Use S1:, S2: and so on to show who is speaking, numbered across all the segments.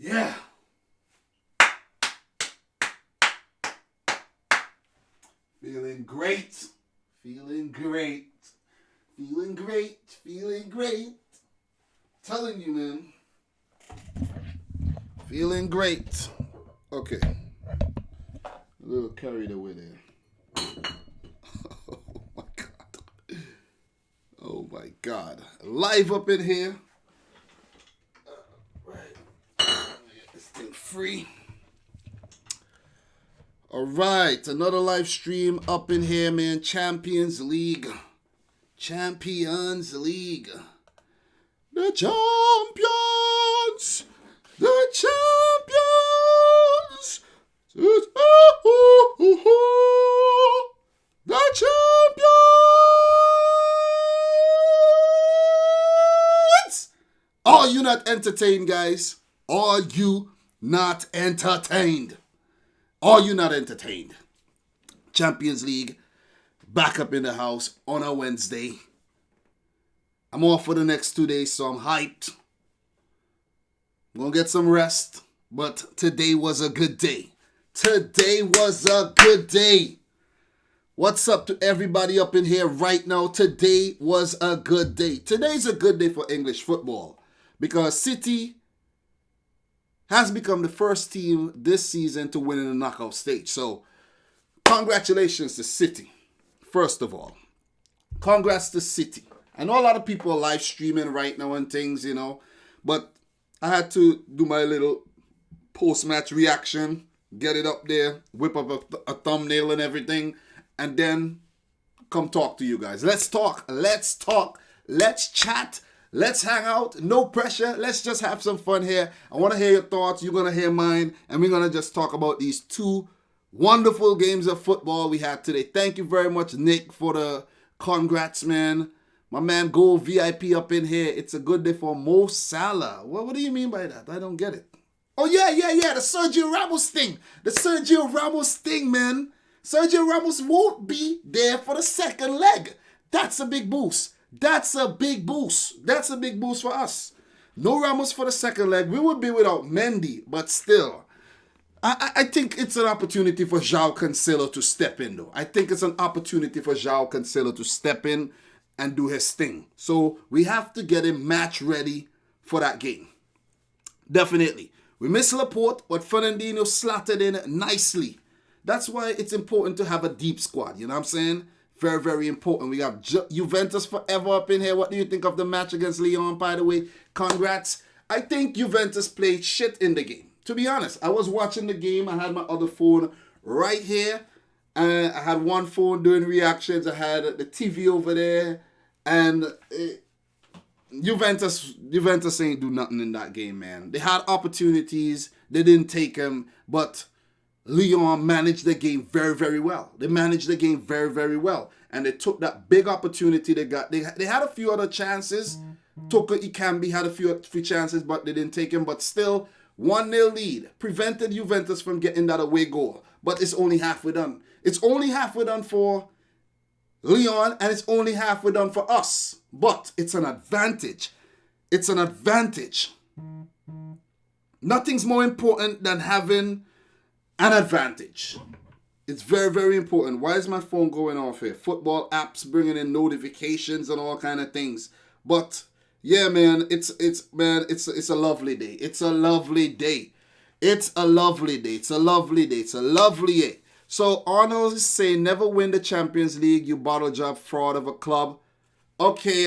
S1: Yeah. Feeling great. Feeling great. Feeling great. Feeling great. Telling you, man. Feeling great. Okay. A little carried away there. Oh my God. Oh my God. Live up in here. Right. Let me get this thing free. All right. Another live stream up in here, man. Champions League. Champions League. The champions. The champions. The champions. Are you not entertained, guys? Are you not entertained? Are you not entertained? Champions League back up in the house on a Wednesday. I'm off for the next 2 days, so I'm hyped. I'm going to get some rest, but today was a good day. Today was a good day. What's up to everybody up in here right now? Today was a good day. Today's a good day for English football because City has become the first team this season to win in the knockout stage. So, congratulations to City, first of all. Congrats to City. I know a lot of people are live streaming right now and things, you know, but I had to do my little post-match reaction, get it up there, whip up a thumbnail and everything, and then come talk to you guys. Let's talk. Let's chat. Let's hang out. No pressure. Let's just have some fun here. I want to hear your thoughts. You're going to hear mine. And we're going to just talk about these two wonderful games of football we had today. Thank you very much, Nick, for the congrats, man. My man Gold VIP up in here. It's a good day for Mo Salah. What do you mean by that? I don't get it. Oh, yeah. The Sergio Ramos thing. The Sergio Ramos thing, man. Sergio Ramos won't be there for the second leg. That's a big boost. That's a big boost. That's a big boost for us. No Ramos for the second leg. We would be without Mendy, but still. I think it's an opportunity for João Cancelo to step in, though. I think it's an opportunity for João Cancelo to step in and do his thing. So we have to get him match ready for that game. Definitely. We miss Laporte, but Fernandinho slotted in nicely. That's why it's important to have a deep squad. You know what I'm saying? Very, very important. We got Juventus forever up in here. What do you think of the match against Lyon, by the way? Congrats. I think Juventus played shit in the game. To be honest, I was watching the game. I had my other phone right here. And I had one phone doing reactions. I had the TV over there. And Juventus ain't do nothing in that game, man. They had opportunities. They didn't take them. But Lyon managed the game very, very well. They managed the game very, very well. And they took that big opportunity they got. They had a few other chances. Toka Ikambi had a few chances, but they didn't take him. But still, 1-0 lead. Prevented Juventus from getting that away goal. But it's only halfway done. It's only halfway done for Lyon, and it's only halfway done for us. But it's an advantage. It's an advantage. Nothing's more important than having an advantage. It's very, very important. Why is my phone going off here? Football apps bringing in notifications and all kind of things. But yeah, man, it's a lovely day. It's a lovely day. It's a lovely day. It's a lovely day. It's a lovely day. So Arnold is saying, never win the Champions League, you bottle job fraud of a club. Okay,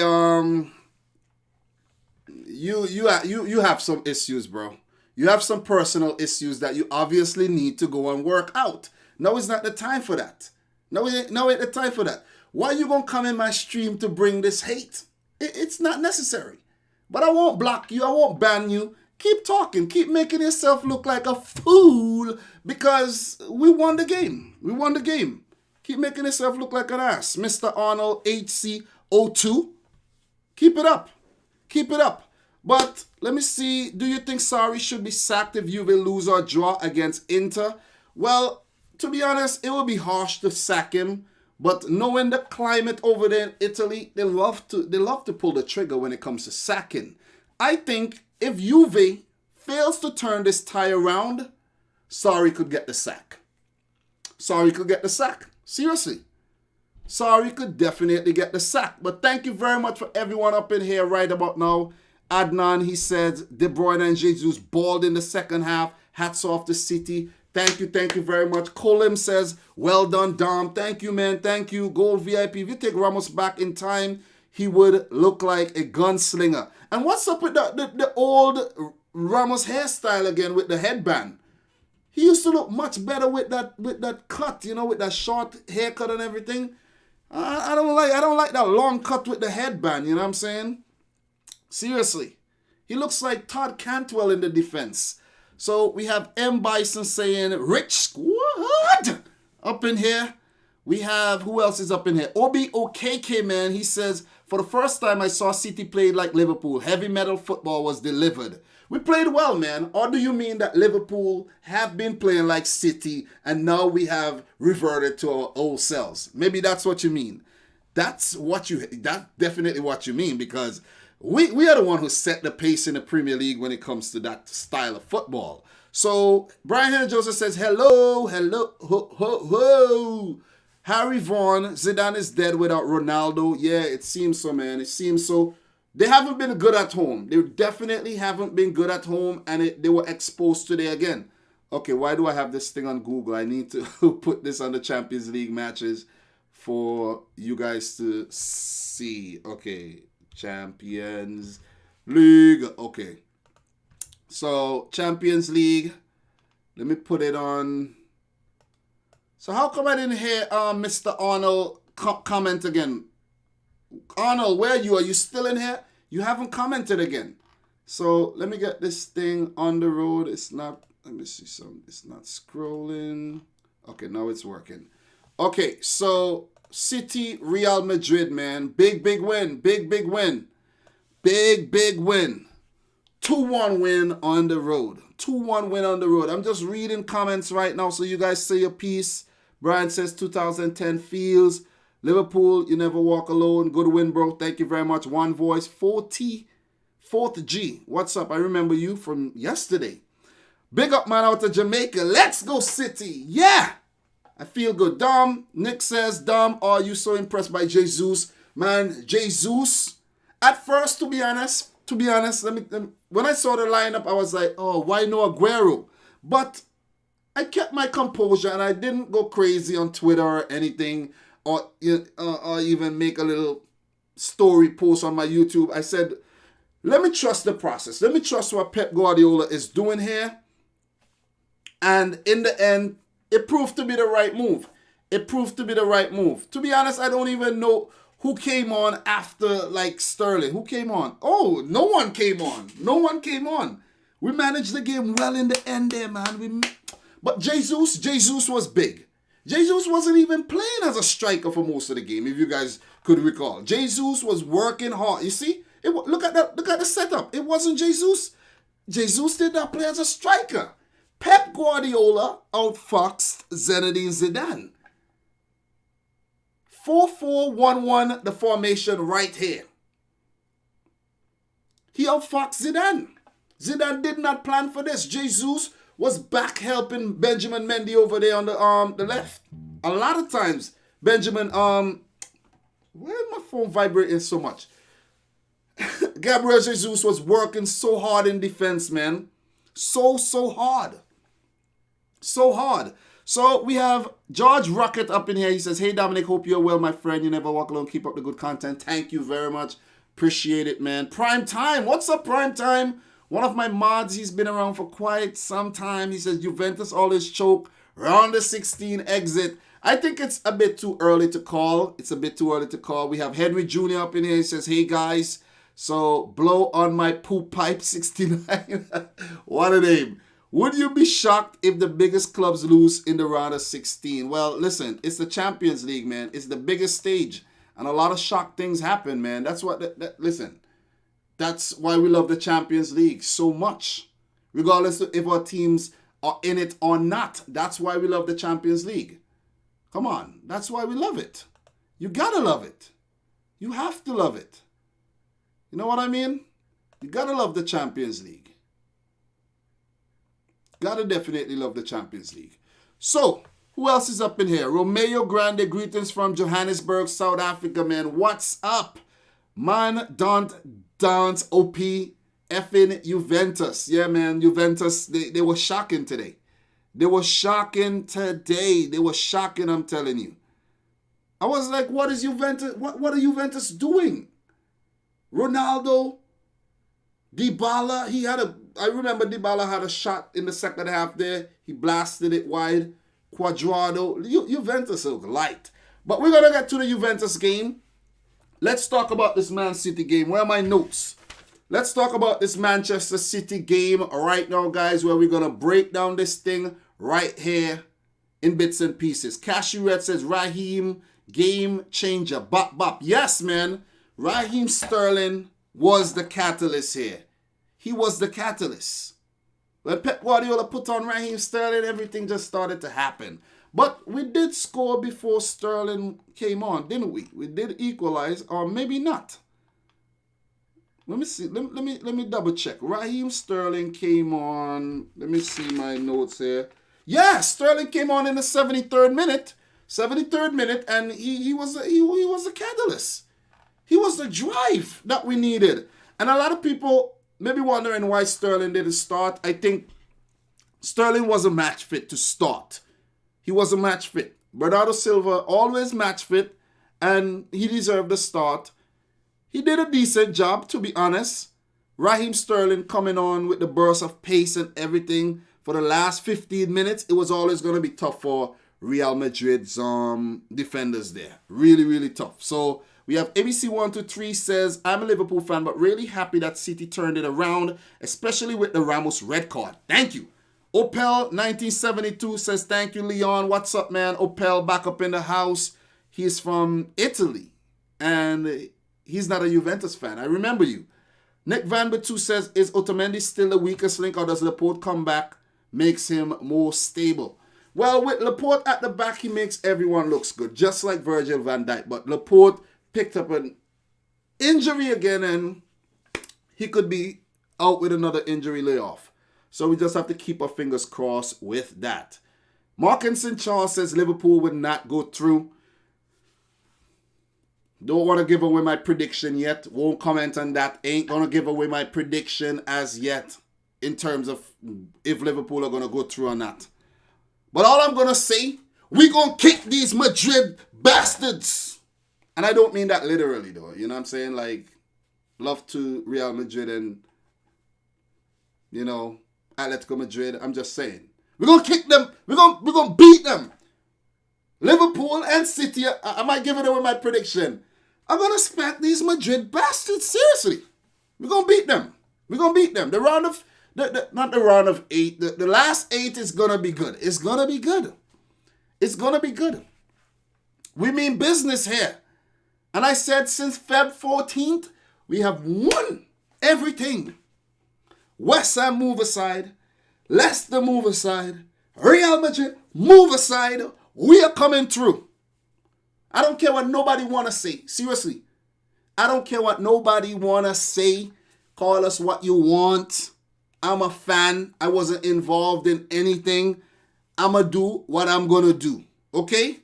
S1: you have some issues, bro. You have some personal issues that you obviously need to go and work out. Now is not the time for that. Now ain't the time for that. Why you gonna come in my stream to bring this hate? It's not necessary. But I won't block you. I won't ban you. Keep talking. Keep making yourself look like a fool because we won the game. We won the game. Keep making yourself look like an ass. Mr. Arnold HC02. Keep it up. Keep it up. But let me see. Do you think Sarri should be sacked if Juve lose or draw against Inter? Well, to be honest, it would be harsh to sack him. But knowing the climate over there in Italy, they love to pull the trigger when it comes to sacking. I think if Juve fails to turn this tie around, Sarri could get the sack. Sarri could get the sack. Seriously. Sarri could definitely get the sack. But thank you very much for everyone up in here right about now. Adnan, he says, De Bruyne and Jesus balled in the second half. Hats off to City. Thank you very much. Colin says, well done, Dom. Thank you, man. Thank you. Gold VIP. If you take Ramos back in time, he would look like a gunslinger. And what's up with the old Ramos hairstyle again with the headband? He used to look much better with that cut, you know, with that short haircut and everything. I don't like that long cut with the headband, you know what I'm saying? Seriously. He looks like Todd Cantwell in the defense. So we have M. Bison saying, Rich Squad up in here. We have, who else is up in here? Obi Okeke, man. He says, for the first time I saw City play like Liverpool. Heavy metal football was delivered. We played well, man. Or do you mean that Liverpool have been playing like City and now we have reverted to our old selves? Maybe that's what you mean. That's definitely what you mean, because we are the one who set the pace in the Premier League when it comes to that style of football. So Brian Henry Joseph says, hello, ho. Harry Vaughan, Zidane is dead without Ronaldo. Yeah, it seems so, man. It seems so. They haven't been good at home. They definitely haven't been good at home, and they were exposed today again. Okay, why do I have this thing on Google? I need to put this on the Champions League matches for you guys to see. Okay, Champions League. Okay. So, Champions League. Let me put it on. So, how come I didn't hear Mr. Arnold comment again? Arnold, where are you? Are you still in here? You haven't commented again. So let me get this thing on the road. It's not, let me see some. It's not scrolling. Okay, now it's working. Okay, so City, Real Madrid, man. Big win. Big win. Big win. 2-1 win on the road. 2-1 win on the road. I'm just reading comments right now so you guys say your piece. Brian says 2010 feels. Liverpool, you never walk alone. Good win, bro. Thank you very much. One voice. 4th G. What's up? I remember you from yesterday. Big up, man, out of Jamaica. Let's go, City. Yeah. I feel good. Dom. Nick says, Dom, are you so impressed by Jesus? Man, Jesus. At first, to be honest, when I saw the lineup, I was like, oh, why no Aguero? But I kept my composure and I didn't go crazy on Twitter or anything. Or even make a little story post on my YouTube. I said, let me trust the process. Let me trust what Pep Guardiola is doing here. And in the end, it proved to be the right move. To be honest, I don't even know who came on after, like, Sterling. Who came on? Oh, no one came on. We managed the game well in the end there, man. But Jesus was big. Jesus wasn't even playing as a striker for most of the game, if you guys could recall. Jesus was working hard. You see? Look at the setup. It wasn't Jesus. Jesus did not play as a striker. Pep Guardiola outfoxed Zinedine Zidane. 4-4-1-1, the formation right here. He outfoxed Zidane. Zidane did not plan for this. Jesus was back helping Benjamin Mendy over there on the left. A lot of times, Benjamin, why is my phone vibrating so much? Gabriel Jesus was working so hard in defense, man. So hard. So we have George Rocket up in here. He says, hey, Dominic, hope you're well, my friend. You never walk alone. Keep up the good content. Thank you very much. Appreciate it, man. Prime Time. What's up, Prime Time? One of my mods, he's been around for quite some time. He says, Juventus always choke. Round of 16 exit. I think it's a bit too early to call. We have Henry Jr. up in here. He says, hey, guys. So, blow on my poop pipe 69. What a name. Would you be shocked if the biggest clubs lose in the round of 16? Well, listen, it's the Champions League, man. It's the biggest stage. And a lot of shock things happen, man. That's what, listen. That's why we love the Champions League so much. Regardless of if our teams are in it or not. That's why we love the Champions League. Come on. That's why we love it. You gotta love it. You have to love it. You know what I mean? You gotta love the Champions League. Gotta definitely love the Champions League. So, who else is up in here? Romeo Grande, greetings from Johannesburg, South Africa, man. What's up? Man, don't dance, OP, effing Juventus. Yeah, man, Juventus, they were shocking today. They were shocking today. They were shocking, I'm telling you. I was like, what is Juventus? What are Juventus doing? Ronaldo, Dybala, I remember Dybala had a shot in the second half there. He blasted it wide. Cuadrado. Juventus look light. But we're going to get to the Juventus game. Let's talk about this Man City game. Where are my notes? Let's talk about this Manchester City game right now, guys, where we're going to break down this thing right here in bits and pieces. Cashew Red says, Raheem, game changer. Bop, bop. Yes, man. Raheem Sterling was the catalyst here. He was the catalyst. When Pep Guardiola put on Raheem Sterling, everything just started to happen. But we did score before Sterling came on, didn't we? We did equalize, or maybe not. Let me see. Let me double check. Raheem Sterling came on. Let me see my notes here. Yeah, Sterling came on in the 73rd minute. 73rd minute, and he was the catalyst. He was the drive that we needed. And a lot of people maybe wondering why Sterling didn't start. I think Sterling was a match fit to start. He was a match fit. Bernardo Silva always match fit, and he deserved the start. He did a decent job, to be honest. Raheem Sterling coming on with the burst of pace and everything for the last 15 minutes. It was always going to be tough for Real Madrid's defenders there. Really, really tough. So we have ABC123 says, I'm a Liverpool fan, but really happy that City turned it around, especially with the Ramos red card. Thank you. Opel 1972 says, thank you, Lyon. What's up, man? Opel back up in the house. He's from Italy, and he's not a Juventus fan. I remember you. Nick Van Betu says, is Otamendi still the weakest link, or does Laporte come back makes him more stable? Well, with Laporte at the back, he makes everyone looks good, just like Virgil van Dijk. But Laporte picked up an injury again, and he could be out with another injury layoff. So we just have to keep our fingers crossed with that. Markinson Charles says Liverpool would not go through. Don't want to give away my prediction yet. Won't comment on that. Ain't going to give away my prediction as yet in terms of if Liverpool are going to go through or not. But all I'm going to say, we going to kick these Madrid bastards. And I don't mean that literally, though. You know what I'm saying? Like, love to Real Madrid and, you know, Atletico Madrid. I'm just saying. We're going to kick them. We're going to beat them. Liverpool and City. I might give it away my prediction. I'm going to smack these Madrid bastards. Seriously. We're going to beat them. We're going to beat them. The round of, not the round of 8. The last 8 is going to be good. It's going to be good. It's going to be good. We mean business here. And I said since Feb 14th, we have won everything. West Ham move aside. Leicester move aside. Real Madrid move aside. We are coming through. I don't care what nobody want to say. Seriously. I don't care what nobody want to say. Call us what you want. I'm a fan. I wasn't involved in anything. I'm going to do what I'm going to do. Okay?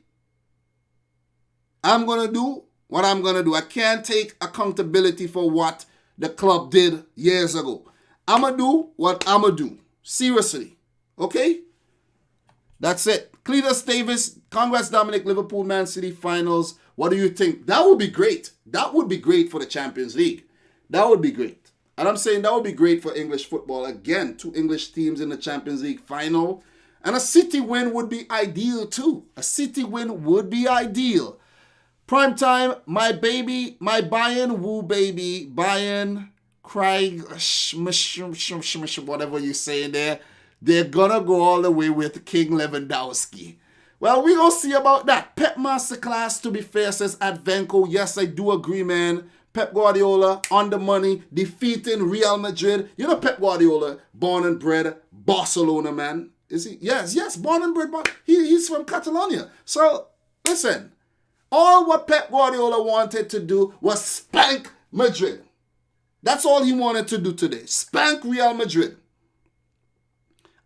S1: I'm going to do what I'm going to do. I can't take accountability for what the club did years ago. I'm going to do what I'm going to do. Seriously. Okay? That's it. Cletus Davis, congrats Dominic, Liverpool, Man City finals. What do you think? That would be great. That would be great for the Champions League. That would be great. And I'm saying that would be great for English football. Again, 2 English teams in the Champions League final. And a City win would be ideal too. A City win would be ideal. Prime time, my baby, my Bayern, woo baby, Bayern, Craig, whatever you say there. They're going to go all the way with King Lewandowski. Well, we going to see about that. Pep Masterclass, to be fair, says Advenco. Yes, I do agree, man. Pep Guardiola, on the money, defeating Real Madrid. You know Pep Guardiola, born and bred Barcelona, man. Is he? Yes, born and bred. He's from Catalonia. So, listen. All what Pep Guardiola wanted to do was spank Madrid. That's all he wanted to do today. Spank Real Madrid.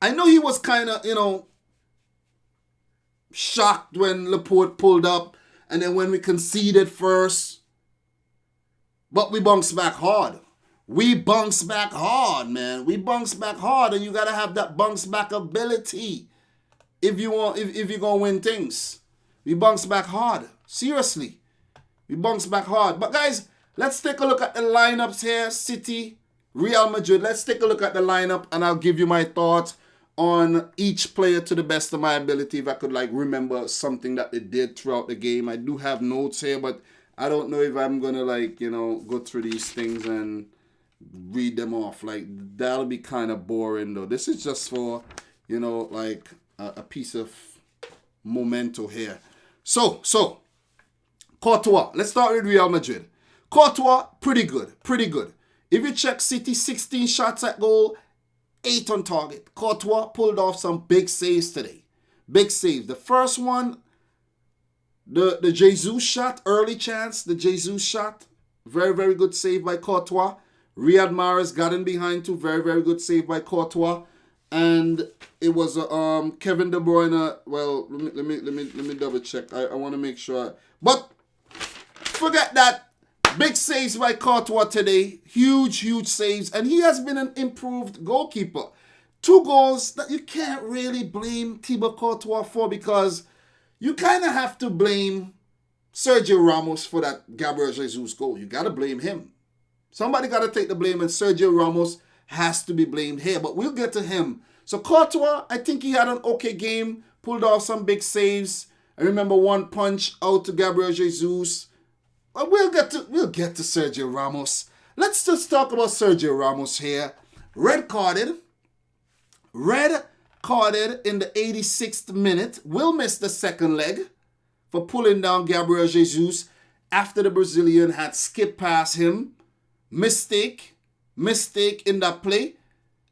S1: I know he was kind of, shocked when Laporte pulled up and then when we conceded first. But we bounced back hard. We bounce back hard, man. We bounce back hard, and you gotta have that bounce back ability if you want. If you're gonna win things, we bounce back hard. Seriously, we bounce back hard. But guys, let's take a look at the lineups here. City, Real Madrid. Let's take a look at the lineup, and I'll give you my thoughts on each player to the best of my ability. If I could remember something that they did throughout the game. I do have notes here, but I don't know if I'm gonna go through these things and read them off. That'll be kind of boring though. This is just for a piece of memento here. So Courtois, let's start with Real Madrid. Courtois, pretty good. If you check City, 16 shots at goal, 8 on target. Courtois pulled off some big saves today. Big saves. The first one, the Jesus shot, early chance, the Jesus shot, very, very good save by Courtois. Riyad Mahrez got in behind too. Very, very good save by Courtois. And it was Kevin De Bruyne. Well, let me double check. I want to make sure. But forget that. Big saves by Courtois today. Huge saves. And he has been an improved goalkeeper. 2 goals that you can't really blame Thibaut Courtois for, because you kind of have to blame Sergio Ramos for that Gabriel Jesus goal. You got to blame him. Somebody got to take the blame, and Sergio Ramos has to be blamed here. But we'll get to him. So Courtois, I think he had an okay game. Pulled off some big saves. I remember one punch out to Gabriel Jesus. But we'll get to Sergio Ramos. Let's just talk about Sergio Ramos here. Red carded in the 86th minute. Will miss the second leg for pulling down Gabriel Jesus after the Brazilian had skipped past him. Mistake in that play.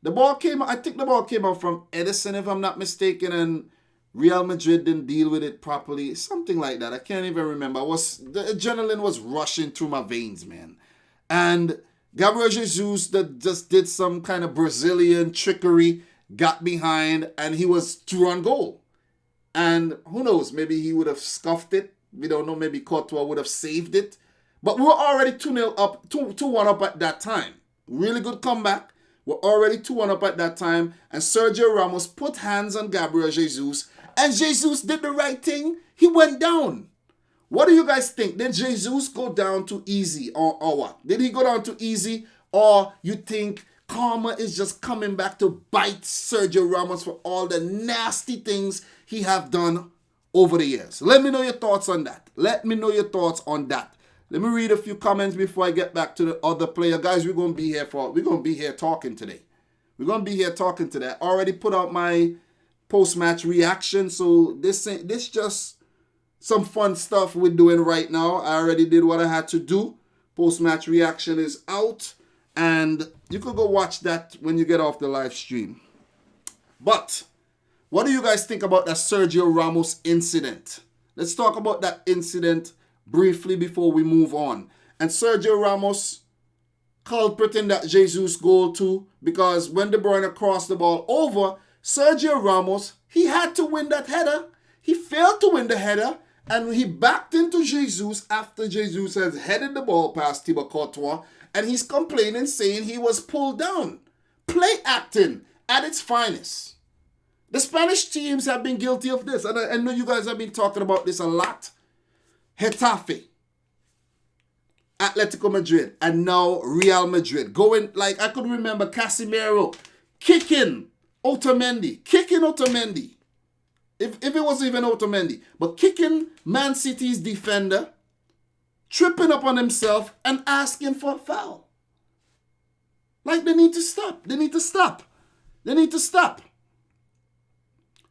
S1: I think the ball came out from Edison, if I'm not mistaken, and Real Madrid didn't deal with it properly. Something like that. I can't even remember. The adrenaline was rushing through my veins, man. And Gabriel Jesus that just did some kind of Brazilian trickery, got behind, and he was through on goal. And who knows, maybe he would have scuffed it. We don't know, maybe Courtois would have saved it. But we were already 2-0 up, 2-1 up at that time. Really good comeback. We're already 2-1 up at that time. And Sergio Ramos put hands on Gabriel Jesus. And Jesus did the right thing. He went down. What do you guys think? Did Jesus go down too easy or what? Did he go down too easy? Or you think karma is just coming back to bite Sergio Ramos for all the nasty things he have done over the years? Let me know your thoughts on that. Let me know your thoughts on that. Let me read a few comments before I get back to the other player. Guys, we're going to be here talking today. I already put out my post-match reaction, so this just some fun stuff we're doing right now. I already did what I had to do. Post-match reaction is out, and you could go watch that when you get off the live stream. But what do you guys think about that Sergio Ramos incident? Let's talk about that incident briefly before we move on. And Sergio Ramos culprit in that Jesus goal too, because when De Bruyne crossed the ball over, Sergio Ramos, he had to win that header. He failed to win the header, and he backed into Jesus after Jesus has headed the ball past Thibaut Courtois, and he's complaining, saying he was pulled down. Play acting at its finest. The Spanish teams have been guilty of this, and I know you guys have been talking about this a lot. Getafe, Atletico Madrid, and now Real Madrid. I could remember Casemiro kicking Otamendi. If it was even Otamendi. But kicking Man City's defender, tripping up on himself, and asking for a foul. They need to stop.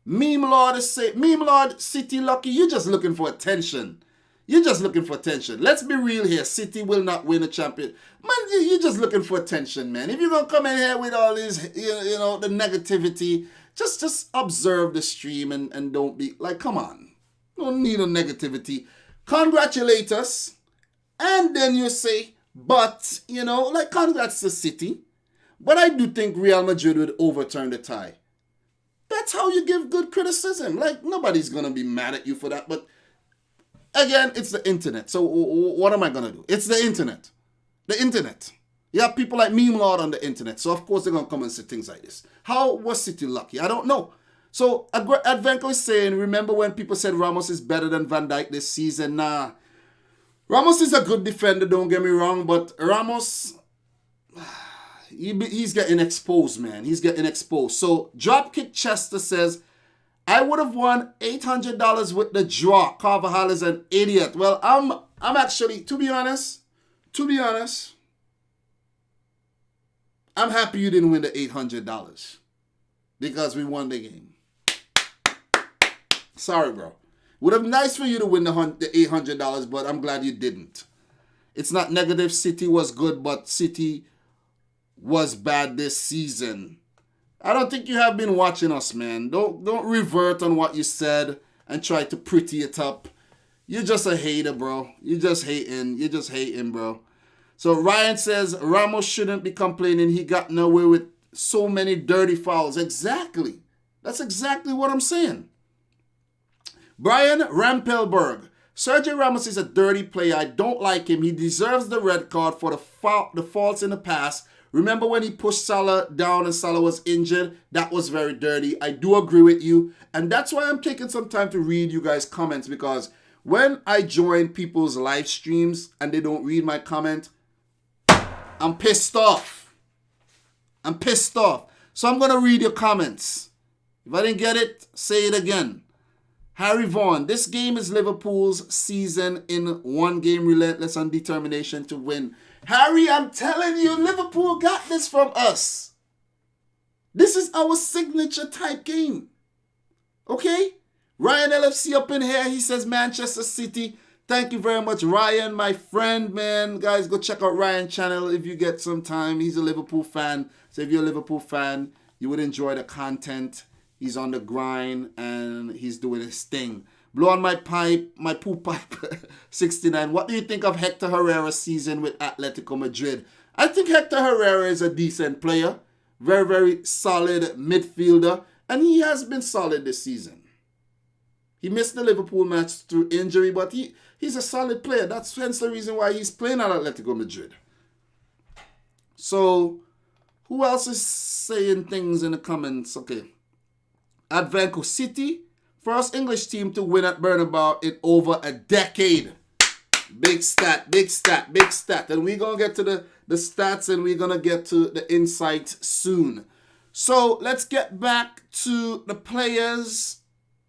S1: Meme Lord City lucky, you're just looking for attention. Let's be real here. City will not win a champion. Man, you're just looking for attention, man. If you're going to come in here with all this, the negativity, just observe the stream and don't be, come on. Don't need no negativity. Congratulate us. And then you say, but, congrats to City. But I do think Real Madrid would overturn the tie. That's how you give good criticism. Like, nobody's going to be mad at you for that. But again, it's the internet. So what am I going to do? It's the internet. The internet. You have people like Meme Lord on the internet. So, of course, they're going to come and say things like this. How was City lucky? I don't know. So, Advenko is saying, remember when people said Ramos is better than Van Dijk this season? Nah. Ramos is a good defender, don't get me wrong. But Ramos, he's getting exposed, man. He's getting exposed. So, Dropkick Chester says, I would have won $800 with the draw. Carvajal is an idiot. Well, I'm actually, to be honest, I'm happy you didn't win the $800 because we won the game. Sorry, bro. Would have been nice for you to win the $800, but I'm glad you didn't. It's not negative. City was good, but City was bad this season. I don't think you have been watching us, man. Don't revert on what you said and try to pretty it up. You're just a hater, bro. You're just hating, bro. So Ryan says Ramos shouldn't be complaining. He got nowhere with so many dirty fouls. Exactly. That's exactly what I'm saying. Brian Rampelberg. Sergio Ramos is a dirty player. I don't like him. He deserves the red card for the faults in the past. Remember when he pushed Salah down and Salah was injured? That was very dirty. I do agree with you. And that's why I'm taking some time to read you guys' comments, because when I join people's live streams and they don't read my comment, I'm pissed off. So I'm going to read your comments. If I didn't get it, say it again. Harry Vaughan, this game is Liverpool's season in one game, relentless and determination to win. Harry, I'm telling you, Liverpool got this from us. This is our signature type game. Okay? Ryan LFC up in here. He says Manchester City. Thank you very much, Ryan, my friend, man. Guys, go check out Ryan's channel if you get some time. He's a Liverpool fan. So if you're a Liverpool fan, you would enjoy the content. He's on the grind and he's doing his thing. Blow on my pipe, my poop pipe 69. What do you think of Hector Herrera's season with Atletico Madrid? I think Hector Herrera is a decent player. Very, very solid midfielder. And he has been solid this season. He missed the Liverpool match through injury, but he's a solid player. That's hence the reason why he's playing at Atletico Madrid. So, who else is saying things in the comments? Okay. Advenco City, first English team to win at Bernabeu in over a decade. Big stat. And we're going to get to the stats and we're going to get to the insights soon. So let's get back to the players.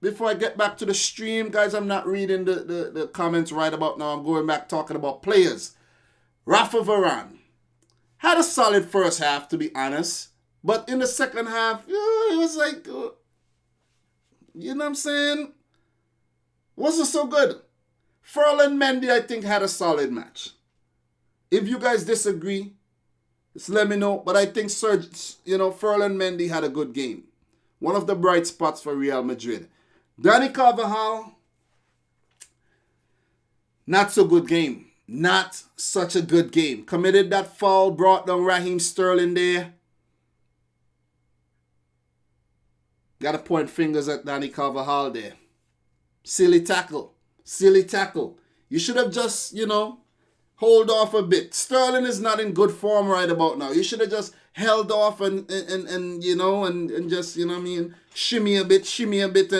S1: Before I get back to the stream, guys, I'm not reading the comments right about now. I'm going back talking about players. Rafa Varane had a solid first half, to be honest. But in the second half, it was like... you know what I'm saying? Wasn't so good. Ferland Mendy, I think, had a solid match. If you guys disagree, just let me know. But I think Ferland Mendy had a good game. One of the bright spots for Real Madrid. Dani Carvajal, not so good game. Not such a good game. Committed that foul, brought down Raheem Sterling there. Got to point fingers at Dani Carvajal there. Silly tackle. You should have just, hold off a bit. Sterling is not in good form right about now. You should have just held off and just, shimmy a bit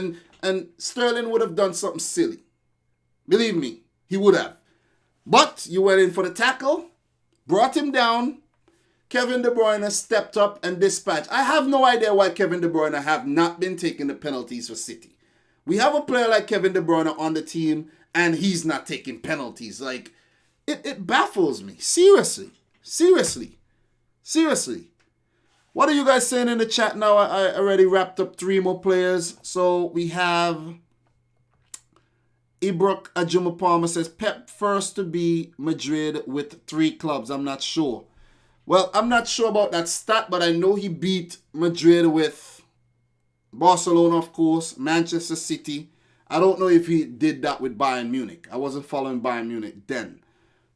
S1: and Sterling would have done something silly. Believe me, he would have. But you went in for the tackle, brought him down. Kevin De Bruyne stepped up and dispatched. I have no idea why Kevin De Bruyne have not been taking the penalties for City. We have a player like Kevin De Bruyne on the team and he's not taking penalties. Like, it baffles me. Seriously. What are you guys saying in the chat now? I already wrapped up 3 more players. So we have Ibrook Ajuma Palmer says Pep first to be Madrid with 3 clubs. I'm not sure. Well, I'm not sure about that stat, but I know he beat Madrid with Barcelona, of course, Manchester City. I don't know if he did that with Bayern Munich. I wasn't following Bayern Munich then.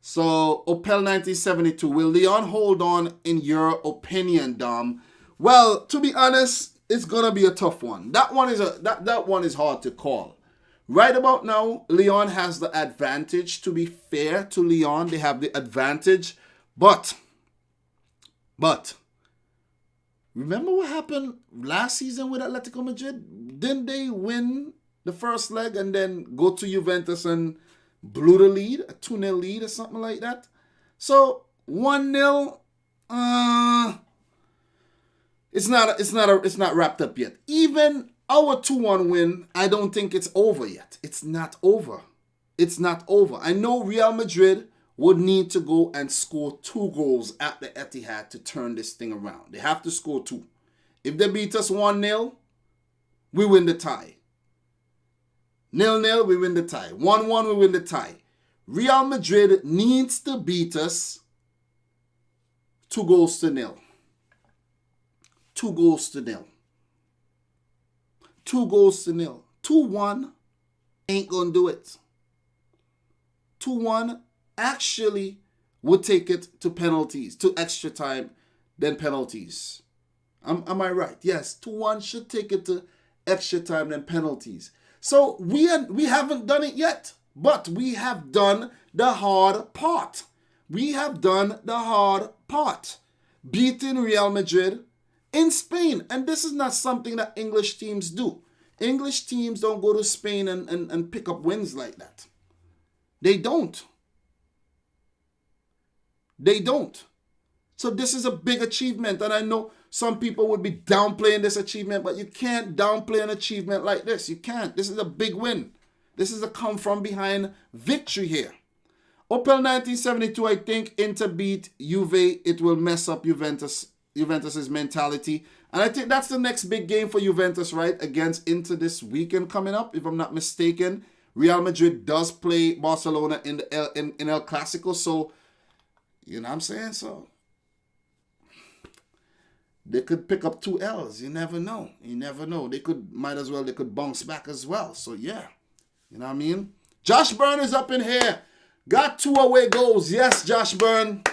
S1: So, Opel 1972, will Lyon hold on in your opinion, Dom? Well, to be honest, it's gonna be a tough one. That one is that one is hard to call. Right about now, Lyon has the advantage. To be fair to Lyon, they have the advantage. But remember what happened last season with Atletico Madrid? Didn't they win the first leg and then go to Juventus and blew the lead, a 2-0 lead or something like that? So 1-0, it's not wrapped up yet. Even our 2-1 win, I don't think it's over yet. It's not over. It's not over. I know Real Madrid would need to go and score 2 goals at the Etihad to turn this thing around. They have to score 2. If they beat us 1-0, we win the tie. 0-0, we win the tie. 1-1, we win the tie. Real Madrid needs to beat us 2-0. 2-0. 2-0. 2-1 ain't gonna do it. 2-1 actually would take it to penalties, to extra time, then penalties. Am I right? Yes, 2-1 should take it to extra time, then penalties. So we haven't done it yet, but we have done the hard part. We have done the hard part. Beating Real Madrid in Spain. And this is not something that English teams do. English teams don't go to Spain and pick up wins like that. They don't. They don't. So this is a big achievement. And I know some people would be downplaying this achievement, but you can't downplay an achievement like this. You can't. This is a big win. This is a come from behind victory here. Opel 1972, I think Inter beat Juve. It will mess up Juventus's mentality. And I think that's the next big game for Juventus, right? Against Inter this weekend coming up, if I'm not mistaken. Real Madrid does play Barcelona in El Clasico. So, you know what I'm saying? So, they could pick up 2 L's. You never know. You never know. They could bounce back as well. So, yeah. You know what I mean? Josh Byrne is up in here. Got 2 away goals. Yes, Josh Byrne.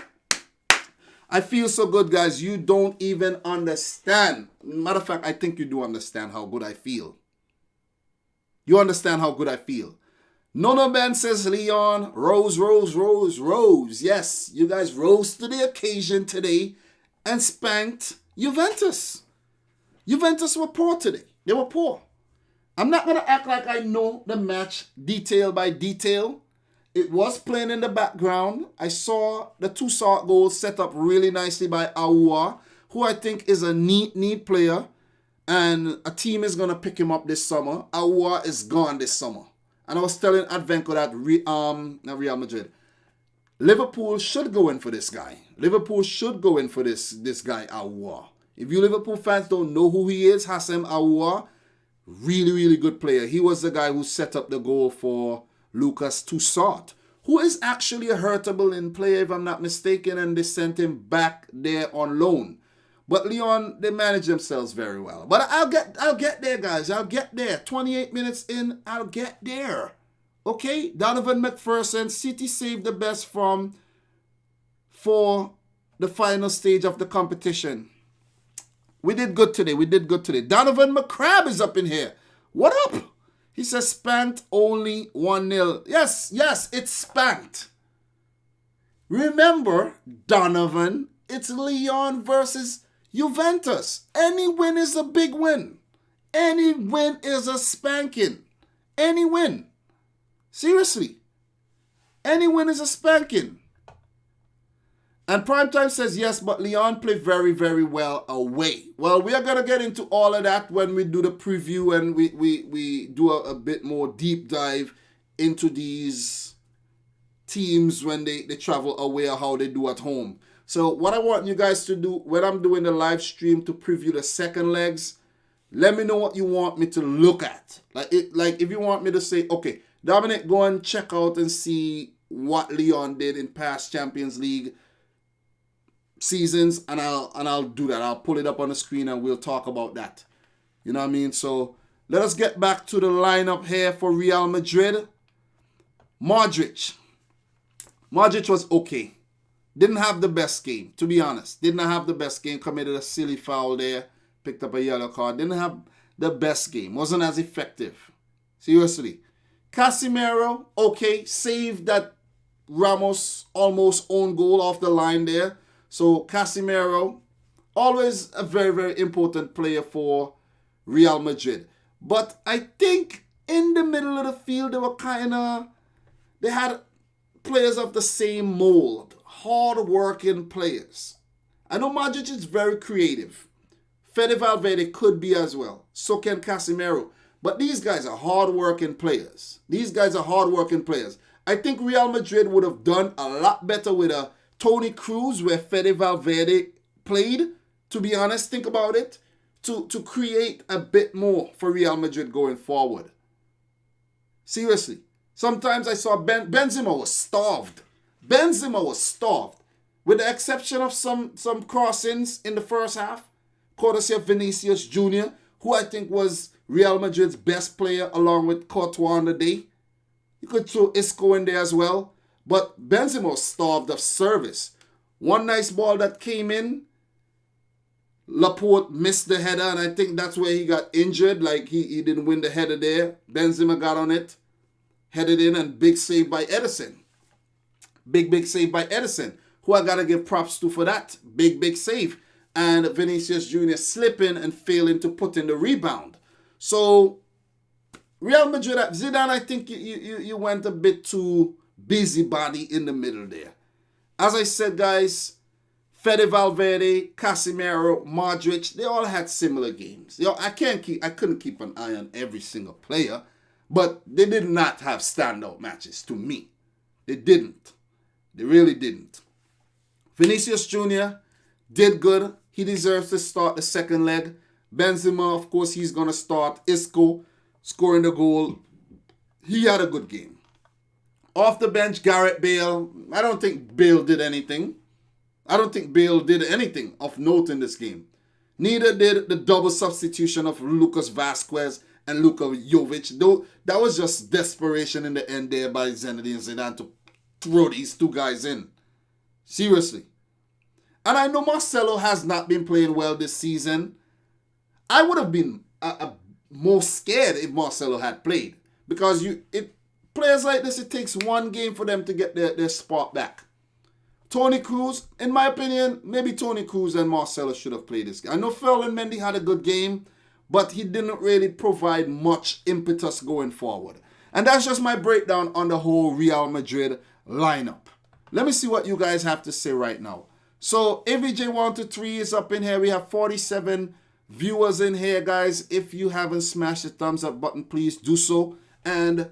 S1: I feel so good, guys. You don't even understand. Matter of fact, I think you do understand how good I feel. You understand how good I feel. Nono Ben says, Lyon, rose. Yes, you guys rose to the occasion today and spanked Juventus. Juventus were poor today. They were poor. I'm not going to act like I know the match detail by detail. It was playing in the background. I saw the 2 shot goals set up really nicely by Aouar, who I think is a neat player. And a team is going to pick him up this summer. Aouar is gone this summer. And I was telling Advenko that not Real Madrid. Liverpool should go in for this guy. Liverpool should go in for this guy, Aouar. If you Liverpool fans don't know who he is, Hassem Aouar, really good player. He was the guy who set up the goal for Lucas Toussaint, who is actually a Hertha player, if I'm not mistaken, and they sent him back there on loan. But Lyon, they manage themselves very well. But I'll get there, guys. I'll get there. 28 minutes in, I'll get there. Okay? Donovan McPherson, City saved the best for the final stage of the competition. We did good today. Donovan McCrab is up in here. What up? He says spanked only 1-0. Yes, it's spanked. Remember, Donovan, it's Lyon versus Juventus. Any win is a big win. Any win is a spanking. Any win. Seriously. Any win is a spanking. And Primetime says, yes, but Lyon play very, very well away. Well, we are going to get into all of that when we do the preview and we do a bit more deep dive into these teams when they travel away or how they do at home. So what I want you guys to do when I'm doing the live stream to preview the second legs, let me know what you want me to look at. Like if you want me to say, okay, Dominic, go and check out and see what Lyon did in past Champions League seasons, and I'll do that. I'll pull it up on the screen and we'll talk about that. You know what I mean? So let us get back to the lineup here for Real Madrid. Modric was okay. Didn't have the best game, to be honest. Did not have the best game. Committed a silly foul there. picked up a yellow card. Didn't have the best game. Wasn't as effective. Seriously. Casemiro, okay, saved that Ramos almost own goal off the line there. So Casemiro, always a very, very important player for Real Madrid. But I think in the middle of the field, they had players of the same mold. Hard-working players. I know Madrid is very creative. Fede Valverde could be as well. So can Casemiro. But these guys are hard-working players. I think Real Madrid would have done a lot better with a Toni Kroos where Fede Valverde played. To be honest, think about it. To create a bit more for Real Madrid going forward. Seriously. Sometimes I saw Benzema was starved. With the exception of some crossings in the first half. Courtesy of Vinicius Jr., who I think was Real Madrid's best player along with Courtois on the day. You could throw Isco in there as well. But Benzema was starved of service. One nice ball that came in, Laporte missed the header, and I think that's where he got injured. Like he didn't win the header there. Benzema got on it, headed in, and big save by Ederson. Big save by Ederson, who I got to give props to for that. Big save. And Vinicius Jr. slipping and failing to put in the rebound. So, Real Madrid, Zidane, I think you went a bit too busybody in the middle there. As I said, guys, Fede Valverde, Casemiro, Modric, they all had similar games. I couldn't keep an eye on every single player, but they did not have standout matches to me. They didn't. They really didn't. Vinicius Jr. did good. He deserves to start the second leg. Benzema, of course, he's going to start. Isco scoring the goal. He had a good game. Off the bench, Gareth Bale. I don't think Bale did anything. Of note in this game. Neither did the double substitution of Lucas Vazquez and Luka Jovic. Though that was just desperation in the end there by Zinedine Zidane to throw these two guys in. Seriously. And I know Marcelo has not been playing well this season. I would have been more scared if Marcelo had played. Because players like this, it takes one game for them to get their spot back. Toni Kroos, in my opinion, maybe Toni Kroos and Marcelo should have played this game. I know Ferland Mendy had a good game, but he didn't really provide much impetus going forward. And that's just my breakdown on the whole Real Madrid lineup. Let me see what you guys have to say right now. So, AVJ123 is up in here. We have 47 viewers in here, guys. If you haven't smashed the thumbs up button, please do so. And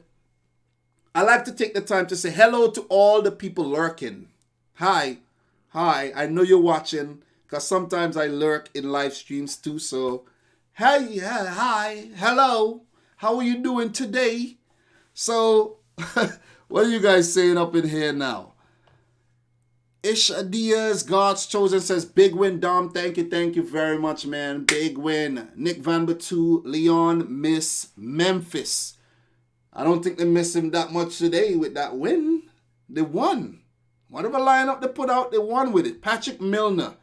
S1: I like to take the time to say hello to all the people lurking. Hi. I know you're watching because sometimes I lurk in live streams too. So, hey, hi, hello. How are you doing today? So, what are you guys saying up in here now? Isha Diaz, God's Chosen says, big win, Dom. Thank you very much, man. Big win. Nick Van Batu, Lyon miss Memphis. I don't think they miss him that much today with that win. They won. Whatever lineup they put out, they won with it. Patrick Milner.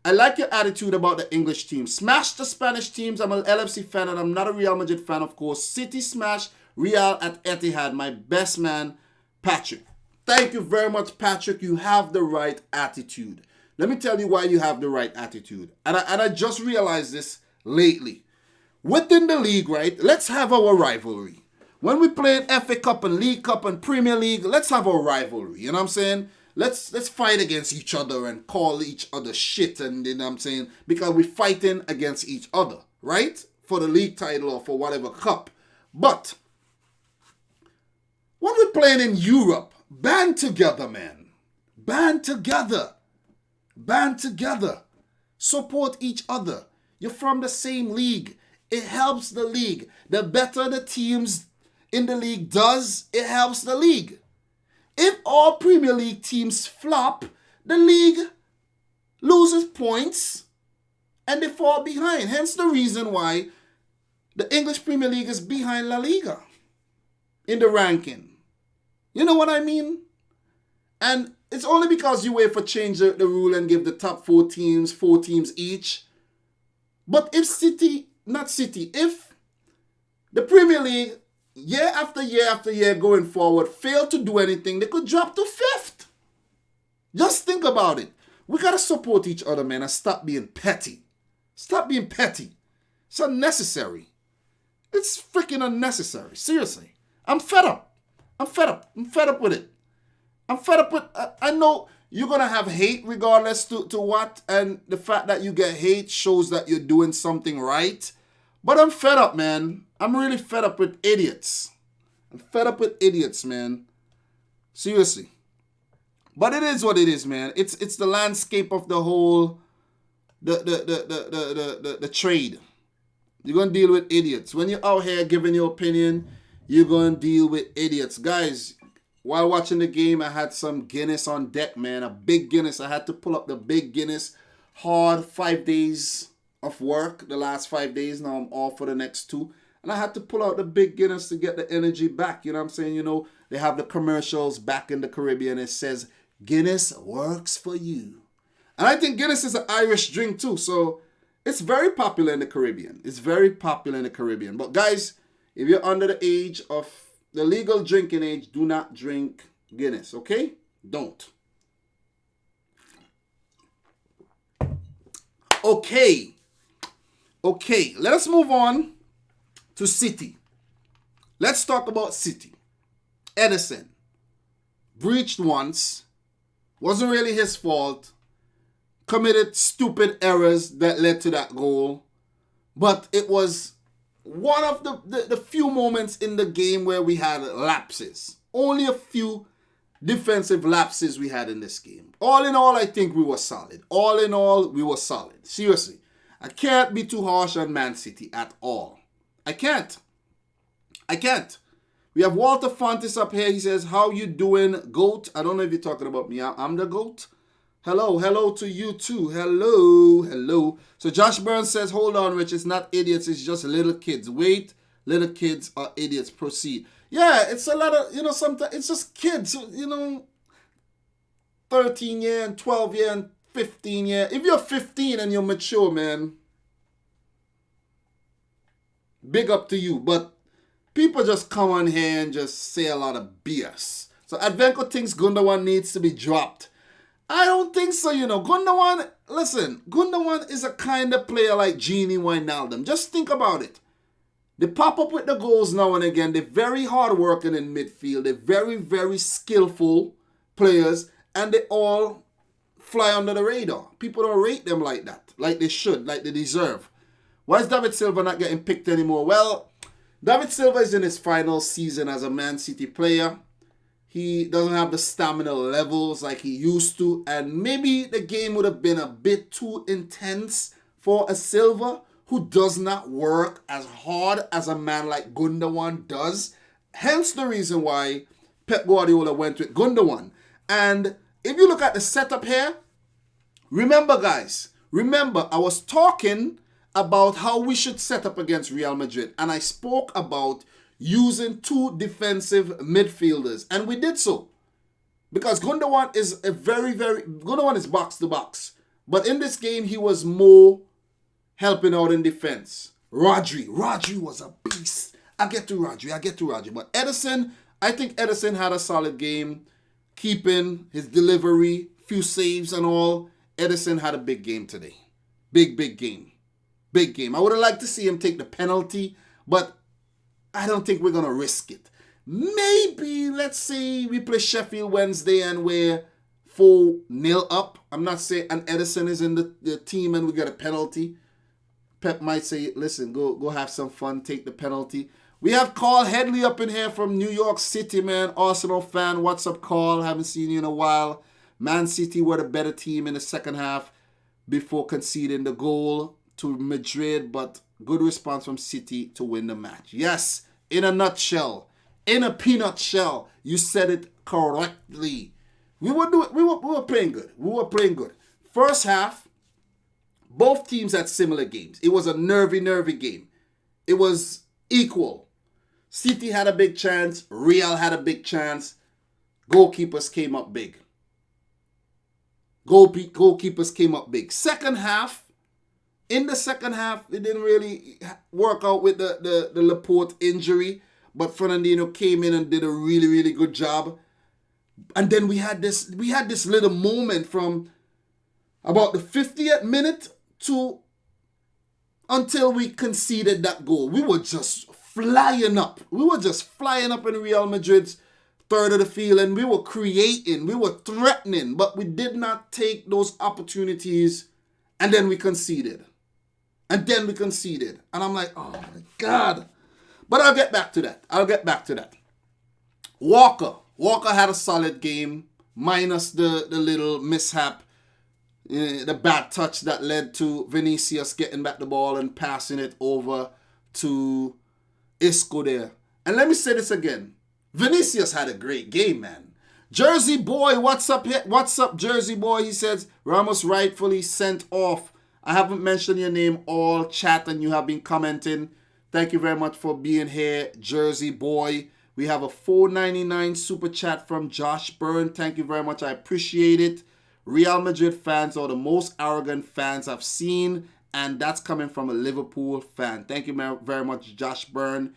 S1: I like your attitude about the English team. Smash the Spanish teams. I'm an LFC fan and I'm not a Real Madrid fan, of course. City smash Real at Etihad. My best man, Patrick. Thank you very much, Patrick. You have the right attitude. Let me tell you why you have the right attitude. And I just realized this lately. Within the league, right, let's have our rivalry. When we play in FA Cup and League Cup and Premier League, let's have a rivalry. You know what I'm saying? Let's fight against each other and call each other shit. And you know what I'm saying? Because we're fighting against each other, right? For the league title or for whatever cup. But when we're playing in Europe, band together, man. Band together. Support each other. You're from the same league. It helps the league. The better the teams in the league does, it helps the league. If all Premier League teams flop, the league loses points and they fall behind. Hence the reason why the English Premier League is behind La Liga in the ranking. You know what I mean? And it's only because UEFA changed the rule and give the top four teams each. But if if the Premier League, year after year after year going forward, fail to do anything, they could drop to 5th. Just think about it. We got to support each other, man, and stop being petty. Stop being petty. It's unnecessary. It's freaking unnecessary. Seriously. I'm fed up. I'm fed up with it. I'm fed up with... I know you're going to have hate regardless to what, and the fact that you get hate shows that you're doing something right. But I'm fed up, man. I'm really fed up with idiots. I'm fed up with idiots, man. Seriously. But it is what it is, man. It's the landscape of the whole the trade. You're gonna deal with idiots. When you're out here giving your opinion, you're gonna deal with idiots. Guys, while watching the game, I had some Guinness on deck, man. A big Guinness. I had to pull up the big Guinness. Hard 5 days of work, the last 5 days. Now I'm off for the next 2. And I had to pull out the big Guinness to get the energy back. You know what I'm saying? You know, they have the commercials back in the Caribbean. It says, Guinness works for you. And I think Guinness is an Irish drink too. So it's very popular in the Caribbean. It's very popular in the Caribbean. But guys, if you're under the age of the legal drinking age, do not drink Guinness, okay? Don't. Okay, let us move on to City. Let's talk about City. Ederson breached once, wasn't really his fault, committed stupid errors that led to that goal, but it was one of the few moments in the game where we had lapses. Only a few defensive lapses we had in this game. All in all, I think we were solid. Seriously. I can't be too harsh on Man City at all. I can't. We have Walter Fontes up here. He says, how you doing, GOAT? I don't know if you're talking about me. I'm the GOAT. Hello to you too. Hello. So Josh Burns says, hold on, Rich. It's not idiots. It's just little kids. Wait, little kids are idiots. Proceed. Yeah, it's a lot of, sometimes it's just kids, 13 year and 12 year and 15 year. If you're 15 and you're mature, man, big up to you. But people just come on here and just say a lot of BS. So Advenko thinks Gundogan needs to be dropped. I don't think so, Gundogan is a kind of player like Gini Wijnaldum. Just think about it. They pop up with the goals now and again. They're very hard working in midfield. They're very, very skillful players. And they all fly under the radar. People don't rate them like that. Like they should. Like they deserve. Why is David Silva not getting picked anymore? Well, David Silva is in his final season as a Man City player. He doesn't have the stamina levels like he used to. And maybe the game would have been a bit too intense for a Silva who does not work as hard as a man like Gundogan does. Hence the reason why Pep Guardiola went with Gundogan. And if you look at the setup here, remember guys, I was talking about how we should set up against Real Madrid. And I spoke about using 2 defensive midfielders. And we did so. Because Gundogan is Gundogan is box to box. But in this game, he was more helping out in defense. Rodri was a beast. I get to Rodri. But Ederson, I think Ederson had a solid game. Keeping his delivery, few saves and all. Ederson had a big game today. Big game. I would have liked to see him take the penalty, but I don't think we're going to risk it. Maybe, let's say we play Sheffield Wednesday and we're 4-0 up. I'm not saying, and Ederson is in the team and we get a penalty. Pep might say, listen, go have some fun, take the penalty. We have Carl Headley up in here from New York City, man. Arsenal fan. What's up, Carl? Haven't seen you in a while. Man City were the better team in the second half before conceding the goal to Madrid, but good response from City to win the match. Yes, in a nutshell, in a peanut shell, you said it correctly. We were playing good. First half, both teams had similar games. It was a nervy game. It was equal. City had a big chance. Real had a big chance. Goalkeepers came up big. Second half, In the second half, it didn't really work out with the Laporte injury, but Fernandinho came in and did a really, really good job. And then we had this little moment from about the 50th minute to until we conceded that goal. We were just flying up. We were just flying up in Real Madrid's third of the field, and we were creating, we were threatening, but we did not take those opportunities, and then we conceded. And I'm like, oh my God. But I'll get back to that. Walker had a solid game, minus the little mishap, the bad touch that led to Vinicius getting back the ball and passing it over to Isco there. And let me say this again. Vinicius had a great game, man. Jersey boy, what's up here? What's up, Jersey boy? He says, Ramos rightfully sent off. I haven't mentioned your name all chat and you have been commenting. Thank you very much for being here, Jersey boy. We have a $4.99 super chat from Josh Byrne. Thank you very much. I appreciate it. Real Madrid fans are the most arrogant fans I've seen, and that's coming from a Liverpool fan. Thank you very much, Josh Byrne,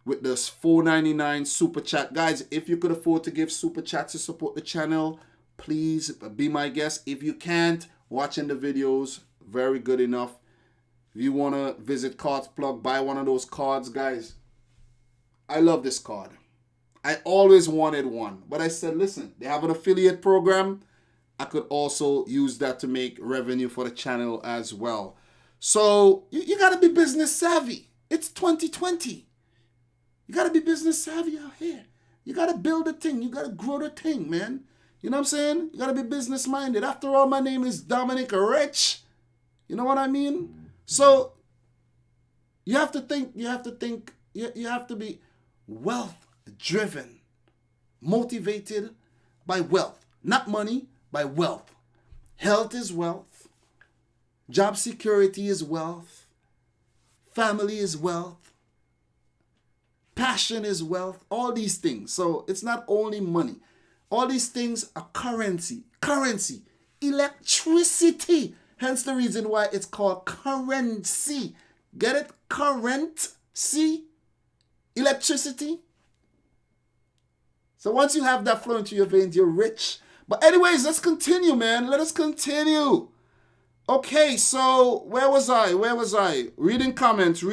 S1: with this $4.99 super chat. Guys, if you could afford to give super chats to support the channel, please be my guest. If you can't, watching the videos, very good enough. If you want to visit Cards Plug, buy one of those cards, guys. I love this card. I always wanted one, but I said, listen, they have an affiliate program. I could also use that to make revenue for the channel as well. So you got to be business savvy. It's 2020. You got to be business savvy out here. You got to build a thing. You got to grow the thing, man. You know what I'm saying? You got to be business minded. After all, my name is Dominic Rich. You know what I mean? So you have to think, you have to be wealth driven, motivated by wealth, not money, by wealth. Health is wealth. Job security is wealth. Family is wealth. Passion is wealth. All these things. So it's not only money. All these things are currency. Currency. Electricity. Hence the reason why it's called currency. Get it? Currency. Electricity. So once you have that flowing through your veins, you're rich. But anyways, let's continue, man. Let us continue. Okay, so where was I? Reading comments.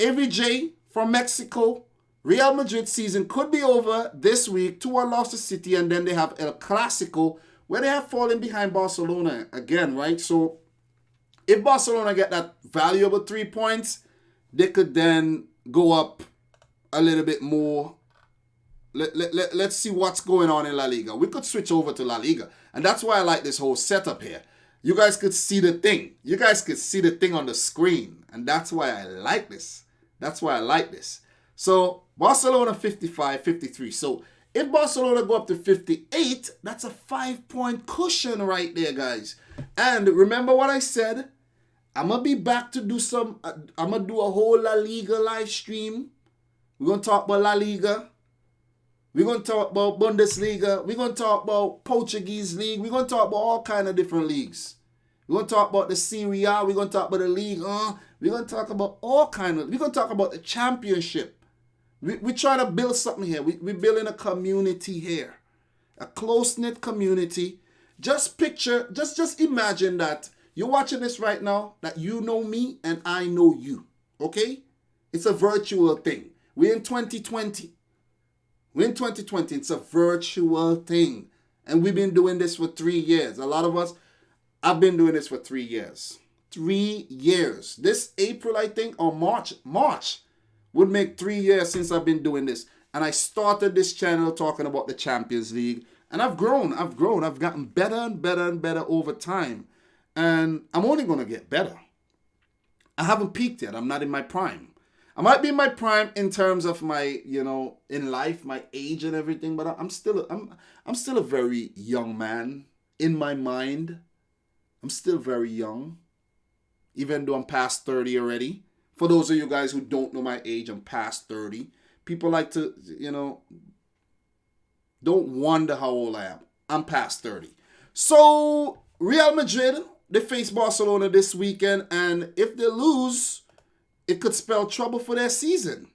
S1: Avery J from Mexico. Real Madrid season could be over this week. 2-1 loss to City, and then they have El Clasico, where they have fallen behind Barcelona again, right? So if Barcelona get that valuable 3 points, they could then go up a little bit more. Let's see what's going on in La Liga. We could switch over to La Liga. And that's why I like this whole setup here. You guys could see the thing. You guys could see the thing on the screen. And that's why I like this. So Barcelona 55, 53. So if Barcelona go up to 58, that's a 5-point cushion right there, guys. And remember what I said? I'm going to be back to do I'm going to do a whole La Liga live stream. We're going to talk about La Liga. We're going to talk about Bundesliga. We're going to talk about Portuguese league. We're going to talk about all kind of different leagues. We're going to talk about the Serie A. We're going to talk about the league. We're going to talk about all kind of. We're going to talk about the championship. We try to build something here. We're building a community here, a close-knit community. Just picture, just imagine that you're watching this right now, that you know me and I know you. Okay? It's a virtual thing. We're in 2020. It's a virtual thing. And we've been doing this for 3 years. A lot of us, I've been doing this for 3 years. 3 years. This April, I think, or March would make 3 years since I've been doing this. And I started this channel talking about the Champions League. And I've grown. I've gotten better and better over time. And I'm only going to get better. I haven't peaked yet. I'm not in my prime. I might be in my prime in terms of my, in life, my age and everything, but I'm still a very young man in my mind. I'm still very young, even though I'm past 30 already. For those of you guys who don't know my age, I'm past 30. People like to, don't wonder how old I am. I'm past 30. So Real Madrid they face Barcelona this weekend, and if they lose, it could spell trouble for their season.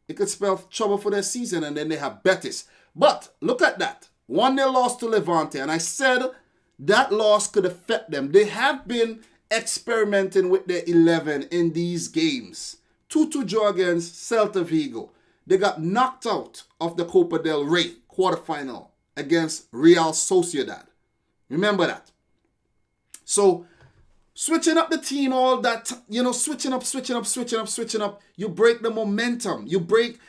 S1: It could spell trouble for their season, and then they have Betis. But look at that. 1-0 loss to Levante, and I said that loss could affect them. They have been experimenting with their 11 in these games. 2-2 draw against Celta Vigo. They got knocked out of the Copa del Rey quarterfinal against Real Sociedad. Remember that. So, switching up the team, all that, switching up. You break the momentum.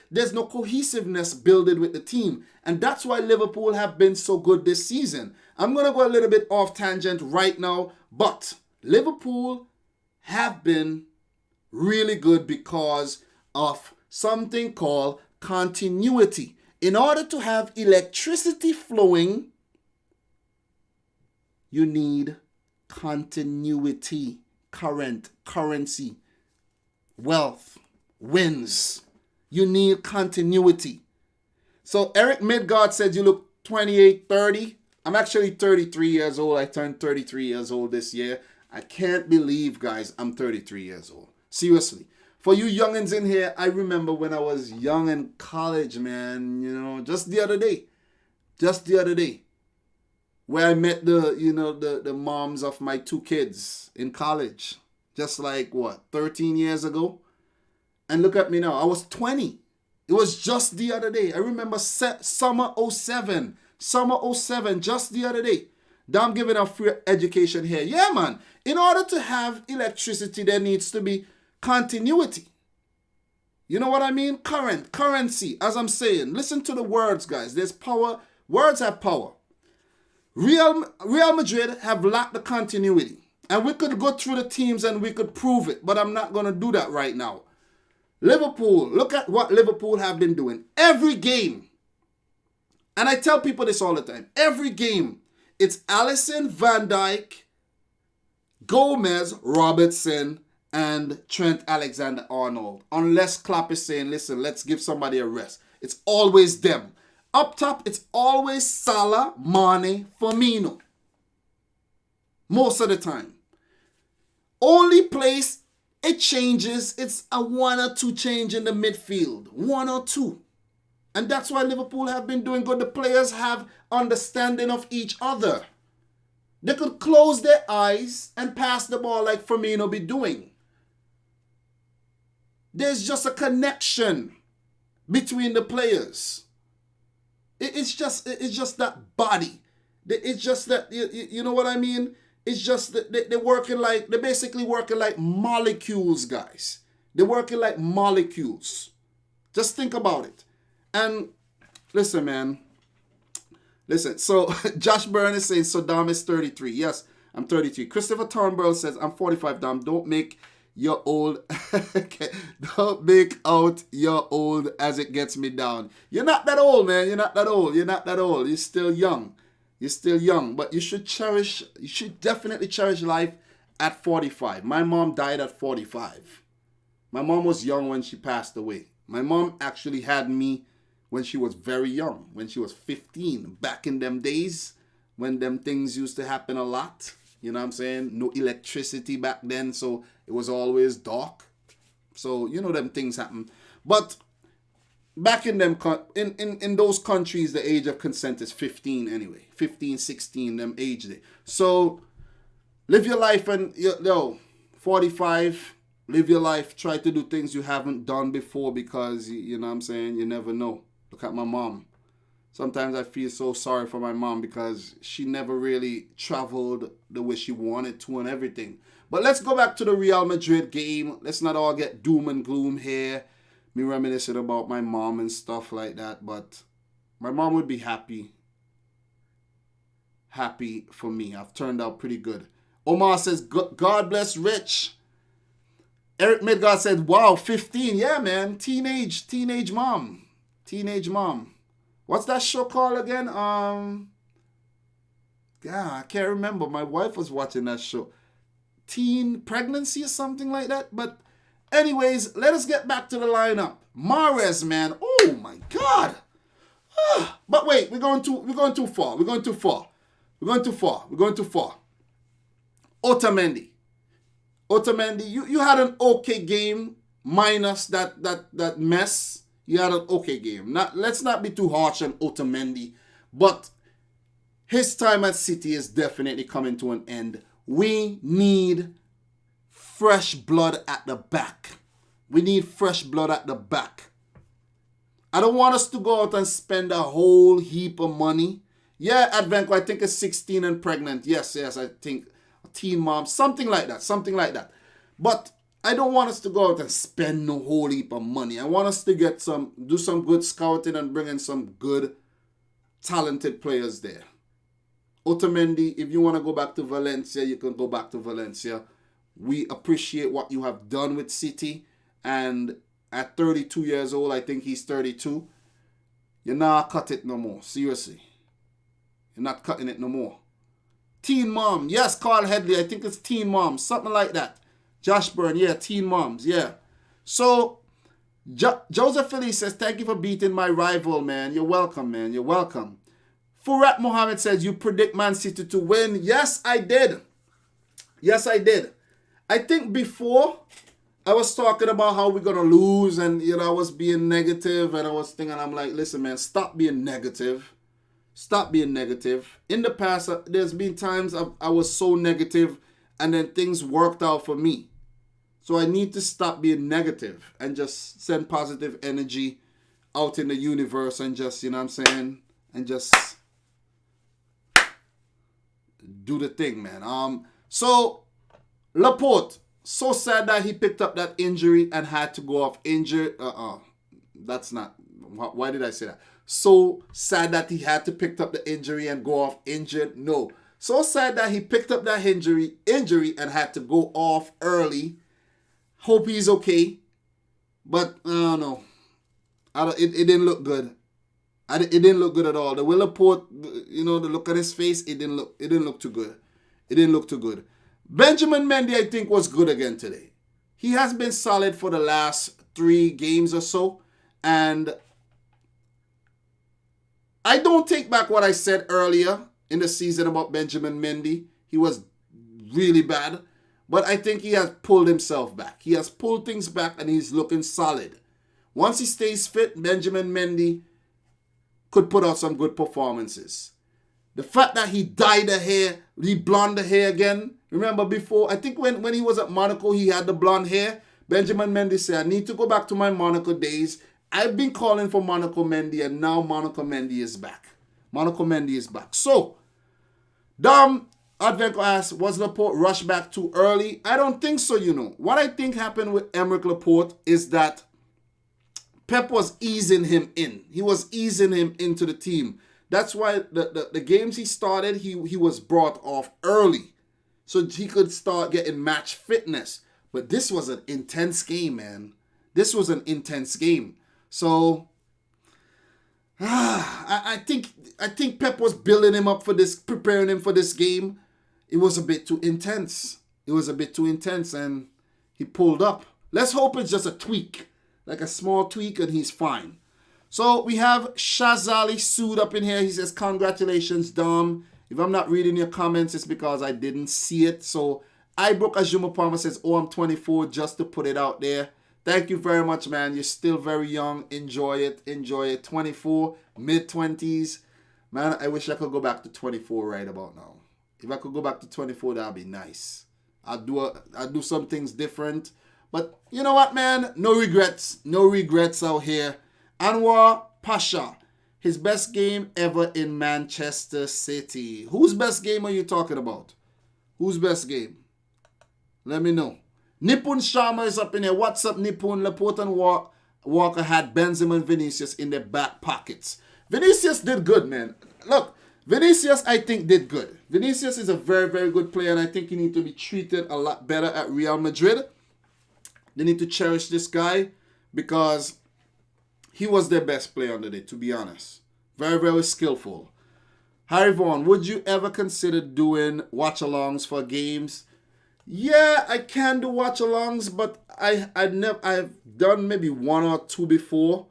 S1: There's no cohesiveness building with the team. And that's why Liverpool have been so good this season. I'm going to go a little bit off tangent right now, but Liverpool have been really good because of something called continuity. In order to have electricity flowing, you need continuity, currency, wealth, wins. You need continuity. So Eric Midgard said you look 28, 30. I'm actually 33 years old. I turned 33 years old this year. I can't believe, guys, I'm 33 years old. Seriously. For you youngins in here, I remember when I was young in college, man, just the other day, where I met the moms of my 2 kids in college, just like, 13 years ago? And look at me now. I was 20. It was just the other day. I remember summer 07, just the other day. I'm giving a free education here. Yeah, man. In order to have electricity, there needs to be continuity. You know what I mean? Currency, as I'm saying. Listen to the words, guys. There's power. Words have power. Real Madrid have lacked the continuity. And we could go through the teams and we could prove it. But I'm not going to do that right now. Liverpool, look at what Liverpool have been doing. Every game. And I tell people this all the time. Every game. It's Alisson, Van Dijk, Gomez, Robertson, and Trent Alexander-Arnold. Unless Klopp is saying, listen, let's give somebody a rest. It's always them. Up top, it's always Salah, Mane, Firmino. Most of the time. Only place it changes, it's a 1 or 2 change in the midfield. 1 or 2. And that's why Liverpool have been doing good. The players have understanding of each other. They could close their eyes and pass the ball like Firmino be doing. There's just a connection between the players. It's just that body. It's just that, you know what I mean? It's just that they're basically working like molecules, guys. They're working like molecules. Just think about it. And listen, man. Listen, so Josh Byrne is saying, so Dom is 33. Yes, I'm 33. Christopher Turnbull says, I'm 45, Dom. Don't make your old. Don't make out your old as it gets me down. You're not that old, man. You're not that old. You're still young. But you should definitely cherish life at 45. My mom died at 45. My mom was young when she passed away. My mom actually had me when she was very young, when she was 15. Back in them days, when them things used to happen a lot. You know what I'm saying? No electricity back then, so it was always dark. So, them things happen. But back in them in those countries, the age of consent is 15 anyway. 15, 16, them age there. So, live your life and, 45, live your life. Try to do things you haven't done before because, you know what I'm saying, you never know. Look at my mom. Sometimes I feel so sorry for my mom because she never really traveled the way she wanted to and everything. But let's go back to the Real Madrid game. Let's not all get doom and gloom here. Me reminiscing about my mom and stuff like that. But my mom would be happy. Happy for me. I've turned out pretty good. Omar says, God bless Rich. Eric Midgard said, wow, 15. Yeah, man. Teenage mom. Teenage mom. What's that show called again? I can't remember. My wife was watching that show. Teen pregnancy or something like that. But anyways, let us get back to the lineup. Mahrez, man. Oh my God. But wait, we're going too far. Otamendi. Otamendi, you had an okay game minus that mess. You had an okay game. Let's not be too harsh on Otamendi, but his time at City is definitely coming to an end. We need fresh blood at the back. We need fresh blood at the back. I don't want us to go out and spend a whole heap of money. Yeah, Advenko, I think it's 16 and pregnant. Yes, I think a teen mom, something like that. But I don't want us to go out and spend no whole heap of money. I want us to do some good scouting and bring in some good, talented players there. Otamendi, if you want to go back to Valencia, you can go back to Valencia. We appreciate what you have done with City. And at 32 years old, I think he's 32, you're not cut it no more. Seriously. You're not cutting it no more. Teen Mom. Yes, Carl Headley. I think it's Teen Mom. Something like that. Josh Byrne. Yeah, Teen Moms. Yeah. So, Joseph Philly says, thank you for beating my rival, man. You're welcome, man. You're welcome. Furat Mohammed says, you predict Man City to win. Yes, I did. I think before, I was talking about how we're going to lose, and, I was being negative, and I was thinking, I'm like, listen, man, stop being negative. Stop being negative. In the past, there's been times I was so negative, and then things worked out for me. So I need to stop being negative and just send positive energy out in the universe and just, and just do the thing, man. So, Laporte, so sad that he picked up that injury and had to go off injured. That's not, why did I say that? So sad that he had to pick up the injury and go off injured. No. So sad that he picked up that injury and had to go off early. Hope he's okay. But, I don't know. It didn't look good. It didn't look good at all. The Laporte, the look at his face, it didn't look too good. It didn't look too good. Benjamin Mendy, I think, was good again today. He has been solid for the last 3 games or so. And I don't take back what I said earlier in the season about Benjamin Mendy. He was really bad. But I think he has pulled himself back. He has pulled things back and he's looking solid. Once he stays fit, Benjamin Mendy could put out some good performances. The fact that he dyed the hair, he blonde the hair again. Remember before, I think when he was at Monaco, he had the blonde hair. Benjamin Mendy said, I need to go back to my Monaco days. I've been calling for Monaco Mendy, and now Monaco Mendy is back. Monaco Mendy is back. So, Dom Advenko asks, was Laporte rushed back too early? I don't think so, What I think happened with Aymeric Laporte is that Pep was easing him in. He was easing him into the team. That's why the games he started, he was brought off early. So he could start getting match fitness. But this was an intense game, man. This was an intense game. So I think Pep was building him up for this, preparing him for this game. It was a bit too intense. And he pulled up. Let's hope it's just a tweak, like a small tweak, and he's fine. So we have Shazali Sood up in here. He says, congratulations, Dom. If I'm not reading your comments, it's because I didn't see it. So Ibrook Azuma Palmer says, I'm 24, just to put it out there. Thank you very much, man. You're still very young. Enjoy it. 24, mid-20s. Man, I wish I could go back to 24 right about now. If I could go back to 24, that'd be nice. I'd do some things different. But you know what, man? No regrets. No regrets out here. Anwar Pasha. His best game ever in Manchester City. Whose best game are you talking about? Whose best game? Let me know. Nipun Sharma is up in here. What's up, Nipun? Laporte and Walker had Benzema and Vinicius in their back pockets. Vinicius did good, man. Look, Vinicius, I think, did good. Vinicius is a very, very good player, and I think he needs to be treated a lot better at Real Madrid. They need to cherish this guy because he was their best player on the day, to be honest. Very, very skillful. Harry Vaughan, would you ever consider doing watch-alongs for games? Yeah, I can do watch-alongs, but I've done maybe 1 or 2 before.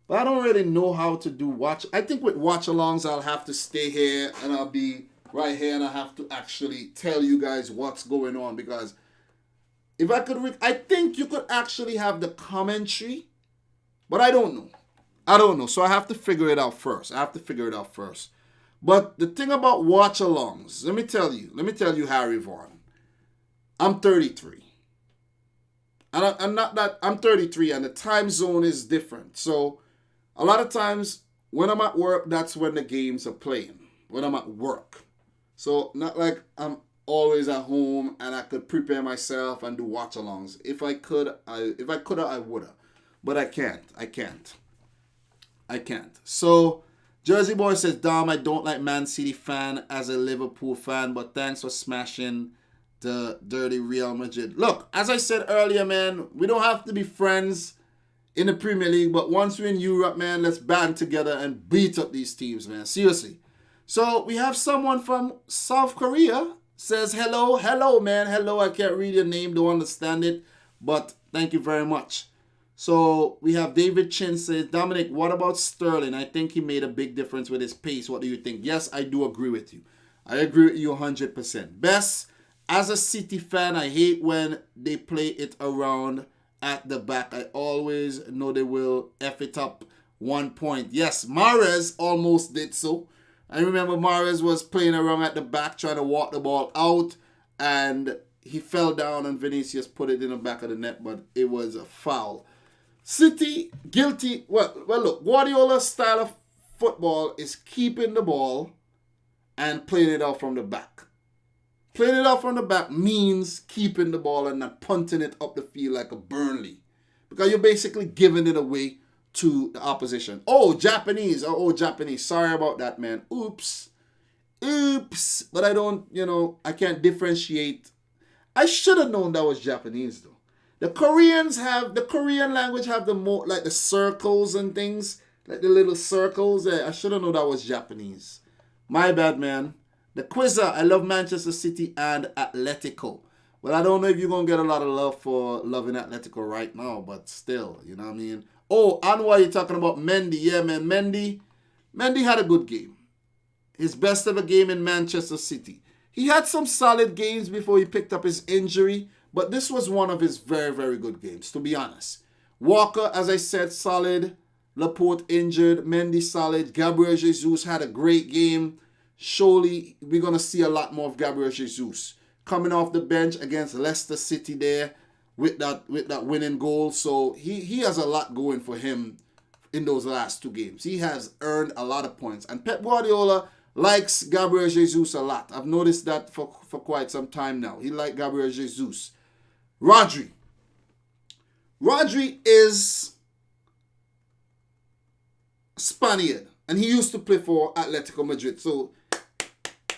S1: But I don't really know how to do watch. I think with watch-alongs, I'll have to stay here and I'll be right here, and I have to actually tell you guys what's going on, because if I could, I think you could actually have the commentary, but I don't know. I don't know. So I have to figure it out first. But the thing about watch alongs, let me tell you, Harry Vaughn, I'm 33. And I'm not that, I'm 33 and the time zone is different. So a lot of times when I'm at work, that's when the games are playing. When I'm at work. So not like I'm always at home and I could prepare myself and do watch alongs. If I could, I woulda. But I can't. So Jersey Boy says, Dom, I don't like Man City fan as a Liverpool fan, but thanks for smashing the dirty Real Madrid. Look, as I said earlier, man, we don't have to be friends in the Premier League, but once we're in Europe, man, let's band together and beat up these teams, man. Seriously. So we have someone from South Korea says, hello, man. Hello, I can't read your name, don't understand it, but thank you very much. So we have David Chin says, Dominic, what about Sterling? I think he made a big difference with his pace. What do you think? Yes, I do agree with you. I agree with you 100%. Best, as a City fan, I hate when they play it around at the back. I always know they will F it up 1 point. Yes, Mahrez almost did so. I remember Mahrez was playing around at the back trying to walk the ball out, and he fell down and Vinicius put it in the back of the net, but it was a foul. City, guilty. Well, look, Guardiola's style of football is keeping the ball and playing it out from the back. Playing it out from the back means keeping the ball and not punting it up the field like a Burnley. Because you're basically giving it away to the opposition. Oh, Japanese. Sorry about that, man. Oops. But I don't, I can't differentiate. I should have known that was Japanese, though. The Korean language have the more, like the circles and things. Like the little circles. I should have known that was Japanese. My bad, man. The Quizzer, I love Manchester City and Atletico. Well, I don't know if you're going to get a lot of love for loving Atletico right now, but still, you know what I mean? Oh, and why you're talking about Mendy. Yeah, man, Mendy had a good game. His best ever game in Manchester City. He had some solid games before he picked up his injury, but this was one of his very, very good games, to be honest. Walker, as I said, solid. Laporte injured. Mendy solid. Gabriel Jesus had a great game. Surely we're going to see a lot more of Gabriel Jesus coming off the bench against Leicester City there with that winning goal. So he has a lot going for him in those last two games. He has earned a lot of points. And Pep Guardiola likes Gabriel Jesus a lot. I've noticed that for quite some time now. He likes Gabriel Jesus. Rodri is Spaniard. And he used to play for Atletico Madrid. So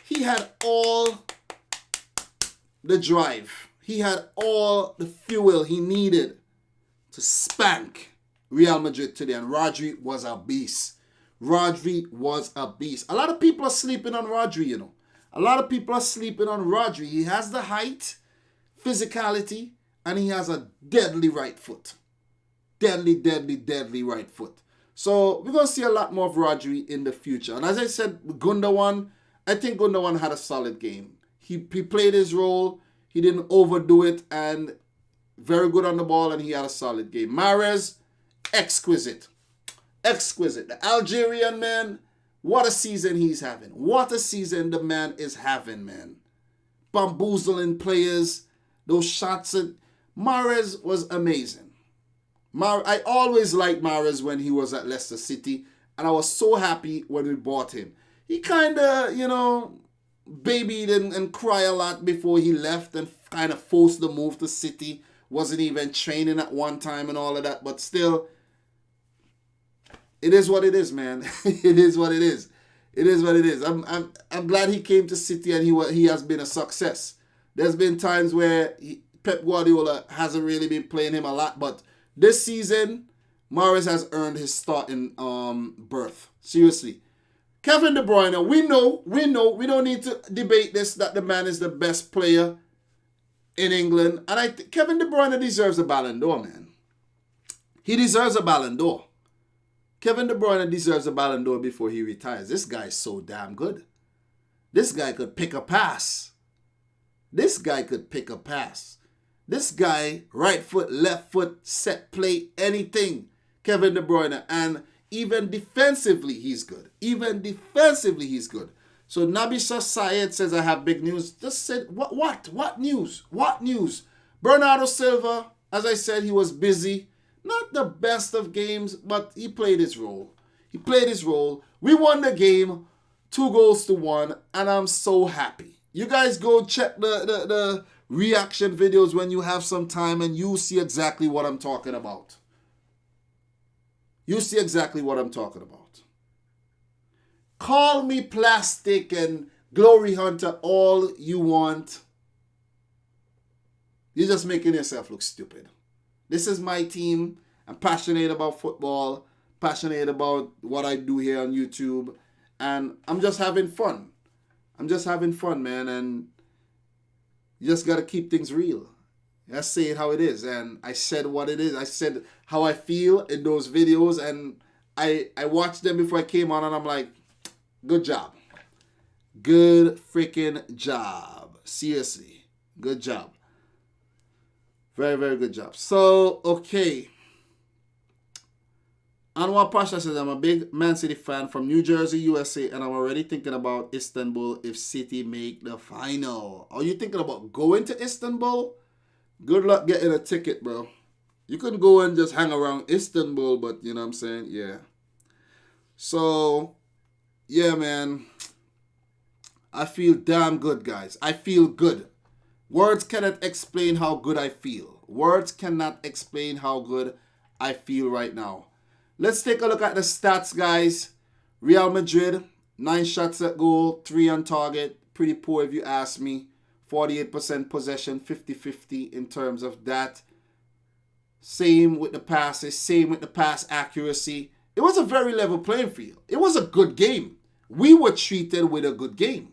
S1: he had all the drive. He had all the fuel he needed to spank Real Madrid today. And Rodri was a beast. A lot of people are sleeping on Rodri, He has the height, physicality, and he has a deadly right foot. Deadly right foot. So we're going to see a lot more of Rodri in the future. And as I said, Gundogan, I think Gundogan had a solid game. He played his role. He didn't overdo it. And very good on the ball. And he had a solid game. Mahrez, exquisite. The Algerian man, what a season he's having. What a season the man is having, man. Bamboozling players. Those shots. Mahrez was amazing. I always liked Mahrez when he was at Leicester City. And I was so happy when we bought him. He kind of, babied and cried a lot before he left and kind of forced the move to City. Wasn't even training at one time and all of that. But still, it is what it is, man. It is what it is. I'm glad he came to City and he has been a success. There's been times where Pep Guardiola hasn't really been playing him a lot. But this season, Mahrez has earned his starting berth. Seriously. Kevin De Bruyne, we know, we don't need to debate this, that the man is the best player in England. And I think Kevin De Bruyne deserves a Ballon d'Or, man. He deserves a Ballon d'Or. Kevin De Bruyne deserves a Ballon d'Or before he retires. This guy is so damn good. This guy could pick a pass. This guy could pick a pass. This guy, right foot, left foot, set play, anything. Kevin De Bruyne. And even defensively, he's good. Even defensively, he's good. So Nabisa Syed says, I have big news. Just said, what? What news? What news? Bernardo Silva, as I said, he was busy. Not the best of games, but he played his role. He played his role. We won the game 2-1, and I'm so happy. You guys go check the reaction videos when you have some time, and you see exactly what I'm talking about. You see exactly what I'm talking about. Call me plastic and glory hunter all you want. You're just making yourself look stupid. This is my team. I'm passionate about football, passionate about what I do here on YouTube, and I'm just having fun. I'm just having fun, man, and you just got to keep things real. I say it how it is, and I said what it is. I said how I feel in those videos, and I watched them before I came on, and I'm like, good job. Good freaking job. Seriously, good job. Very, very good job. So, okay. Anwar Pasha says, I'm a big Man City fan from New Jersey, USA, and I'm already thinking about Istanbul if City make the final. Are you thinking about going to Istanbul? Good luck getting a ticket, bro. You couldn't go and just hang around Istanbul, but you know what I'm saying? Yeah. So, yeah, man. I feel damn good, guys. I feel good. Words cannot explain how good I feel. Words cannot explain how good I feel right now. Let's take a look at the stats, guys. Real Madrid, 9 shots at goal, 3 on target. Pretty poor if you ask me. 48% possession, 50-50 in terms of that. Same with the passes, same with the pass accuracy. It was a very level playing field. It was a good game. We were treated with a good game.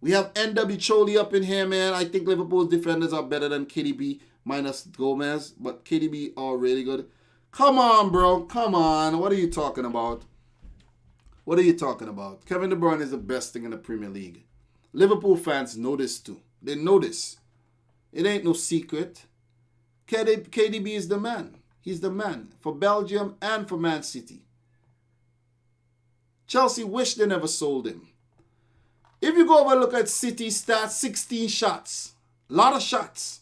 S1: We have NW Choli up in here, man. I think Liverpool's defenders are better than KDB minus Gomez, but KDB are really good. Come on, bro. Come on. What are you talking about? What are you talking about? Kevin De Bruyne is the best thing in the Premier League. Liverpool fans know this too. They know this. It ain't no secret. KDB is the man. He's the man for Belgium and for Man City. Chelsea wish they never sold him. If you go over and look at City stats, 16 shots. Lot of shots.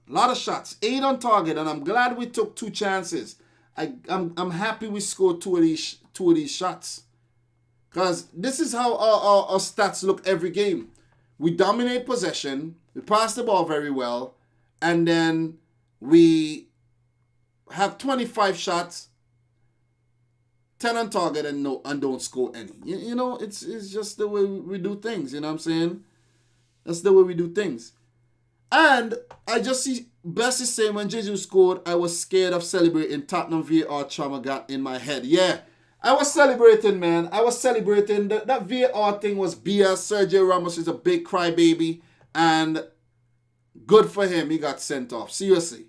S1: 8 on target, and I'm glad we took 2 chances. I'm happy we scored two of these shots. Because this is how our stats look every game. We dominate possession, we pass the ball very well, and then we have 25 shots, 10 on target, and don't score any. You know, it's just the way we do things, you know what I'm saying? That's the way we do things. And I just see Best is saying when Jesus scored, I was scared of celebrating. Tottenham VAR trauma got in my head. Yeah, I was celebrating, man. I was celebrating. That VAR thing was BS. Sergio Ramos is a big crybaby. And good for him. He got sent off. Seriously.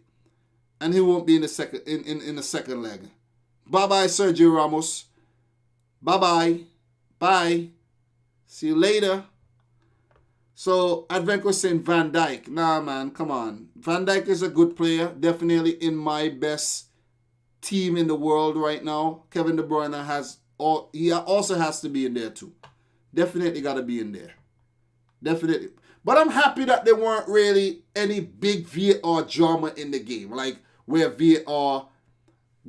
S1: And he won't be in the second in the second leg. Bye-bye, Sergio Ramos. Bye-bye. Bye. See you later. So, Advenko saying Van Dijk. Nah, man, come on. Van Dijk is a good player. Definitely in my best team in the world right now. Kevin De Bruyne he also has to be in there too. Definitely got to be in there. Definitely. But I'm happy that there weren't really any big VAR drama in the game. Like where VAR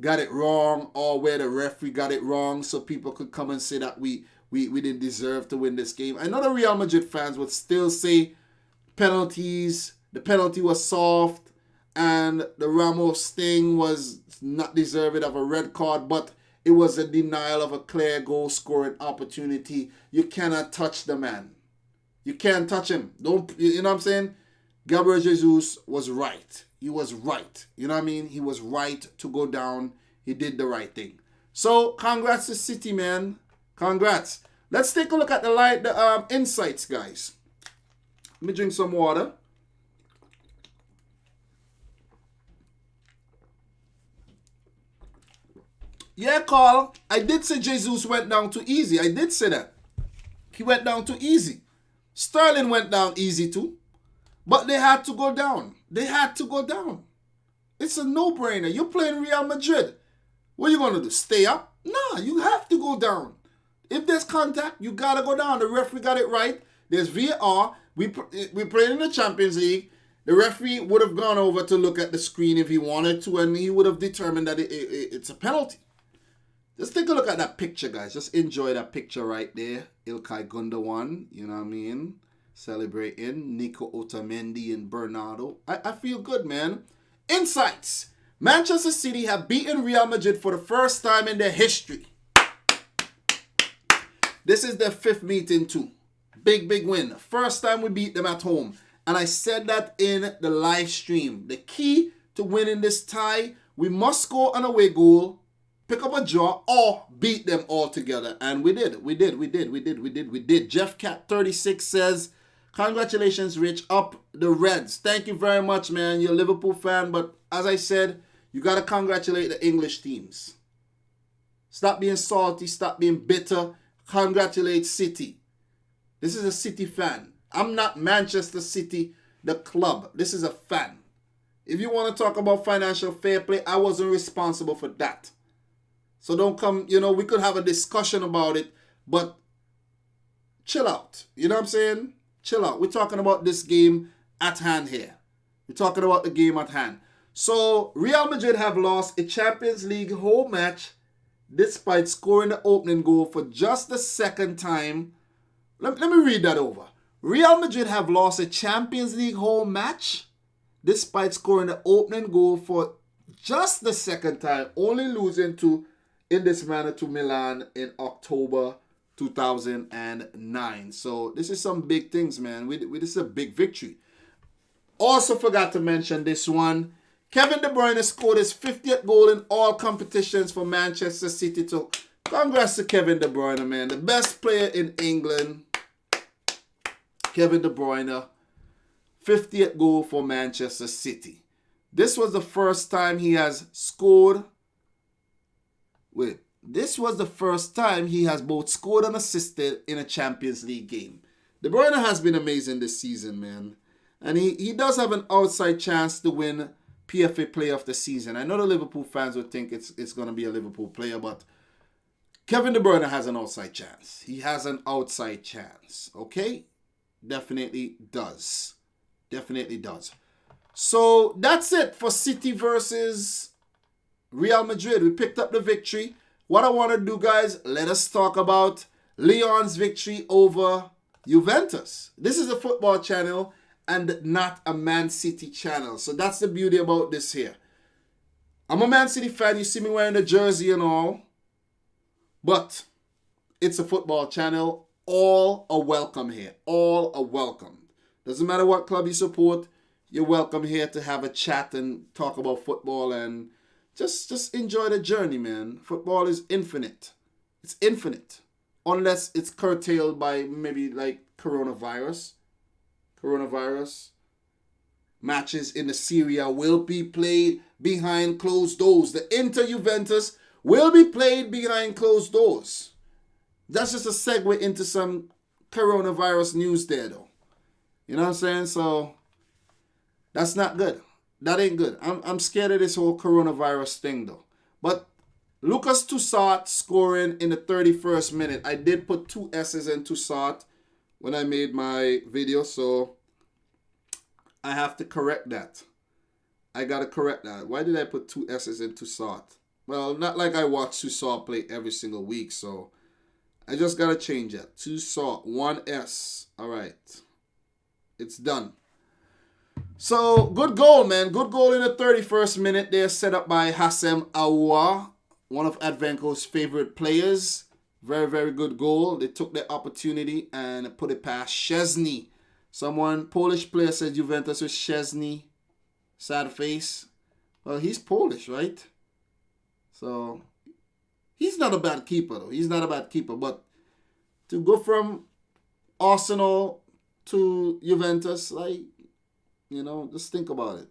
S1: got it wrong or where the referee got it wrong so people could come and say that we didn't deserve to win this game. I know the Real Madrid fans would still say penalties. The penalty was soft and the Ramos thing was not deserving of a red card, but it was a denial of a clear goal scoring opportunity. You cannot touch the man. You can't touch him. You know what I'm saying? Gabriel Jesus was right. He was right. You know what I mean? He was right to go down. He did the right thing. So, congrats to City, man. Congrats. Let's take a look at the insights, guys. Let me drink some water. Yeah, Carl. I did say Jesus went down too easy. I did say that. He went down too easy. Sterling went down easy too. But they had to go down. They had to go down. It's a no-brainer. You're playing Real Madrid. What are you going to do? Stay up? Nah, you have to go down. If there's contact, you got to go down. The referee got it right. There's VAR. We played in the Champions League. The referee would have gone over to look at the screen if he wanted to, and he would have determined that it's a penalty. Just take a look at that picture, guys. Just enjoy that picture right there. Ilkay Gundogan, you know what I mean? Celebrating. Nico Otamendi and Bernardo. I feel good, man. Insights. Manchester City have beaten Real Madrid for the first time in their history. This is their 5th meeting too. Big win. First time we beat them at home. And I said that in the live stream. The key to winning this tie, we must score an away goal, pick up a draw, or beat them all together. And we did. We did. Jeff Cat 36 says, congratulations, Rich. Up the Reds. Thank you very much, man. You're a Liverpool fan, but as I said, you got to congratulate the English teams. Stop being salty. Stop being bitter. Congratulate City. This is a City fan. I'm not Manchester City, the club. This is a fan. If you want to talk about financial fair play, I wasn't responsible for that. So don't come, we could have a discussion about it, but chill out. You know what I'm saying? Chill out. We're talking about this game at hand here. We're talking about the game at hand. So Real Madrid have lost a Champions League home match despite scoring the opening goal for just the second time. Let me read that over. Real Madrid have lost a Champions League home match despite scoring the opening goal for just the second time, only losing in this manner to Milan in October 2009. So this is some big things, man. This is a big victory. Also forgot to mention this one. Kevin De Bruyne scored his 50th goal in all competitions for Manchester City. So congrats to Kevin De Bruyne, man. The best player in England. Kevin De Bruyne, 50th goal for Manchester City. This was the first time he has scored. This was the first time he has both scored and assisted in a Champions League game. De Bruyne has been amazing this season, man. And he does have an outside chance to win PFA Player of the Season. I know the Liverpool fans would think it's going to be a Liverpool player, but Kevin De Bruyne has an outside chance. He has an outside chance, okay? Definitely does. So that's it for City versus Real Madrid. We picked up the victory. What I want to do, guys, let us talk about Lyon's victory over Juventus. This is a football channel and not a Man City channel. So that's the beauty about this here. I'm a Man City fan. You see me wearing the jersey and all. But it's a football channel. All are welcome here. All are welcome. Doesn't matter what club you support. You're welcome here to have a chat and talk about football and just enjoy the journey, man. Football is infinite. It's infinite. Unless it's curtailed by maybe like coronavirus. Matches in the Serie A will be played behind closed doors. The Inter-Juventus will be played behind closed doors. That's just a segue into some coronavirus news there, though. You know what I'm saying? So, that's not good. That ain't good. I'm scared of this whole coronavirus thing, though. But Lucas Toussaint scoring in the 31st minute. I did put 2 S's in Toussaint when I made my video, so I have to correct that. I got to correct that. Why did I put 2 S's in Toussaint? Well, not like I watch Toussaint play every single week, so I just got to change that. Toussaint, 1 S. All right. It's done. So, good goal, man. Good goal in the 31st minute there, set up by Hassem Aouar, one of Advenco's favorite players. Very, very good goal. They took the opportunity and put it past Szczesny. Someone, Polish player, said Juventus with Szczesny. Sad face. Well, he's Polish, right? So, he's not a bad keeper, though. He's not a bad keeper. But to go from Arsenal to Juventus, like, just think about it.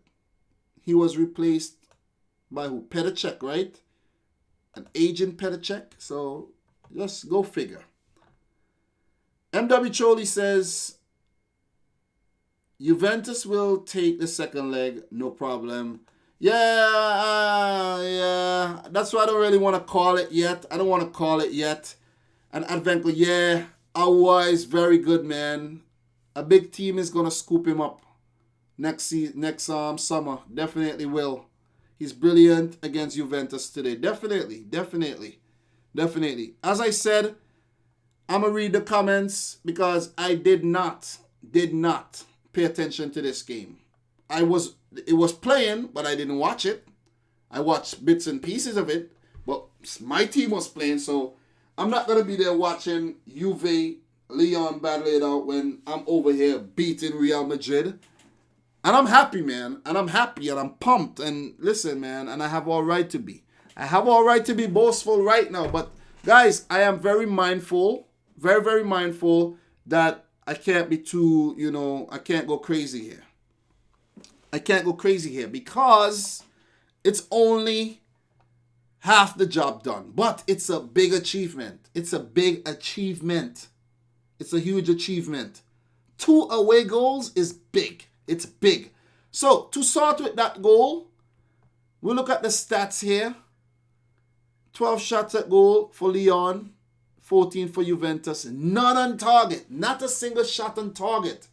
S1: He was replaced by who? Petr Cech, right? An aging Petr Cech. So, just go figure. MW Choli says, Juventus will take the second leg, no problem. Yeah, yeah. That's why I don't really want to call it yet. I don't want to call it yet. And Advenko, yeah, Awa is very good, man. A big team is gonna scoop him up next summer. Definitely will. He's brilliant against Juventus today. Definitely. As I said, I'm gonna read the comments because I did not pay attention to this game. It was playing, but I didn't watch it. I watched bits and pieces of it, but my team was playing, so I'm not gonna be there watching Juve, Lyon battle it out when I'm over here beating Real Madrid. And I'm happy, man. And I'm happy and I'm pumped. And listen, man, and I have all right to be. I have all right to be boastful right now. But guys, I am very mindful, very mindful that I can't be too, I can't go crazy here. I can't go crazy here because it's only half the job done. But it's a big achievement. It's a huge achievement. 2 away goals is big. It's big. So, to start with that goal, we'll look at the stats here. 12 shots at goal for Lyon, 14 for Juventus. None on target. Not a single shot on target.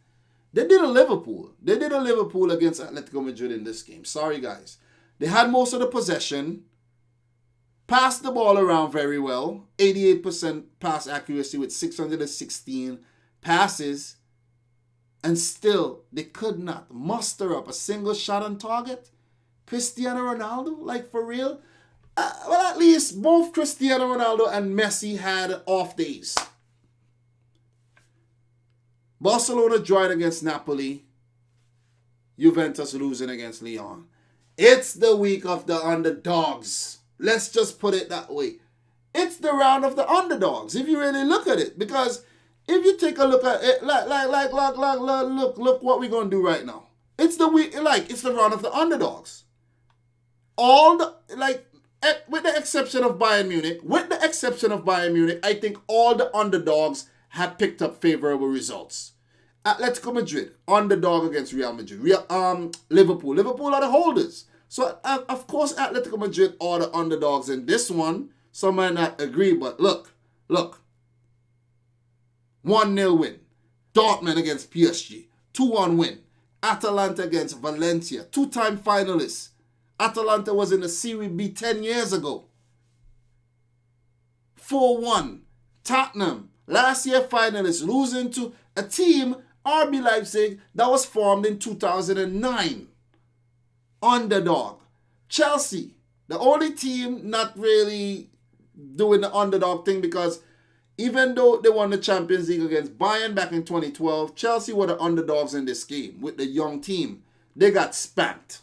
S1: They did a Liverpool. Against Atletico Madrid in this game. Sorry, guys. They had most of the possession. Passed the ball around very well. 88% pass accuracy with 616 passes. And still, they could not muster up a single shot on target. Cristiano Ronaldo, like for real? Well, at least both Cristiano Ronaldo and Messi had off days. Barcelona drawing against Napoli. Juventus losing against Lyon. It's the week of the underdogs. Let's just put it that way. It's the round of the underdogs, if you really look at it. Because if you take a look at it, look what we're going to do right now. It's the week, it's the round of the underdogs. With the exception of Bayern Munich, I think all the underdogs had picked up favorable results. Atletico Madrid, underdog against Real Madrid. Liverpool are the holders. So, of course, Atletico Madrid are the underdogs in this one. Some might not agree, but look. 1-0 win. Dortmund against PSG. 2-1 win. Atalanta against Valencia. 2-time finalists. Atalanta was in the Serie B 10 years ago. 4-1. Tottenham. Last year finalists losing to a team, RB Leipzig, that was formed in 2009. Underdog. Chelsea. The only team not really doing the underdog thing because even though they won the Champions League against Bayern back in 2012, Chelsea were the underdogs in this game with the young team. They got spanked.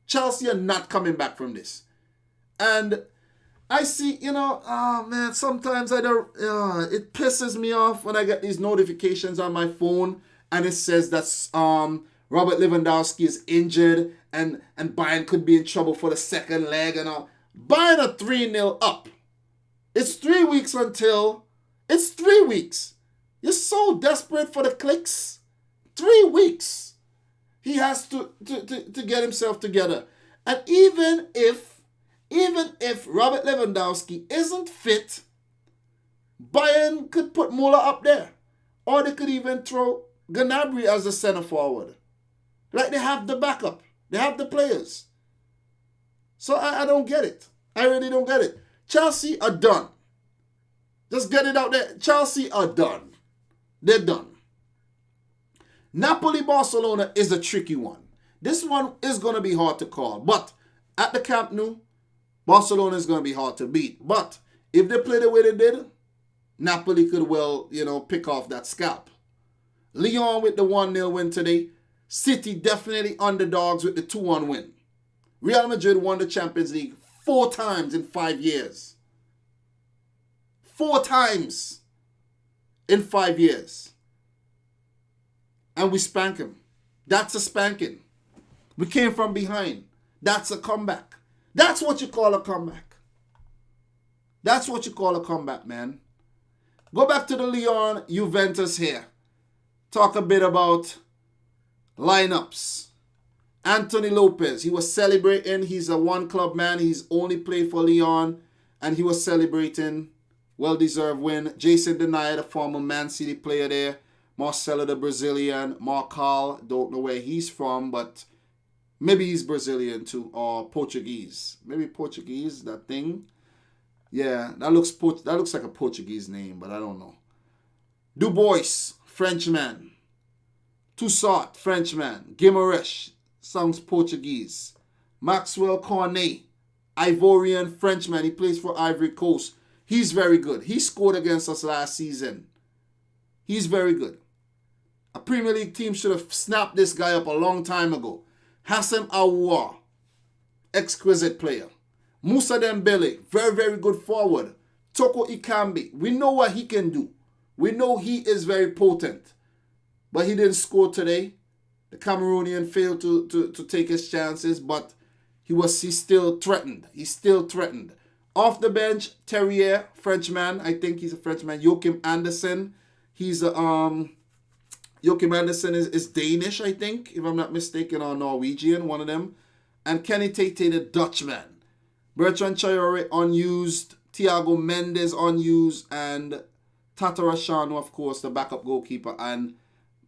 S1: Chelsea are not coming back from this. And I see, sometimes it pisses me off when I get these notifications on my phone and it says that Robert Lewandowski is injured and Bayern could be in trouble for the second leg and all. Bayern are 3-0 up. It's 3 weeks until... It's 3 weeks. You're so desperate for the clicks. 3 weeks. He has to get himself together. And even if Robert Lewandowski isn't fit, Bayern could put Muller up there. Or they could even throw Gnabry as the center forward. Like they have the backup. They have the players. So I don't get it. I really don't get it. Chelsea are done. Just get it out there. Chelsea are done. They're done. Napoli-Barcelona is a tricky one. This one is going to be hard to call. But at the Camp Nou, Barcelona is going to be hard to beat. But if they play the way they did, Napoli could well, pick off that scalp. Lyon with the 1-0 win today. City definitely underdogs with the 2-1 win. Real Madrid won the Champions League 4 times in 5 years. 4 times in 5 years. And we spank him. That's a spanking. We came from behind. That's a comeback. That's what you call a comeback. That's what you call a comeback, man. Go back to the Lyon Juventus here. Talk a bit about lineups. Anthony Lopez, he was celebrating. He's a one-club man. He's only played for Lyon, and he was celebrating. Well-deserved win. Jason Denayer, the former Man City player there. Marcelo, the Brazilian. Marcal, don't know where he's from, but maybe he's Brazilian too, or Portuguese. Maybe Portuguese, that thing. Yeah, that looks like a Portuguese name, but I don't know. Dubois, Frenchman. Toussaint, Frenchman. Guimaraes, sounds Portuguese. Maxwell Cornet, Ivorian Frenchman. He plays for Ivory Coast. He's very good. He scored against us last season. He's very good. A Premier League team should have snapped this guy up a long time ago. Hassem Aouar, exquisite player. Moussa Dembele, very, very good forward. Toko Ikambi, we know what he can do. We know he is very potent. But he didn't score today. The Cameroonian failed to take his chances, but he's still threatened. He's still threatened. Off the bench, Terrier, Frenchman. I think he's a Frenchman. Joachim Andersen. Joachim Andersen is Danish, I think, if I'm not mistaken, or Norwegian, one of them. And Kenny Tate, the Dutchman. Bertrand Traore, unused. Thiago Mendes, unused. And Tatarashanu, of course, the backup goalkeeper. And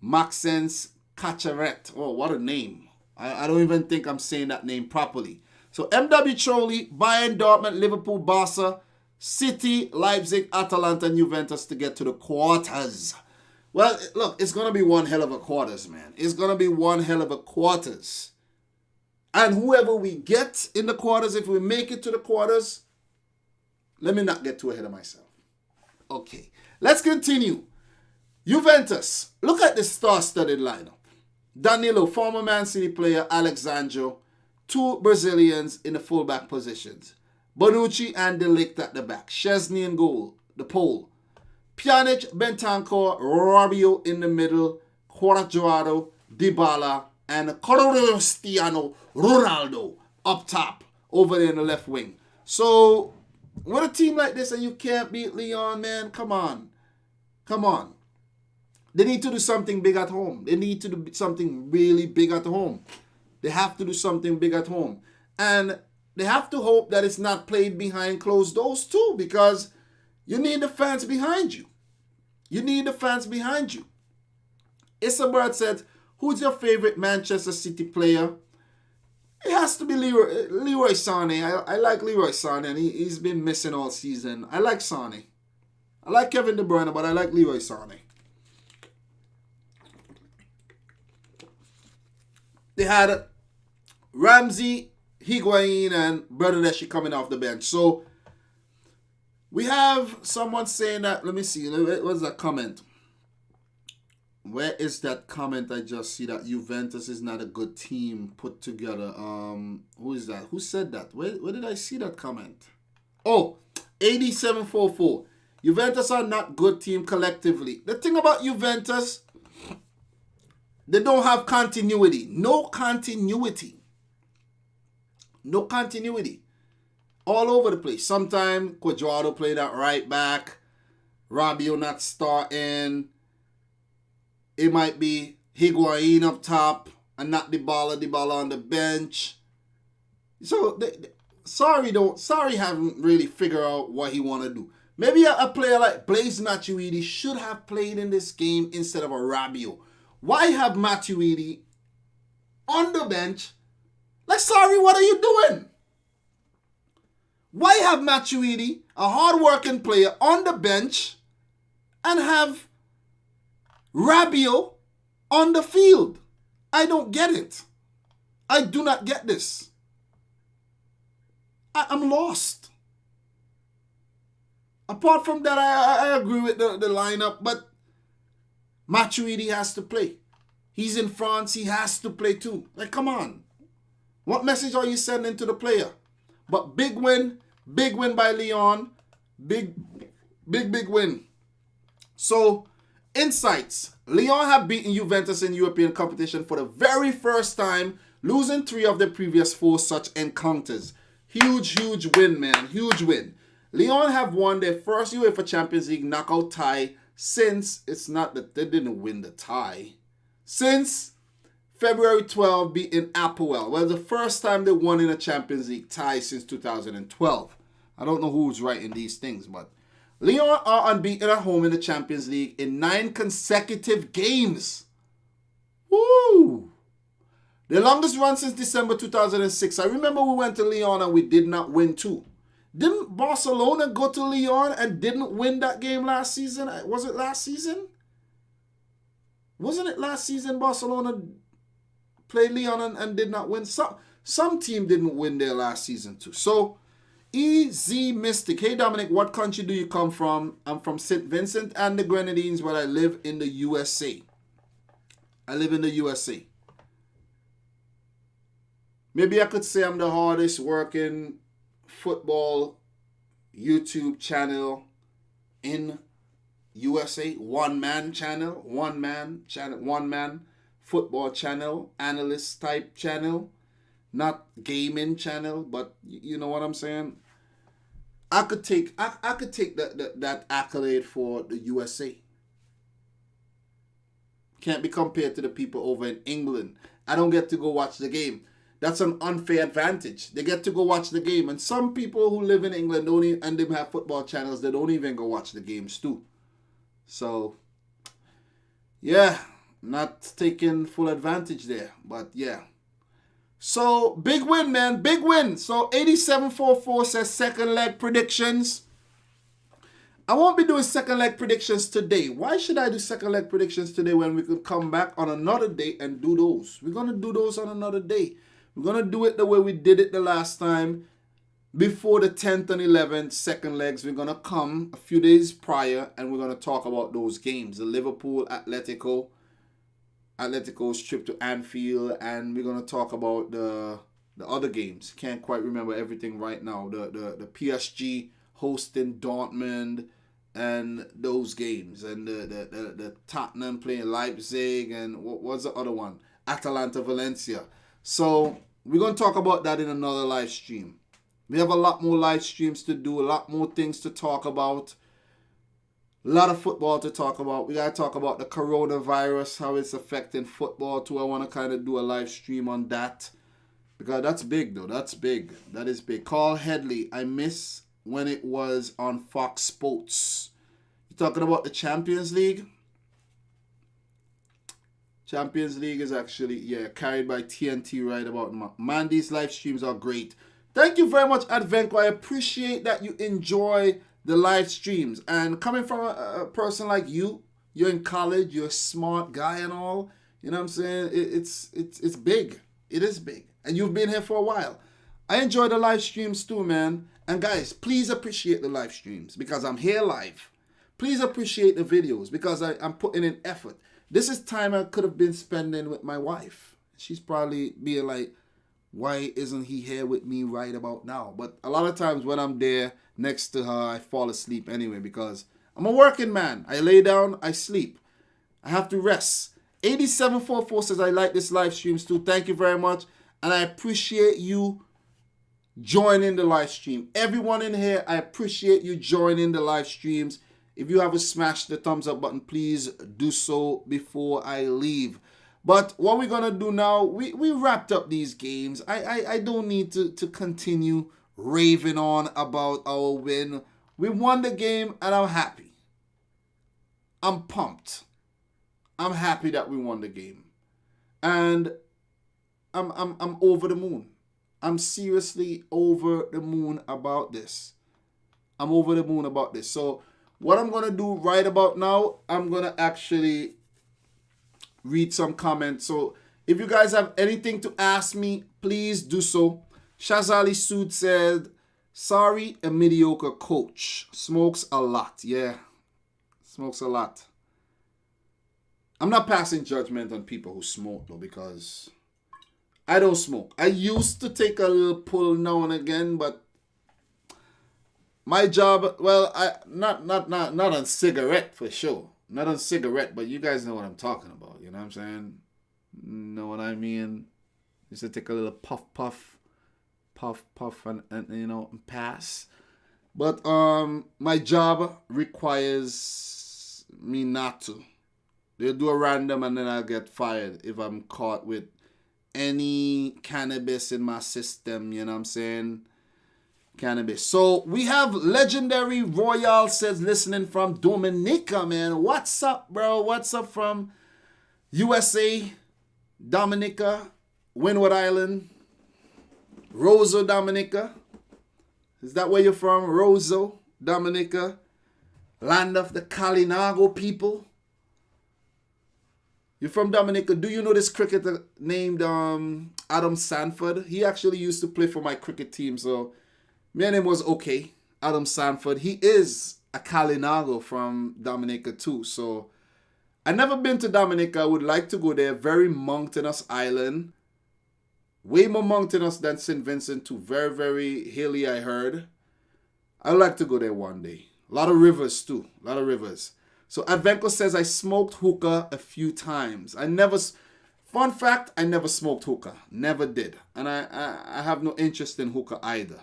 S1: Maxence Cacheret. Oh, what a name. I don't even think I'm saying that name properly. So MW Trolley, Bayern, Dortmund, Liverpool, Barca, City, Leipzig, Atalanta, and Juventus to get to the quarters. Well, look, it's going to be one hell of a quarters, man. It's going to be one hell of a quarters. And whoever we get in the quarters, if we make it to the quarters, let me not get too ahead of myself. Okay, let's continue. Juventus, look at the star-studded lineup. Danilo, former Man City player, Alexandro, two Brazilians in the fullback positions. Bonucci and De Ligt at the back. Szczesny in goal, the pole. Pjanic, Bentancur, Rabiot in the middle. Cuadrado, Dybala, and Cristiano Ronaldo up top, over there in the left wing. So, with a team like this and you can't beat Lyon, man, come on. Come on. They need to do something big at home. They need to do something really big at home. They have to do something big at home. And they have to hope that it's not played behind closed doors too, because you need the fans behind you. You need the fans behind you. Isabel said, who's your favorite Manchester City player? It has to be Leroy Sané. I like Leroy Sané, and he's been missing all season. I like Sané. I like Kevin De Bruyne, but I like Leroy Sané. They had Ramsey, Higuain, and Bernardeschi coming off the bench. So, we have someone saying that, let me see, what's that comment? Where is that comment? I just see that Juventus is not a good team put together. Who is that? Who said that? Where did I see that comment? Oh, 8744. Juventus are not good team collectively. The thing about Juventus, they don't have continuity. No continuity. No continuity. All over the place. Sometimes Cuadrado played at right back. Rabiot not starting. It might be Higuain up top and not Dybala on the bench. So, Sarri haven't really figured out what he want to do. Maybe a player like Blaise Matuidi should have played in this game instead of a Rabiot. Why have Matuidi on the bench? Like, Sarri, what are you doing? Why have Matuidi, a hard-working player, on the bench and have Rabiot on the field? I don't get it. I do not get this. I'm lost. Apart from that, I agree with the lineup, but Matuidi has to play. He's in France. He has to play too. Like, come on. What message are you sending to the player? But big win by Lyon. Big win. So, insights. Lyon have beaten Juventus in European competition for the very first time, losing 3 of the previous 4 such encounters. Huge win, man. Huge win. Lyon have won their first UEFA Champions League knockout tie since, it's not that they didn't win the tie, since February 12 beating Applewell. Well, the first time they won in a Champions League tie since 2012. I don't know who's writing these things, but Lyon are unbeaten at home in the Champions League in 9 consecutive games. Woo! The longest run since December 2006. I remember we went to Lyon and we did not win too. Didn't Barcelona go to Lyon and didn't win that game last season? Was it last season? Wasn't it last season Barcelona played Lyon and did not win? Some team didn't win there last season too. So, Easy Mystic. Hey Dominic, what country do you come from? I'm from St. Vincent and the Grenadines, but I live in the USA. I live in the USA. Maybe I could say I'm the hardest working football YouTube channel in USA. One man football channel, analyst type channel, not gaming channel, but you know what I'm saying? I could take that accolade for the USA. Can't be compared to the people over in England. I don't get to go watch the game. That's an unfair advantage. They get to go watch the game. And some people who live in England and they have football channels, they don't even go watch the games too. So, yeah, not taking full advantage there. But, yeah. So, big win, man. Big win. So, 8744 says second leg predictions. I won't be doing second leg predictions today. Why should I do second leg predictions today when we could come back on another day and do those? We're going to do those on another day. We're going to do it the way we did it the last time. Before the 10th and 11th second legs, we're going to come a few days prior and we're going to talk about those games. The Liverpool Atletico's trip to Anfield, and we're going to talk about the other games. Can't quite remember everything right now. The PSG hosting Dortmund and those games. And the Tottenham playing Leipzig, and what was the other one? Atalanta Valencia. So we're going to talk about that in another live stream. We have a lot more live streams to do, a lot more things to talk about, a lot of football to talk about. We got to talk about the coronavirus, how it's affecting football too. I want to kind of do a live stream on that because that's big though. That's big. That is big. Carl Headley, I miss when it was on Fox Sports. You talking about the Champions League? Champions League is actually, carried by TNT right about now. Man, these live streams are great. Thank you very much, Advenco. I appreciate that you enjoy the live streams. And coming from a person like you, you're in college, you're a smart guy and all. You know what I'm saying? It's big. It is big. And you've been here for a while. I enjoy the live streams too, man. And guys, please appreciate the live streams because I'm here live. Please appreciate the videos because I'm putting in effort. This is time I could have been spending with my wife. She's probably being like, why isn't he here with me right about now? But a lot of times when I'm there next to her, I fall asleep anyway because I'm a working man. I lay down, I sleep. I have to rest. 8744 says, I like this live streams too. Thank you very much. And I appreciate you joining the live stream. Everyone in here, I appreciate you joining the live streams. If you haven't smashed the thumbs up button, please do so before I leave. But what we're going to do now, we wrapped up these games. I don't need to continue raving on about our win. We won the game and I'm happy. I'm pumped. I'm happy that we won the game. And I'm over the moon. I'm seriously over the moon about this. I'm over the moon about this. So what I'm going to do right about now, I'm going to actually read some comments. So if you guys have anything to ask me, please do so. Shazali Sood said, sorry, a mediocre coach. Smokes a lot. Yeah, smokes a lot. I'm not passing judgment on people who smoke though because I don't smoke. I used to take a little pull now and again, but my job, well, I not on cigarette for sure. Not on cigarette, but you guys know what I'm talking about. You know what I'm saying? Know what I mean? Used to take a little puff, and you know, and pass. But my job requires me not to. They'll do a random and then I'll get fired if I'm caught with any cannabis in my system, you know what I'm saying? Cannabis. So we have Legendary Royal says listening from Dominica, man. What's up, bro? What's up from USA, Dominica, Windward Island, Roseau, Dominica? Is that where you're from? Roseau, Dominica, land of the Kalinago people? You're from Dominica. Do you know this cricketer named Adam Sanford? He actually used to play for my cricket team, so my name was okay. Adam Sanford. He is a Kalinago from Dominica too, so I've never been to Dominica. I would like to go there. Very mountainous island. Way more mountainous than St. Vincent too. Very, very hilly, I heard. I'd like to go there one day. A lot of rivers too. A lot of rivers. So Advenko says, I smoked hookah a few times. Fun fact, I never smoked hookah. Never did. And I have no interest in hookah either.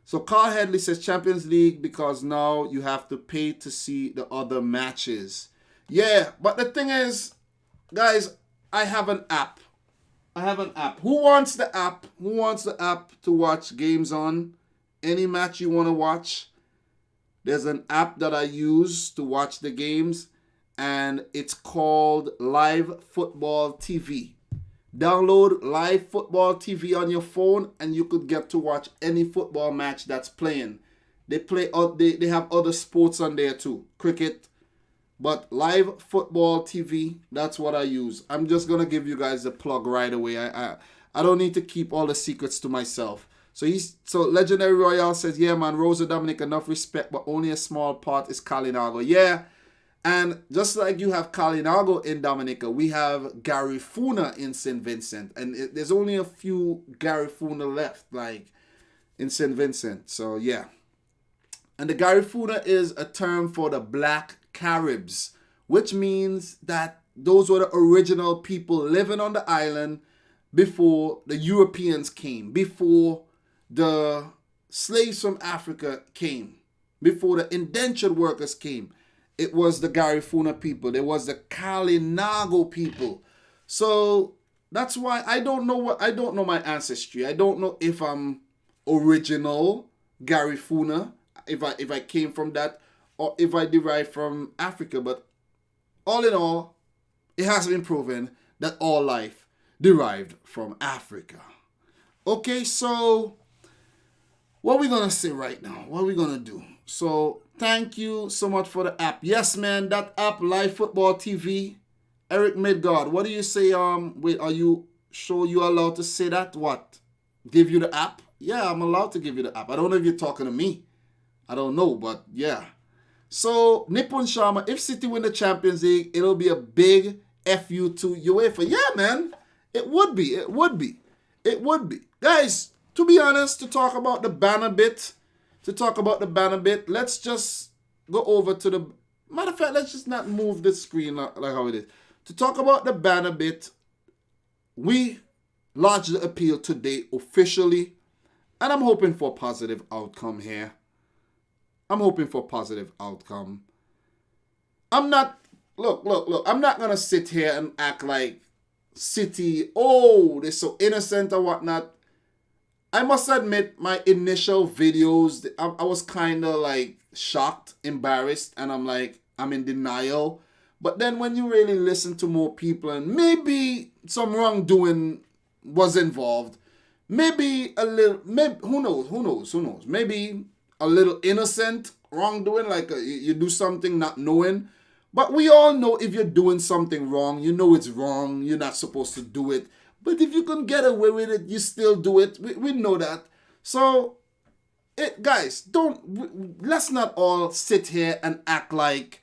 S1: So Carl Headley says, Champions League because now you have to pay to see the other matches. Yeah, but the thing is, guys, I have an app. Who wants the app? Who wants the app to watch games on? Any match you want to watch? There's an app that I use to watch the games, and it's called Live Football TV. Download Live Football TV on your phone, and you could get to watch any football match that's playing. They have other sports on there too, cricket. But Live Football TV, that's what I use. I'm just going to give you guys a plug right away. I don't need to keep all the secrets to myself. So Legendary Royale says, yeah, man, Rosa Dominic, enough respect, but only a small part is Kalinago. Yeah, and just like you have Kalinago in Dominica, we have Garifuna in St. Vincent. And there's only a few Garifuna left, like, in St. Vincent. So, yeah. And the Garifuna is a term for the Black Caribs, which means that those were the original people living on the island before the Europeans came, before the slaves from Africa came, before the indentured workers came. It was the Garifuna people. There was the Kalinago people. So that's why I don't know my ancestry. I don't know if I'm original Garifuna, if I came from that, or if I derive from Africa. But all in all, it has been proven that all life derived from Africa. Okay, so what are we going to say right now? What are we going to do? So thank you so much for the app. Yes, man, that app, Live Football TV. Eric Midgard, what do you say? Wait, are you sure you're allowed to say that? What? Give you the app? Yeah, I'm allowed to give you the app. I don't know if you're talking to me. I don't know, but yeah. So, Nippon Sharma, if City win the Champions League, it'll be a big FU to UEFA. Yeah, man. It would be. It would be. It would be. Guys, to be honest, to talk about the banner bit, let's just go over to the... Matter of fact, let's just not move the screen like how it is. To talk about the banner bit, we lodged the appeal today officially, and I'm hoping for a positive outcome here. I'm hoping for a positive outcome. I'm not going to sit here and act like City, oh, they're so innocent or whatnot. I must admit, my initial videos, I was kind of like shocked, embarrassed, and I'm in denial. But then when you really listen to more people and maybe some wrongdoing was involved, maybe a little, who knows, maybe a little innocent wrongdoing, like you do something not knowing. But we all know if you're doing something wrong, you know it's wrong, you're not supposed to do it. But if you can get away with it, you still do it. We know that. So, guys, let's not all sit here and act like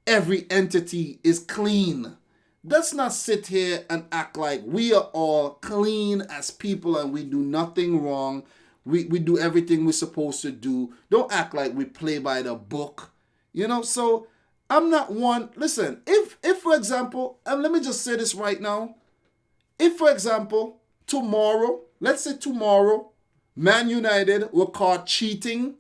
S1: every entity is clean. Let's not sit here and act like we are all clean as people and we do nothing wrong. We do everything we're supposed to do. Don't act like we play by the book. You know, so I'm not one. Listen, if for example, and let me just say this right now. If, for example, let's say tomorrow, Man United were caught cheating,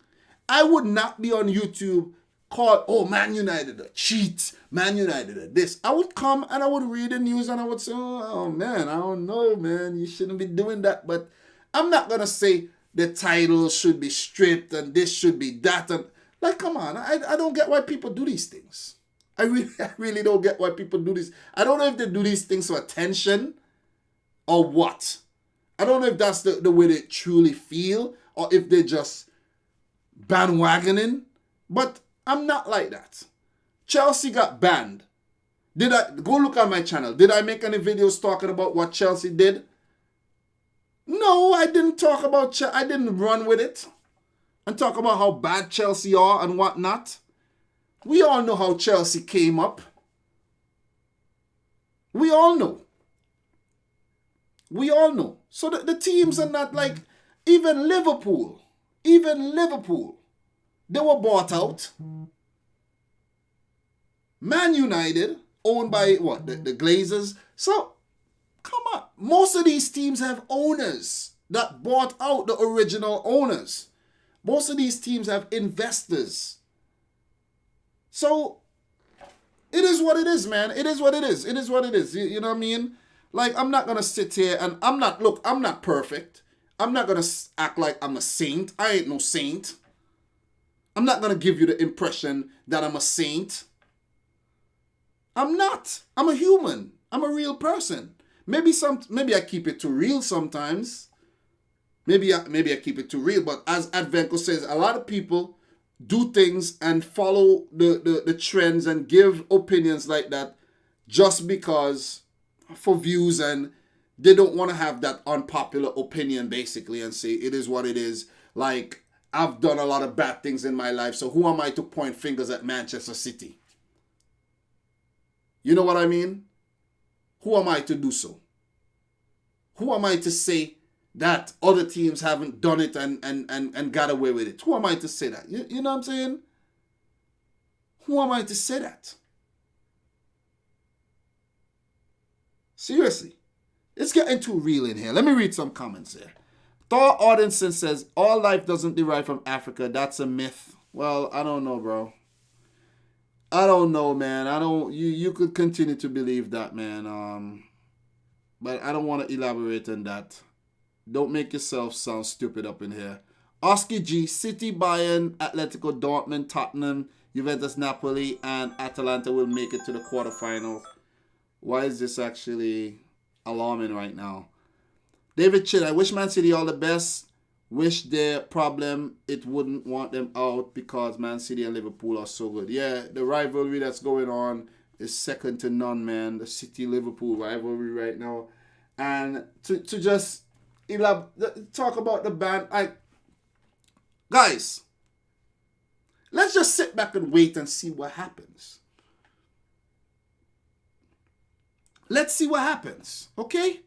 S1: I would not be on YouTube call, oh, Man United are cheats, Man United are this. I would come and I would read the news and I would say, oh man, I don't know, man, you shouldn't be doing that. But I'm not going to say the title should be stripped and this should be that. And like, come on, I don't get why people do these things. I really don't get why people do this. I don't know if they do these things for attention or what. I don't know if that's the way they truly feel or if they just bandwagoning. But I'm not like that. Chelsea got banned. Did I go look at my channel? Did I make any videos talking about what Chelsea did? No, I didn't talk about Chelsea. I didn't run with it and talk about how bad Chelsea are and whatnot. We all know how Chelsea came up. We all know. We all know. So the teams are not like, even Liverpool, they were bought out. Man United, owned by what? The Glazers. So, come on. Most of these teams have owners that bought out the original owners. Most of these teams have investors. So, it is what it is, man. It is what it is. It is what it is. You know what I mean? Like, I'm not going to sit here and I'm not perfect. I'm not going to act like I'm a saint. I ain't no saint. I'm not going to give you the impression that I'm a saint. I'm not. I'm a human. I'm a real person. Maybe I keep it too real sometimes. Maybe I keep it too real. But as Advenko says, a lot of people do things and follow the trends and give opinions like that just because for views, and they don't want to have that unpopular opinion basically and say it is what it is. Like, I've done a lot of bad things in my life, so who am I to point fingers at Manchester City? You know what I mean? Who am I to do so? Who am I to say that other teams haven't done it and got away with it? Who am I to say that? You know what I'm saying? Who am I to say that? Seriously. It's getting too real in here. Let me read some comments here. Thor Audinson says, all life doesn't derive from Africa. That's a myth. Well, I don't know, bro. I don't know, man. You could continue to believe that, man. But I don't want to elaborate on that. Don't make yourself sound stupid up in here. Oscar G, City, Bayern, Atletico, Dortmund, Tottenham, Juventus, Napoli, and Atalanta will make it to the quarterfinals. Why is this actually alarming right now? David Chill, I wish Man City all the best. Wish their problem, it wouldn't want them out because Man City and Liverpool are so good. Yeah, the rivalry that's going on is second to none, man. The City-Liverpool rivalry right now. And to just talk about the band, guys, let's just sit back and wait and see what happens. Let's see what happens, okay?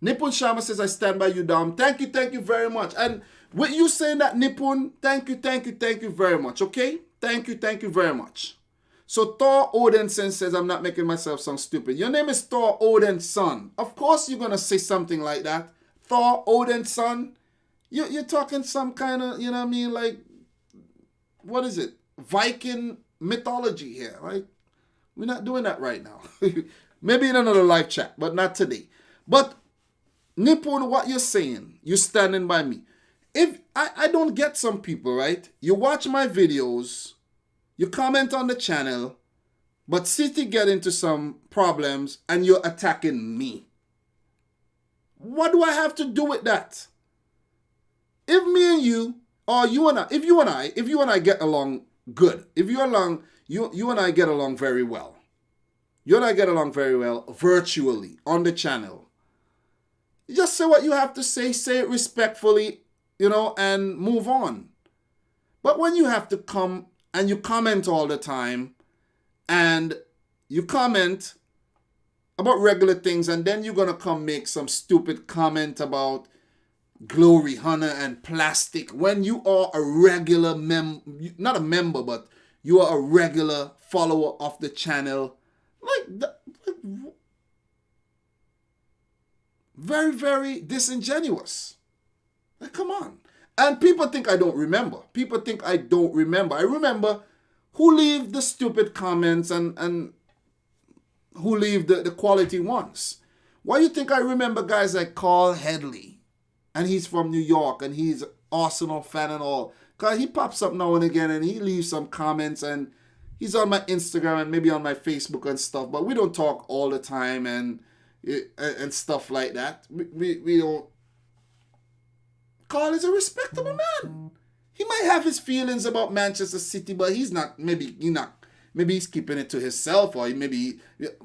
S1: Nippon Sharma says, I stand by you, Dom. Thank you very much. And with you saying that, Nippon, thank you very much, okay? Thank you very much. So Thor Odinson says, I'm not making myself sound stupid. Your name is Thor Odinson. Of course you're going to say something like that. Thor Odinson. You're talking some kind of, you know what I mean, like, what is it? Viking mythology here. Like, we're not doing that right now. Maybe in another live chat, but not today. But Nippon, what you're saying, you're standing by me. If I don't get some people, right? You watch my videos, you comment on the channel, but City get into some problems and you're attacking me. What do I have to do with that? If me and you, or you and I, if you and I get along good, if you and I get along very well, you and I get along very well virtually on the channel. You just say what you have to say it respectfully, you know, and move on. But when you have to come and you comment all the time, and you comment about regular things, and then you're going to come make some stupid comment about Glory Hunter and plastic, when you are a regular not a member, but you are a regular follower of the channel. Very, very disingenuous. Like, come on. And people think I don't remember. I remember who leave the stupid comments and who leave the quality ones? Why you think I remember guys like Carl Headley, and he's from New York, and he's Arsenal fan and all? Because he pops up now and again, and he leaves some comments, and he's on my Instagram and maybe on my Facebook and stuff, but we don't talk all the time and stuff like that. We don't. Carl is a respectable man. He might have his feelings about Manchester City, but he's not. Maybe he's keeping it to himself, or maybe.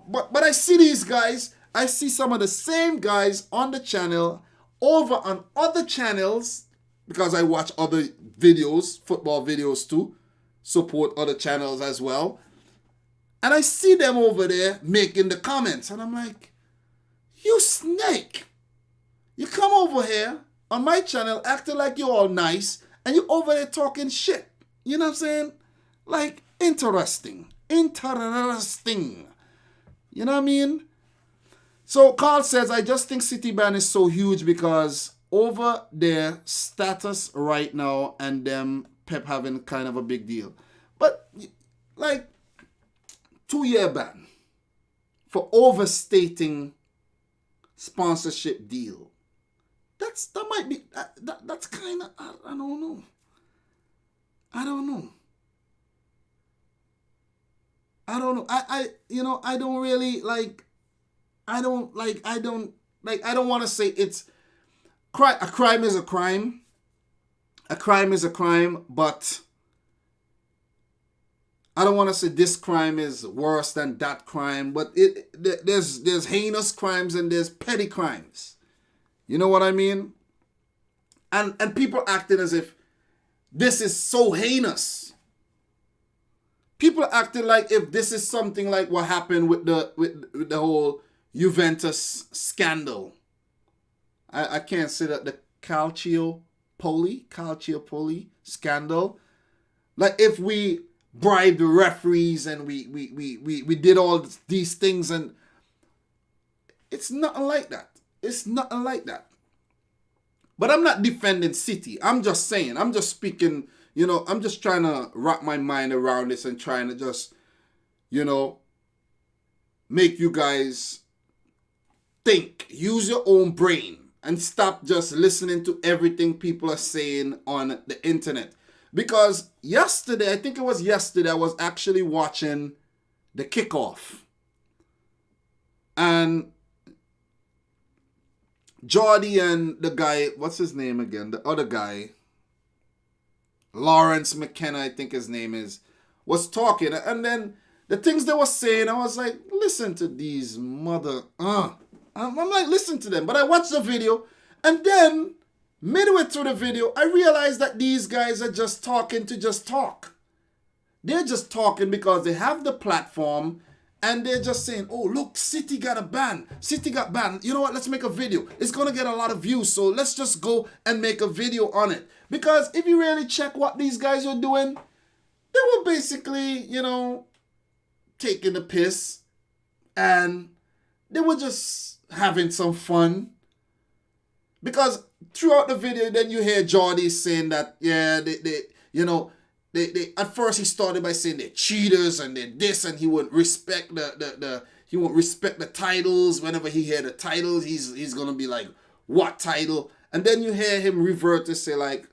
S1: But I see these guys. I see some of the same guys on the channel over on other channels, because I watch other videos, football videos too, support other channels as well. And I see them over there making the comments, and I'm like, you snake. You come over here on my channel acting like you're all nice, and you over there talking shit. You know what I'm saying? Like, interesting. You know what I mean? So Carl says, I just think City ban is so huge because over their status right now and them Pep having kind of a big deal. But, like, 2-year ban for overstating sponsorship deal. That's kind of, I don't know. I don't know. I don't want to say it's a crime is a crime. A crime is a crime, but I don't want to say this crime is worse than that crime, but there's heinous crimes and there's petty crimes. You know what I mean? And people acting as if this is so heinous. People acting like if this is something like what happened with the whole Juventus scandal. I can't say that, the Calciopoli scandal. Like if we bribed the referees and we did all these things, and it's nothing like that. It's nothing like that. But I'm not defending City. I'm just saying. I'm just speaking, I'm just trying to wrap my mind around this and trying to just, make you guys think. Use your own brain and stop just listening to everything people are saying on the internet. Because yesterday, I think it was yesterday, I was actually watching the kickoff. And Jordy and the guy, what's his name again? The other guy, Lawrence McKenna, I think his name is, was talking. And then the things they were saying, I was like, listen to these I'm like, listen to them. But I watched the video, and then midway through the video, I realized that these guys are just talking to just talk. They're just talking because they have the platform, and they're just saying, oh, look, City got a ban. City got banned. You know what? Let's make a video. It's going to get a lot of views, so let's just go and make a video on it. Because if you really check what these guys were doing, they were basically, taking the piss, and they were just having some fun. Because throughout the video, then you hear Jordy saying that, yeah, they at first he started by saying they're cheaters and they're this, and he wouldn't respect the titles. Whenever he hear the titles, he's gonna be like, what title? And then you hear him revert to say like,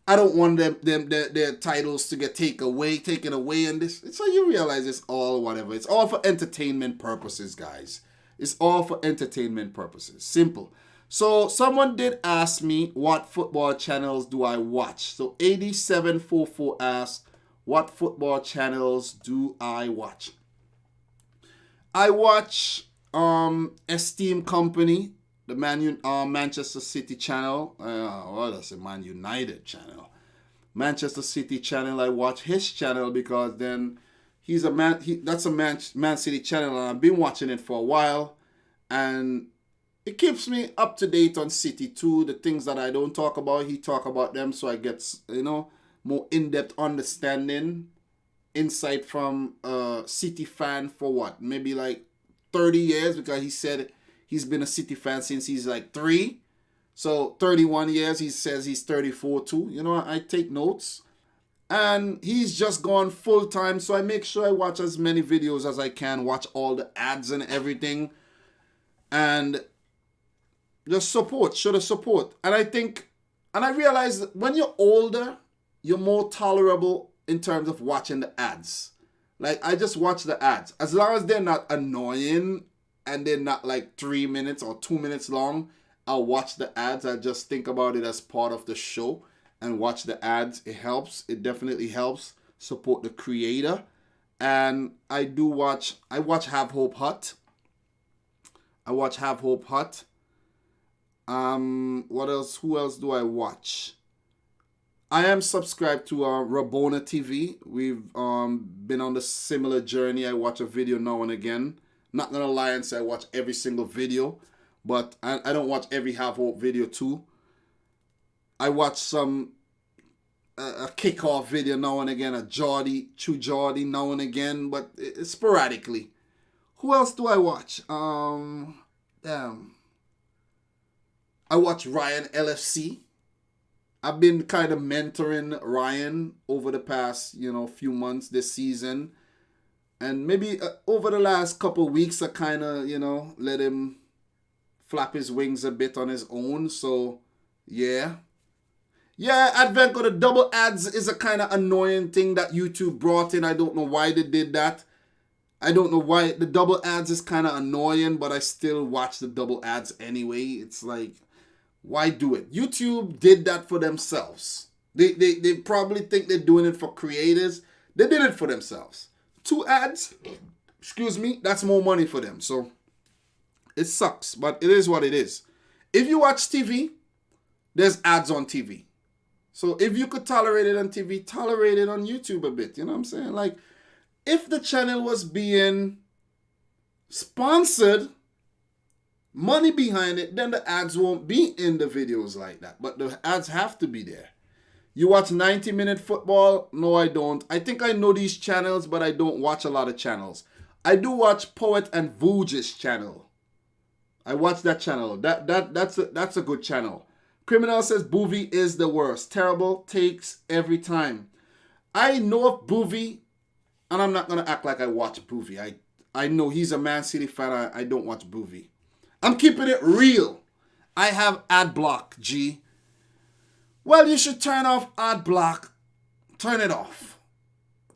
S1: I don't want their titles to get taken away, and this. So you realize it's all whatever. It's all for entertainment purposes, guys. It's all for entertainment purposes. Simple. So someone did ask me, what football channels do I watch? So 8744 asked, what football channels do I watch? I watch Esteem Company, the Manchester City channel. That's a Man United channel. Manchester City channel. I watch his channel because then he's a man. That's a Man City channel, and I've been watching it for a while, and it keeps me up to date on City too. The things that I don't talk about, he talk about them, so I get more in-depth understanding, insight from a City fan for what, maybe like 30 years, because he said he's been a City fan since he's like 3. So 31 years, he says he's 34 too. I take notes. And he's just gone full time, so I make sure I watch as many videos as I can, watch all the ads and everything, and just support, show the support. And I realize that when you're older, you're more tolerable in terms of watching the ads. Like, I just watch the ads. As long as they're not annoying and they're not like 3 minutes or 2 minutes long, I'll watch the ads. I just think about it as part of the show and watch the ads. It helps. It definitely helps support the creator. And I watch Have Hope Hut. What else? Who else do I watch? I am subscribed to Rabona TV. We've been on the similar journey. I watch a video now and again. Not gonna lie and say I watch every single video, but I don't watch every Have Hope video too. I watch some a kickoff video now and again, a True Geordie now and again, but sporadically. Who else do I watch? I watch Ryan LFC. I've been kind of mentoring Ryan over the past, few months this season. And maybe over the last couple weeks, I kind of, let him flap his wings a bit on his own. So, yeah. Yeah, Advent got the double ads is a kind of annoying thing that YouTube brought in. I don't know why they did that. I don't know why. The double ads is kind of annoying, but I still watch the double ads anyway. It's like, why do it? YouTube did that for themselves. They probably think they're doing it for creators. They did it for themselves. 2 ads, that's more money for them. So it sucks, but it is what it is. If you watch TV, there's ads on TV. So if you could tolerate it on TV, tolerate it on YouTube a bit. You know what I'm saying? Like, if the channel was being sponsored, money behind it, then the ads won't be in the videos like that. But the ads have to be there. You watch 90-minute football? No, I don't. I think I know these channels, but I don't watch a lot of channels. I do watch Poet and Voog's channel. I watch that channel. That's a good channel. Criminal says Boovie is the worst. Terrible takes every time. I know of Boovie, and I'm not going to act like I watch Boovie. I know he's a Man City fan. I don't watch Boovie. I'm keeping it real. I have ad block, G. Well, you should turn off ad block. Turn it off.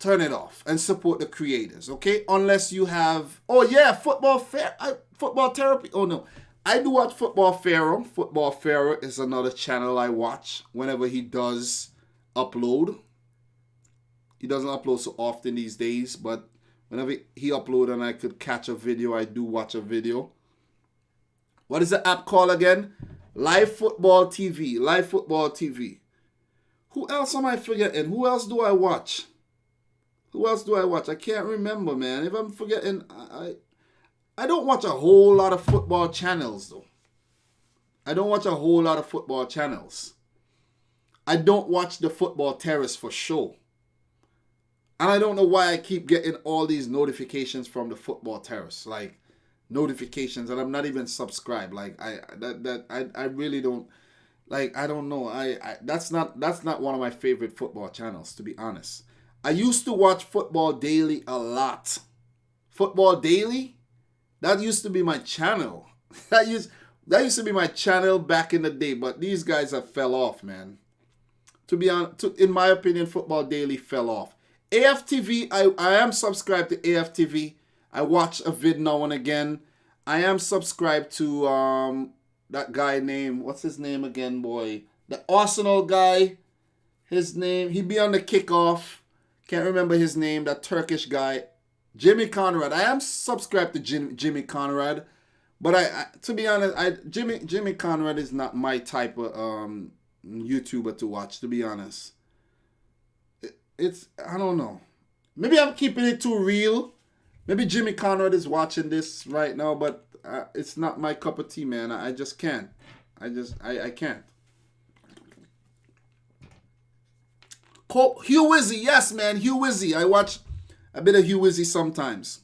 S1: Turn it off and support the creators, okay? Unless you have... Oh, yeah, Football Therapy. Oh, no. I do watch Football Pharaoh. Football Pharaoh is another channel I watch whenever he does upload. He doesn't upload so often these days, but whenever he uploads and I could catch a video, I do watch a video. What is the app called again? Live Football TV. Live Football TV. Who else am I forgetting? Who else do I watch? I can't remember, man. If I'm forgetting, I don't watch a whole lot of football channels, though. I don't watch the Football Terrace for sure. And I don't know why I keep getting all these notifications from the Football Terrace. Like, notifications, and I'm not even subscribed. Like, I really don't, like, I don't know. That's not one of my favorite football channels, to be honest. I used to watch Football Daily a lot. Football Daily? That used to be my channel. That used to be my channel back in the day, but these guys have fell off, man. To be honest, in my opinion, Football Daily fell off. AFTV, I am subscribed to AFTV. I watch a vid now and again. I am subscribed to that guy named, what's his name again, boy? The Arsenal guy. His name, he be on the kickoff. Can't remember his name, that Turkish guy. Jimmy Conrad. I am subscribed to Jimmy Conrad. But I to be honest, Jimmy Conrad is not my type of YouTuber to watch, to be honest. It's, I don't know. Maybe I'm keeping it too real. Maybe Jimmy Conrad is watching this right now, but it's not my cup of tea, man. I just can't. I can't. Hugh Wizzy, yes, man. Hugh Wizzy. I watch a bit of Hugh Wizzy sometimes.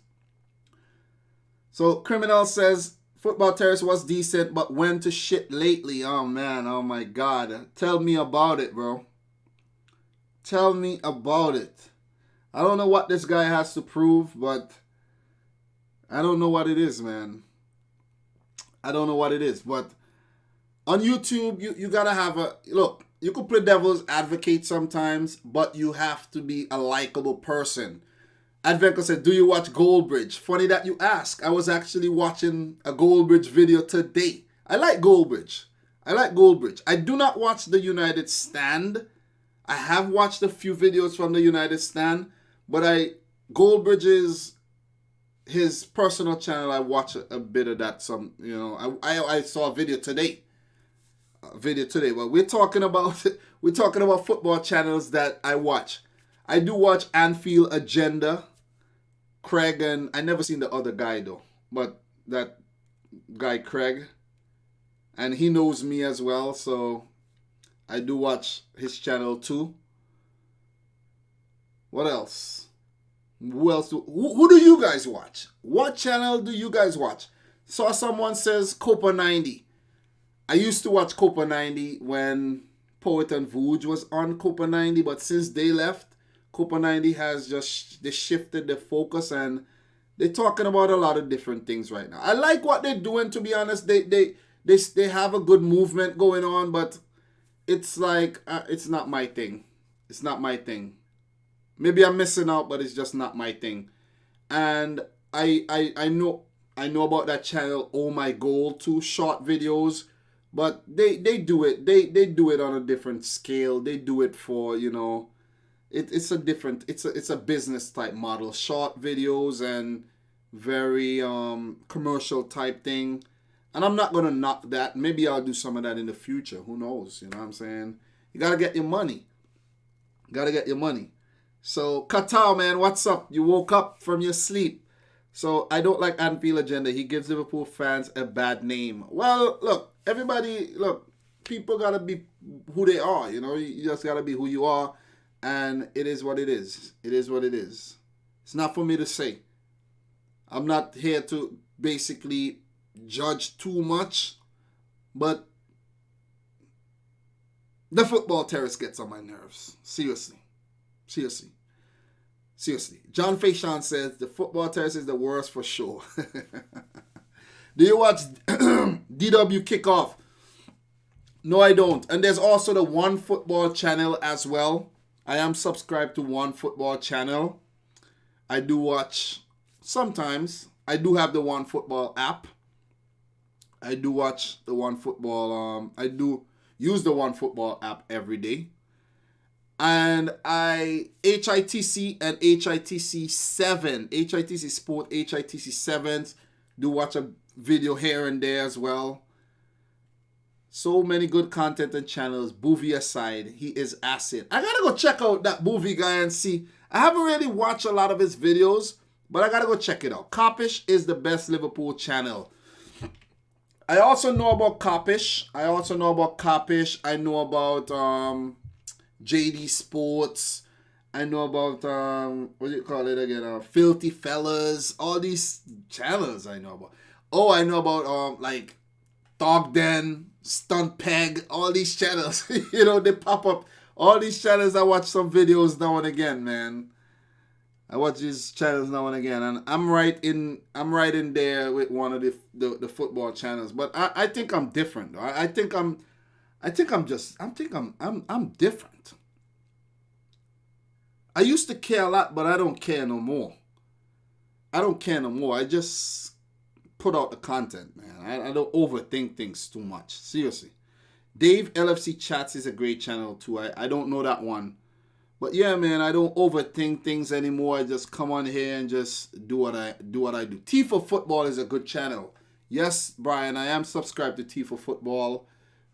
S1: So, Criminal says, Football Terrace was decent, but went to shit lately. Oh, man. Oh, my God. Tell me about it, bro. Tell me about it. I don't know what this guy has to prove, but I don't know what it is, man. I don't know what it is, but on YouTube, you gotta have a look. You could play devil's advocate sometimes, but you have to be a likable person. Adventure said, "Do you watch Goldbridge?" Funny that you ask. I was actually watching a Goldbridge video today. I like Goldbridge. I do not watch the United Stand. I have watched a few videos from the United Stand, but Goldbridge is his personal channel. I watch a bit of that. I saw a video today. But we're talking about football channels that I watch. I do watch Anfield Agenda, Craig, and I never seen the other guy though, but that guy Craig, and he knows me as well, so I do watch his channel too. What else? Who do you guys watch? What channel do you guys watch? Saw someone says Copa 90. I used to watch Copa 90 when Poet and Vooj was on Copa 90, but since they left, Copa 90 has they shifted the focus and they're talking about a lot of different things right now. I like what they're doing, to be honest. They have a good movement going on, but it's like it's not my thing. It's not my thing. Maybe I'm missing out, but it's just not my thing. And I know about that channel, Oh My Goal, 2 short videos, but they do it. They do it on a different scale. They do it for, it's a business type model. Short videos and very commercial type thing. And I'm not gonna knock that. Maybe I'll do some of that in the future. Who knows? You know what I'm saying? You gotta get your money. So, Qatar, man, what's up? You woke up from your sleep. So, I don't like Anfield Agenda. He gives Liverpool fans a bad name. Well, people got to be who they are, You just got to be who you are, and it is what it is. It's not for me to say. I'm not here to basically judge too much, but the football terrorist gets on my nerves. Seriously. John Faishan says the football terrorist is the worst for sure. Do you watch DW Kickoff? No, I don't. And there's also the One Football channel as well. I am subscribed to One Football channel. I do watch sometimes. I do have the One Football app. I do watch the One Football. I do use the One Football app every day. And HITC and HITC 7, HITC Sport, HITC 7, do watch a video here and there as well. So many good content and channels. Boovie aside, he is acid. I gotta go check out that Boovie guy and see. I haven't really watched a lot of his videos, but I gotta go check it out. Kopish is the best Liverpool channel. I also know about Kopish. I know about JD Sports. I know about what do you call it again? Filthy Fellas. All these channels I know about. Oh, I know about like Dog Den, Stunt Peg. All these channels. They pop up. All these channels. I watch some videos now and again, man. I watch these channels now and again, and I'm right in there with one of the football channels. But I think I'm different. I think I'm different. I used to care a lot, but I don't care no more. I just put out the content, man. I don't overthink things too much. Seriously. Dave LFC Chats is a great channel too. I don't know that one. But yeah, man, I don't overthink things anymore. I just come on here and just do what I do. T for Football is a good channel. Yes, Brian, I am subscribed to T for Football.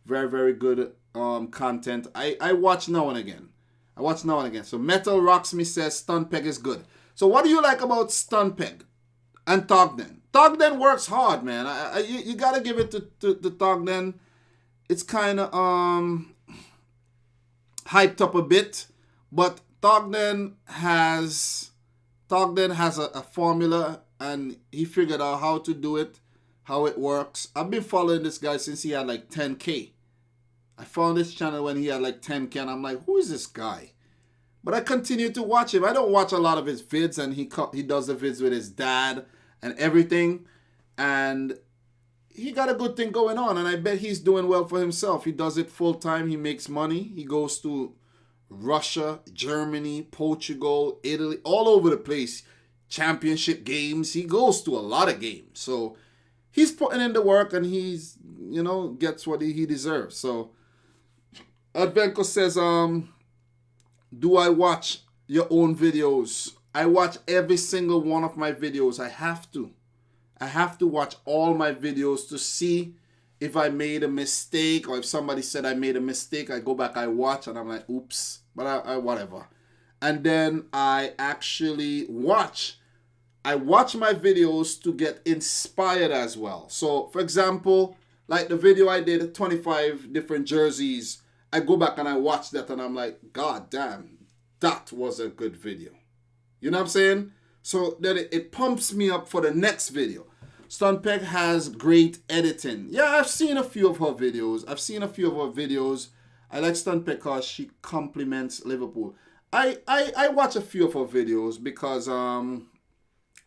S1: Very, very good content. I watch now and again. So Metal Rocks Me says Stunt Peg is good. So what do you like about Stunt Peg and Togden? Togden works hard, man. You gotta give it to Togden. It's kind of hyped up a bit, but Togden has a formula, and he figured out how to do it, how it works. I've been following this guy since he had like 10K. I found this channel when he had like 10K, and I'm like, who is this guy? But I continue to watch him. I don't watch a lot of his vids, and he does the vids with his dad and everything. And he got a good thing going on, and I bet he's doing well for himself. He does it full time. He makes money. He goes to Russia, Germany, Portugal, Italy, all over the place. Championship games. He goes to a lot of games. So he's putting in the work, and he's, gets what he deserves. So Advenko says, do I watch your own videos? I watch every single one of my videos. I have to. I have to watch all my videos to see if I made a mistake, or if somebody said I made a mistake. I go back, I watch, and I'm like, oops, but I whatever. And then I actually watch. I watch my videos to get inspired as well. So, for example, like the video I did, 25 different jerseys, I go back and I watch that, and I'm like, God damn, that was a good video. You know what I'm saying? So that it pumps me up for the next video. Stunpeg has great editing. Yeah, I've seen a few of her videos. I like Stunpeg because she compliments Liverpool. I watch a few of her videos because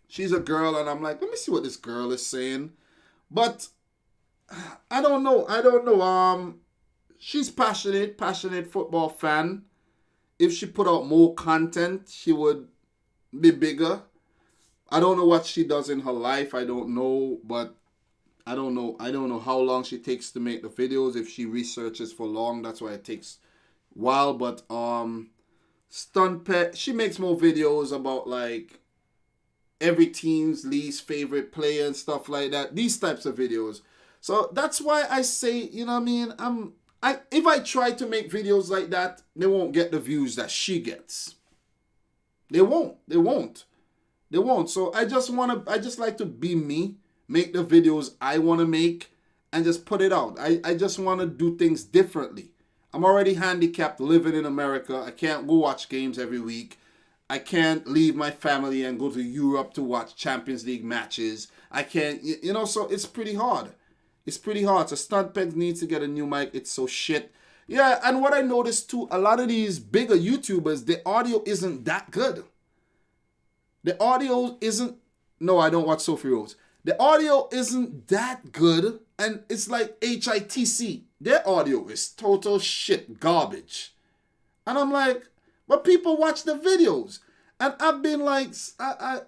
S1: she's a girl, and I'm like, let me see what this girl is saying. But I don't know. She's passionate football fan. If she put out more content, she would be bigger. I don't know what she does in her life. I don't know, but I don't know how long she takes to make the videos. If she researches for long, that's why it takes a while. But Stunt she makes more videos about like every team's least favorite player and stuff like that. These types of videos. So that's why I say, you know what I mean? If I try to make videos like that, they won't get the views that she gets. They won't. So I just like to be me, make the videos I want to make, and just put it out. I just want to do things differently. I'm already handicapped living in America. I can't go watch games every week. I can't leave my family and go to Europe to watch Champions League matches. I can't, so it's pretty hard. So Stuntpeg needs to get a new mic. It's so shit. Yeah, and what I noticed too, a lot of these bigger YouTubers, the audio isn't that good. The audio isn't... No, I don't watch Sophie Rose. The audio isn't that good, and it's like HITC. Their audio is total shit, garbage. And I'm like, but people watch the videos. And I've been like, I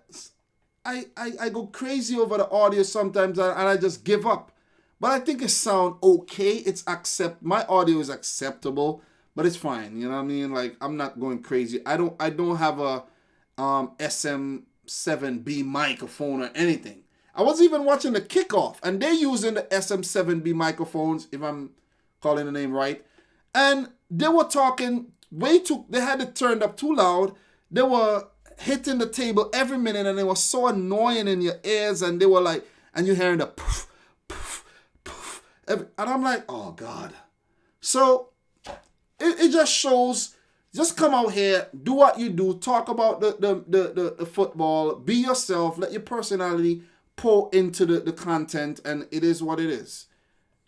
S1: go crazy over the audio sometimes, and I just give up. But I think it sounds okay. My audio is acceptable, but it's fine. You know what I mean? Like, I'm not going crazy. I don't have a SM7B microphone or anything. I was even watching the kickoff, and they're using the SM7B microphones, if I'm calling the name right. And they were talking they had it turned up too loud. They were hitting the table every minute, and it was so annoying in your ears, and they were like, and you're hearing the poof, poof, poof, and I'm like, oh God. So it just shows. Just come out here, do what you do, talk about the football, be yourself, let your personality pour into the content, and it is what it is.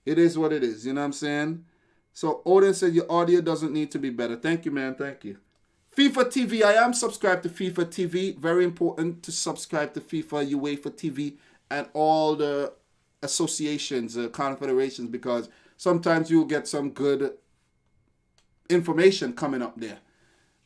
S1: It is what it is, you know what I'm saying? So Odin said your audio doesn't need to be better. Thank you, man, thank you. FIFA TV, I am subscribed to FIFA TV. Very important to subscribe to FIFA, UEFA TV, and all the associations, confederations, because sometimes you'll get some good information coming up there.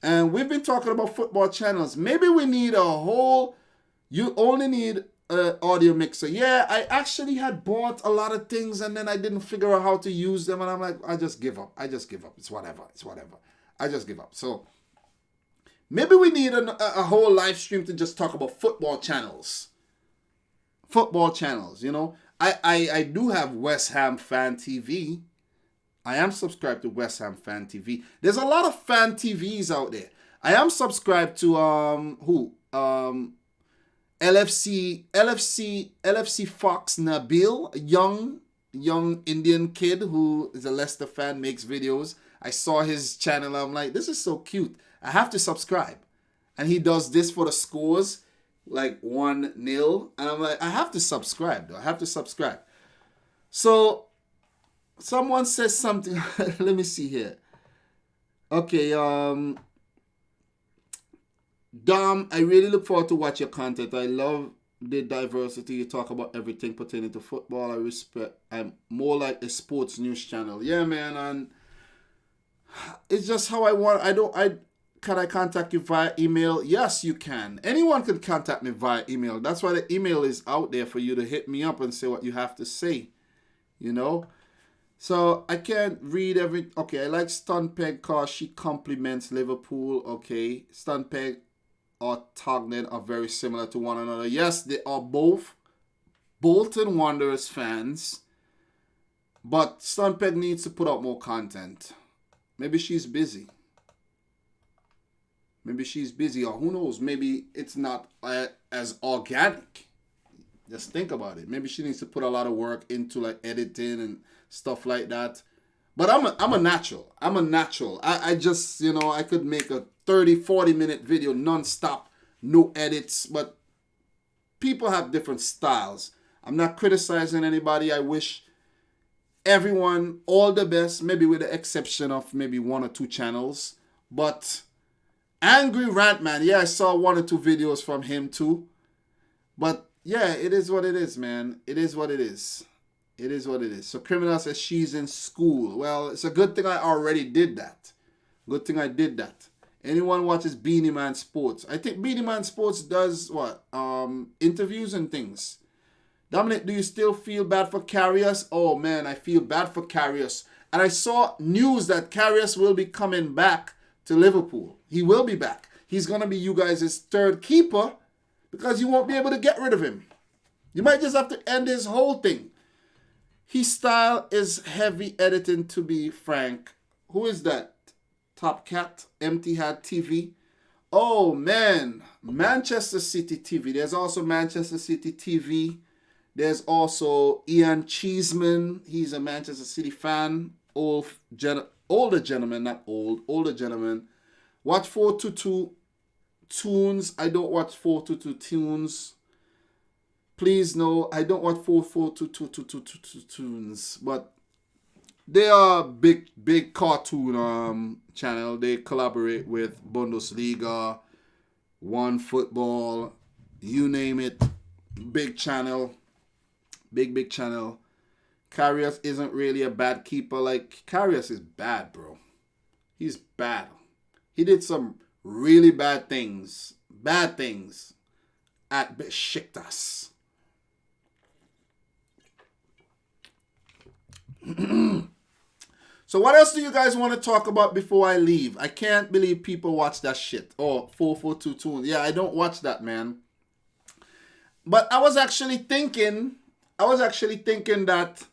S1: And we've been talking about football channels. Maybe we need you only need an audio mixer. Yeah, I actually had bought a lot of things, and then I didn't figure out how to use them, and I'm like, I just give up. It's whatever. I just give up. So maybe we need a whole live stream to just talk about football channels. I do have West Ham Fan TV. I am subscribed to West Ham Fan TV. There's a lot of fan TVs out there. I am subscribed to LFC Fox Nabil, a young Indian kid who is a Leicester fan, makes videos. I saw his channel. I'm like, this is so cute. I have to subscribe. And he does this for the scores, like 1-0. And I'm like, I have to subscribe. So someone says something. Let me see here. Okay, Dom, I really look forward to watch your content. I love the diversity. You talk about everything pertaining to football. I respect. I'm more like a sports news channel. Yeah, man, and it's just how I want. I can I contact you via email? Yes, you can. Anyone can contact me via email. That's why the email is out there for you to hit me up and say what you have to say. You know? So I can't read every. Okay, I like Stunpeg cause she compliments Liverpool. Okay, Stunpeg or Tognet are very similar to one another. Yes, they are both Bolton Wanderers fans, but Stunpeg needs to put out more content. Maybe she's busy. Maybe she's busy, or who knows? Maybe it's not as organic. Just think about it. Maybe she needs to put a lot of work into like editing and stuff like that. But I'm a natural. I'm a natural. I just, I could make a 30, 40-minute video nonstop, no edits. But people have different styles. I'm not criticizing anybody. I wish everyone all the best, maybe with the exception of maybe one or two channels. But Angry Rant Man, yeah, I saw one or two videos from him too. But yeah, it is what it is, man. It is what it is. It is what it is. So Criminal says she's in school. Well, it's a good thing I already did that. Good thing I did that. Anyone watches Beanie Man Sports? I think Beanie Man Sports does what? Interviews and things. Dominic, do you still feel bad for Karius? Oh man, I feel bad for Karius. And I saw news that Karius will be coming back to Liverpool. He will be back. He's going to be you guys' third keeper because you won't be able to get rid of him. You might just have to end his whole thing. His style is heavy editing, to be frank. Who is that? Top Cat, Empty Hat TV. Oh, man. Manchester City TV. There's also Manchester City TV. There's also Ian Cheeseman. He's a Manchester City fan. Older gentleman, not old. Older gentleman. Watch 422 Tunes. I don't watch 422 Tunes. Please no, I don't watch 422 Tunes. But they are big cartoon channel. They collaborate with Bundesliga, One Football, you name it. Big channel. Big channel. Karius isn't really a bad keeper. Like, Karius is bad, bro. He's bad. He did some really bad things. Bad things at Besiktas. So what else do you guys want to talk about before I leave? I can't believe people watch that shit. Oh, 442 Tunes. Yeah, I don't watch that, man. But I was actually thinking that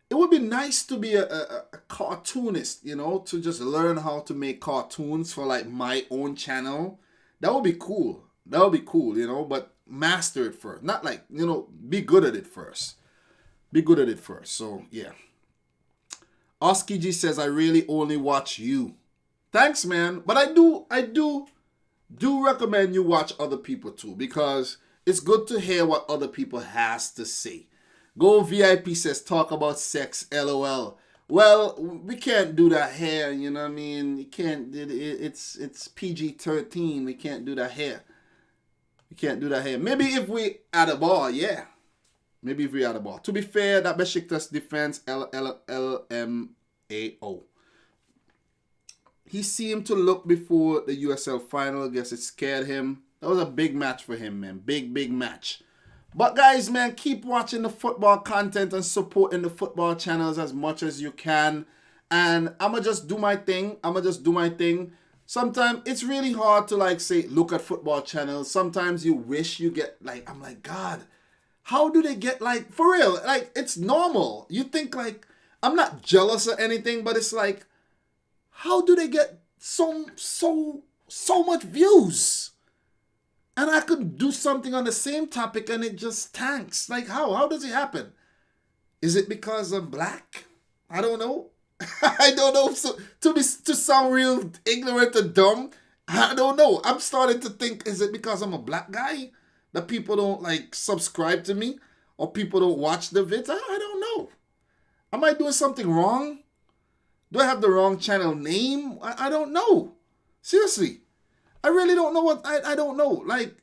S1: it would be nice to be a cartoonist, to just learn how to make cartoons for like my own channel. That would be cool. But master it first. Not like, be good at it first. Be good at it first. So, yeah. Oski G says, I really only watch you. Thanks, man. But I do recommend you watch other people too, because it's good to hear what other people has to say. Go VIP says, talk about sex, LOL. Well, we can't do that here, you know what I mean? You can't, it's PG-13. We can't do that here. Maybe if we at a bar, yeah. Maybe if we at a bar. To be fair, that Besiktas defense, LMAO. He seemed to look before the USL final. I guess it scared him. That was a big match for him, man. Big match. But guys, man, keep watching the football content and supporting the football channels as much as you can. And I'ma just do my thing. Sometimes it's really hard to look at football channels. Sometimes you wish you get I'm like, God, how do they get for real? It's normal. You think I'm not jealous or anything, but it's how do they get so much views? And I could do something on the same topic and it just tanks. How does it happen? Is it because I'm black? I don't know. I don't know. So, to sound real ignorant and dumb, I don't know. I'm starting to think, is it because I'm a black guy that people don't subscribe to me, or people don't watch the vids? I don't know. Am I doing something wrong? Do I have the wrong channel name? I don't know. Seriously. I really don't know what I don't know. Like,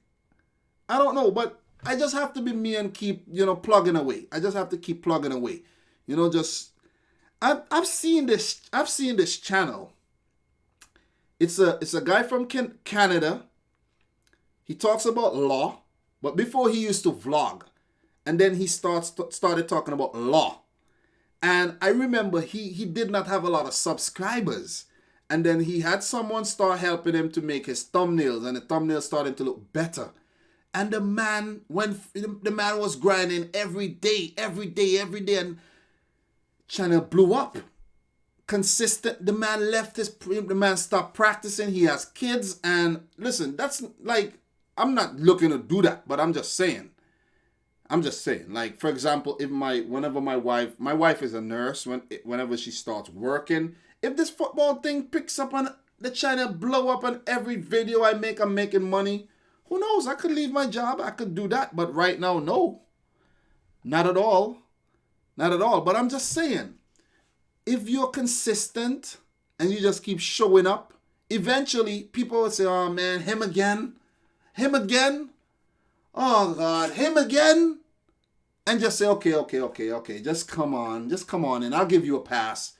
S1: I don't know, but I just have to be me and keep, plugging away. I just have to keep plugging away. Just I've seen this channel. It's a guy from Canada. He talks about law, but before he used to vlog, and then he started talking about law. And I remember he did not have a lot of subscribers. And then he had someone start helping him to make his thumbnails, and the thumbnails started to look better. And the man was grinding every day, and channel blew up. Consistent. The man stopped practicing. He has kids, and listen, that's like, I'm not looking to do that, but I'm just saying. Like, for example, if whenever my wife is a nurse, whenever she starts working, if this football thing picks up on the channel, blow up on every video I make, I'm making money. Who knows? I could leave my job. I could do that. But right now, no. Not at all. Not at all. But I'm just saying, if you're consistent and you just keep showing up, eventually people will say, oh man, him again? Him again? Oh God, him again? And just say, okay. Just come on and I'll give you a pass.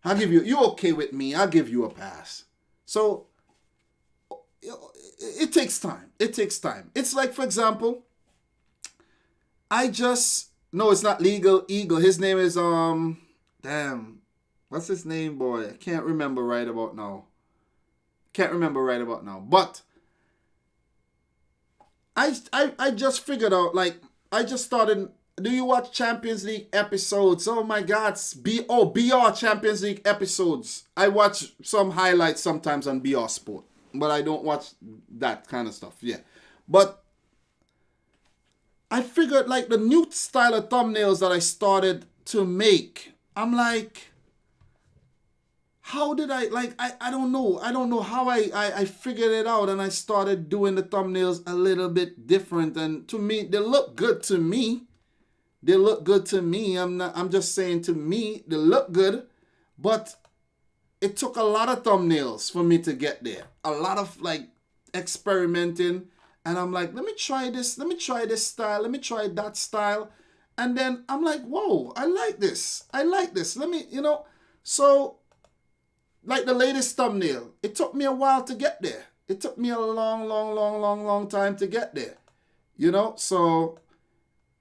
S1: You okay with me? I'll give you a pass. So, it takes time. It's like, for example, no, it's not Legal Eagle. His name is, what's his name, boy? I can't remember right about now. But I just figured out, like, I just started. Do you watch Champions League episodes? Oh my God, BR Champions League episodes. I watch some highlights sometimes on BR Sport, but I don't watch that kind of stuff. Yeah, but I figured, like, the new style of thumbnails that I started to make, I'm like, how did I don't know how I figured it out, and I started doing the thumbnails a little bit different, and to me they look good to me. I'm just saying, to me they look good, but it took a lot of thumbnails for me to get there. A lot of, like, experimenting, and I'm like, let me try this style, let me try that style, and then I'm like, whoa, I like this. Let me, so, like the latest thumbnail, it took me a while to get there. It took me a long time to get there. So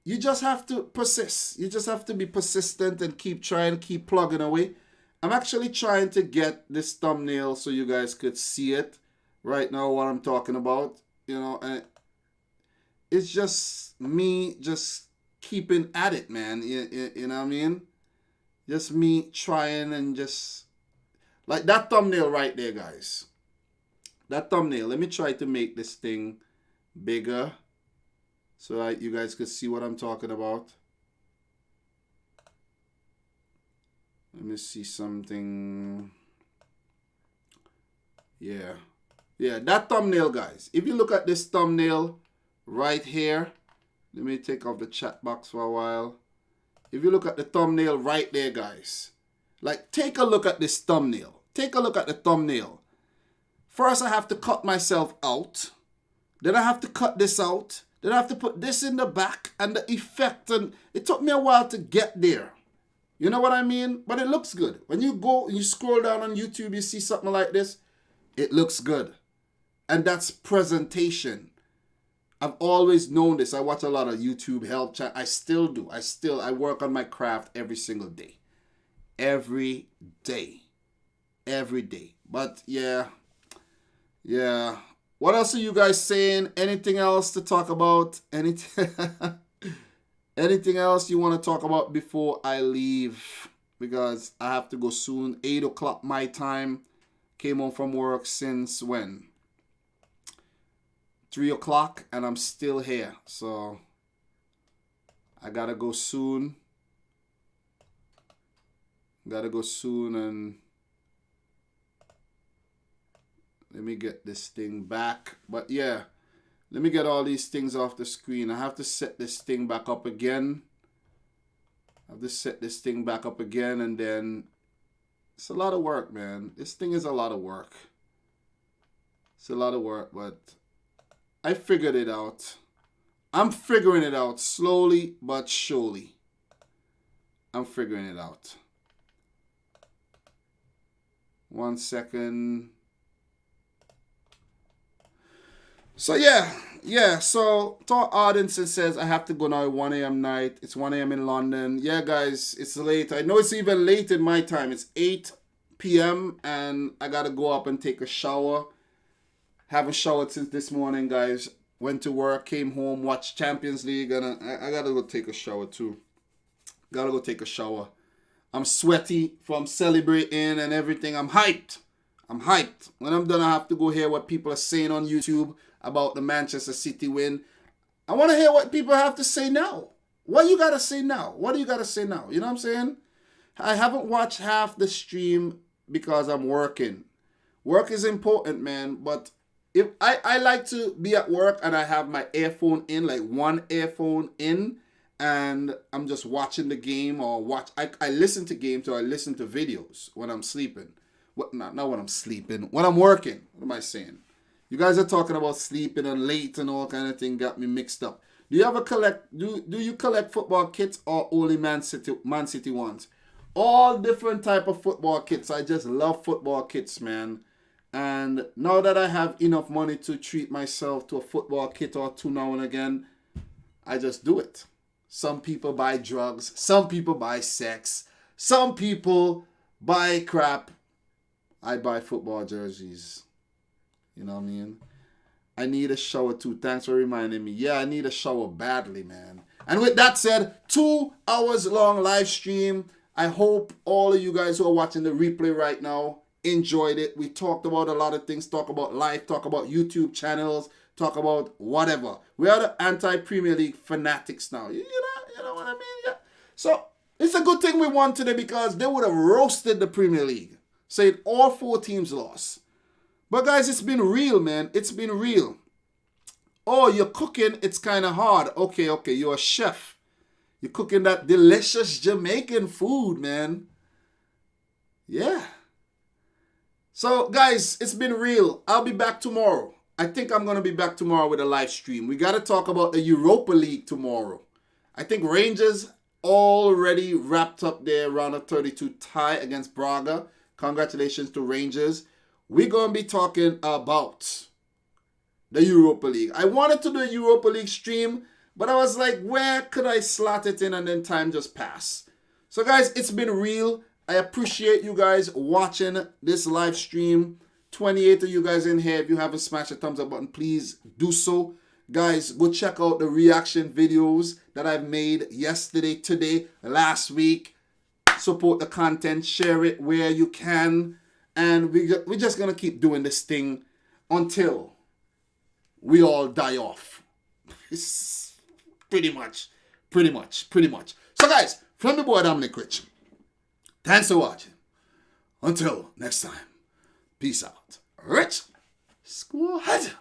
S1: you just have to persist. You just have to be persistent and keep trying, keep plugging away. I'm actually trying to get this thumbnail so you guys could see it right now, what I'm talking about. And it's just me just keeping at it, man. You know what I mean? Just me trying, and just like that thumbnail right there, guys. That thumbnail. Let me try to make this thing bigger so that you guys could see what I'm talking about. Let me see something. Yeah, that thumbnail, guys. If you look at this thumbnail right here, let me take off the chat box for a while. If you look at the thumbnail right there, guys, like, take a look at this thumbnail. Take a look at the thumbnail. First, I have to cut myself out. Then I have to cut this out. Then I have to put this in the back and the effect. And it took me a while to get there. You know what I mean? But it looks good. When you go and you scroll down on YouTube, you see something like this. It looks good. And that's presentation. I've always known this. I watch a lot of YouTube help chat. I still do. I work on my craft every single day. Every day. But yeah. What else are you guys saying? Anything else to talk about? Anything else you want to talk about before I leave? Because I have to go soon. 8 o'clock my time. Came home from work since when? 3 o'clock, and I'm still here. So I gotta go soon. And let me get this thing back. But yeah, let me get all these things off the screen. I have to set this thing back up again. And then it's a lot of work, man. This thing is a lot of work. It's a lot of work, but I figured it out. I'm figuring it out slowly but surely. I'm figuring it out. 1 second. So yeah. So to our audience, it says I have to go now at 1 a.m. night. It's 1 a.m. in London. Yeah, guys, it's late. I know it's even late in my time. It's 8 p.m. and I gotta go up and take a shower. Haven't showered since this morning, guys. Went to work, came home, watched Champions League, and I gotta go take a shower too. Gotta go take a shower. I'm sweaty from celebrating and everything. I'm hyped. When I'm done, I have to go hear what people are saying on YouTube about the Manchester City win. I want to hear what people have to say now. What you got to say now? What do you got to say now? You know what I'm saying? I haven't watched half the stream because I'm working. Work is important, man. But if I like to be at work and I have my earphone in, like one earphone in, and I'm just watching the game or I listen to games or I listen to videos when I'm sleeping. Not when I'm sleeping. When I'm working. What am I saying? You guys are talking about sleeping and late and all kind of thing. Got me mixed up. Do you ever collect? Do you collect football kits or only Man City ones? All different type of football kits. I just love football kits, man. And now that I have enough money to treat myself to a football kit or two now and again, I just do it. Some people buy drugs. Some people buy sex. Some people buy crap. I buy football jerseys. You know what I mean? I need a shower too. Thanks for reminding me. Yeah, I need a shower badly, man. And with that said, 2 hours long live stream. I hope all of you guys who are watching the replay right now enjoyed it. We talked about a lot of things. Talk about life. Talk about YouTube channels. Talk about whatever. We are the anti-Premier League fanatics now. You know what I mean? Yeah. So it's a good thing we won today because they would have roasted the Premier League. Saying all 4 teams lost. But guys, it's been real, man. It's been real. Oh, you're cooking. It's kind of hard. Okay. You're a chef. You're cooking that delicious Jamaican food, man. Yeah. So, guys, it's been real. I'll be back tomorrow. I think I'm going to be back tomorrow with a live stream. We got to talk about the Europa League tomorrow. I think Rangers already wrapped up their round of 32 tie against Braga. Congratulations to Rangers. We're going to be talking about the Europa League. I wanted to do a Europa League stream, but I was like, where could I slot it in? And then time just passed. So, guys, it's been real. I appreciate you guys watching this live stream. 28 of you guys in here. If you haven't smashed the thumbs up button, please do so. Guys, go check out the reaction videos that I've made yesterday, today, last week. Support the content. Share it where you can. And we're just going to keep doing this thing until we all die off. Pretty much. So, guys, from the boy Dominic Rich, thanks for watching. Until next time, peace out. Rich Squad.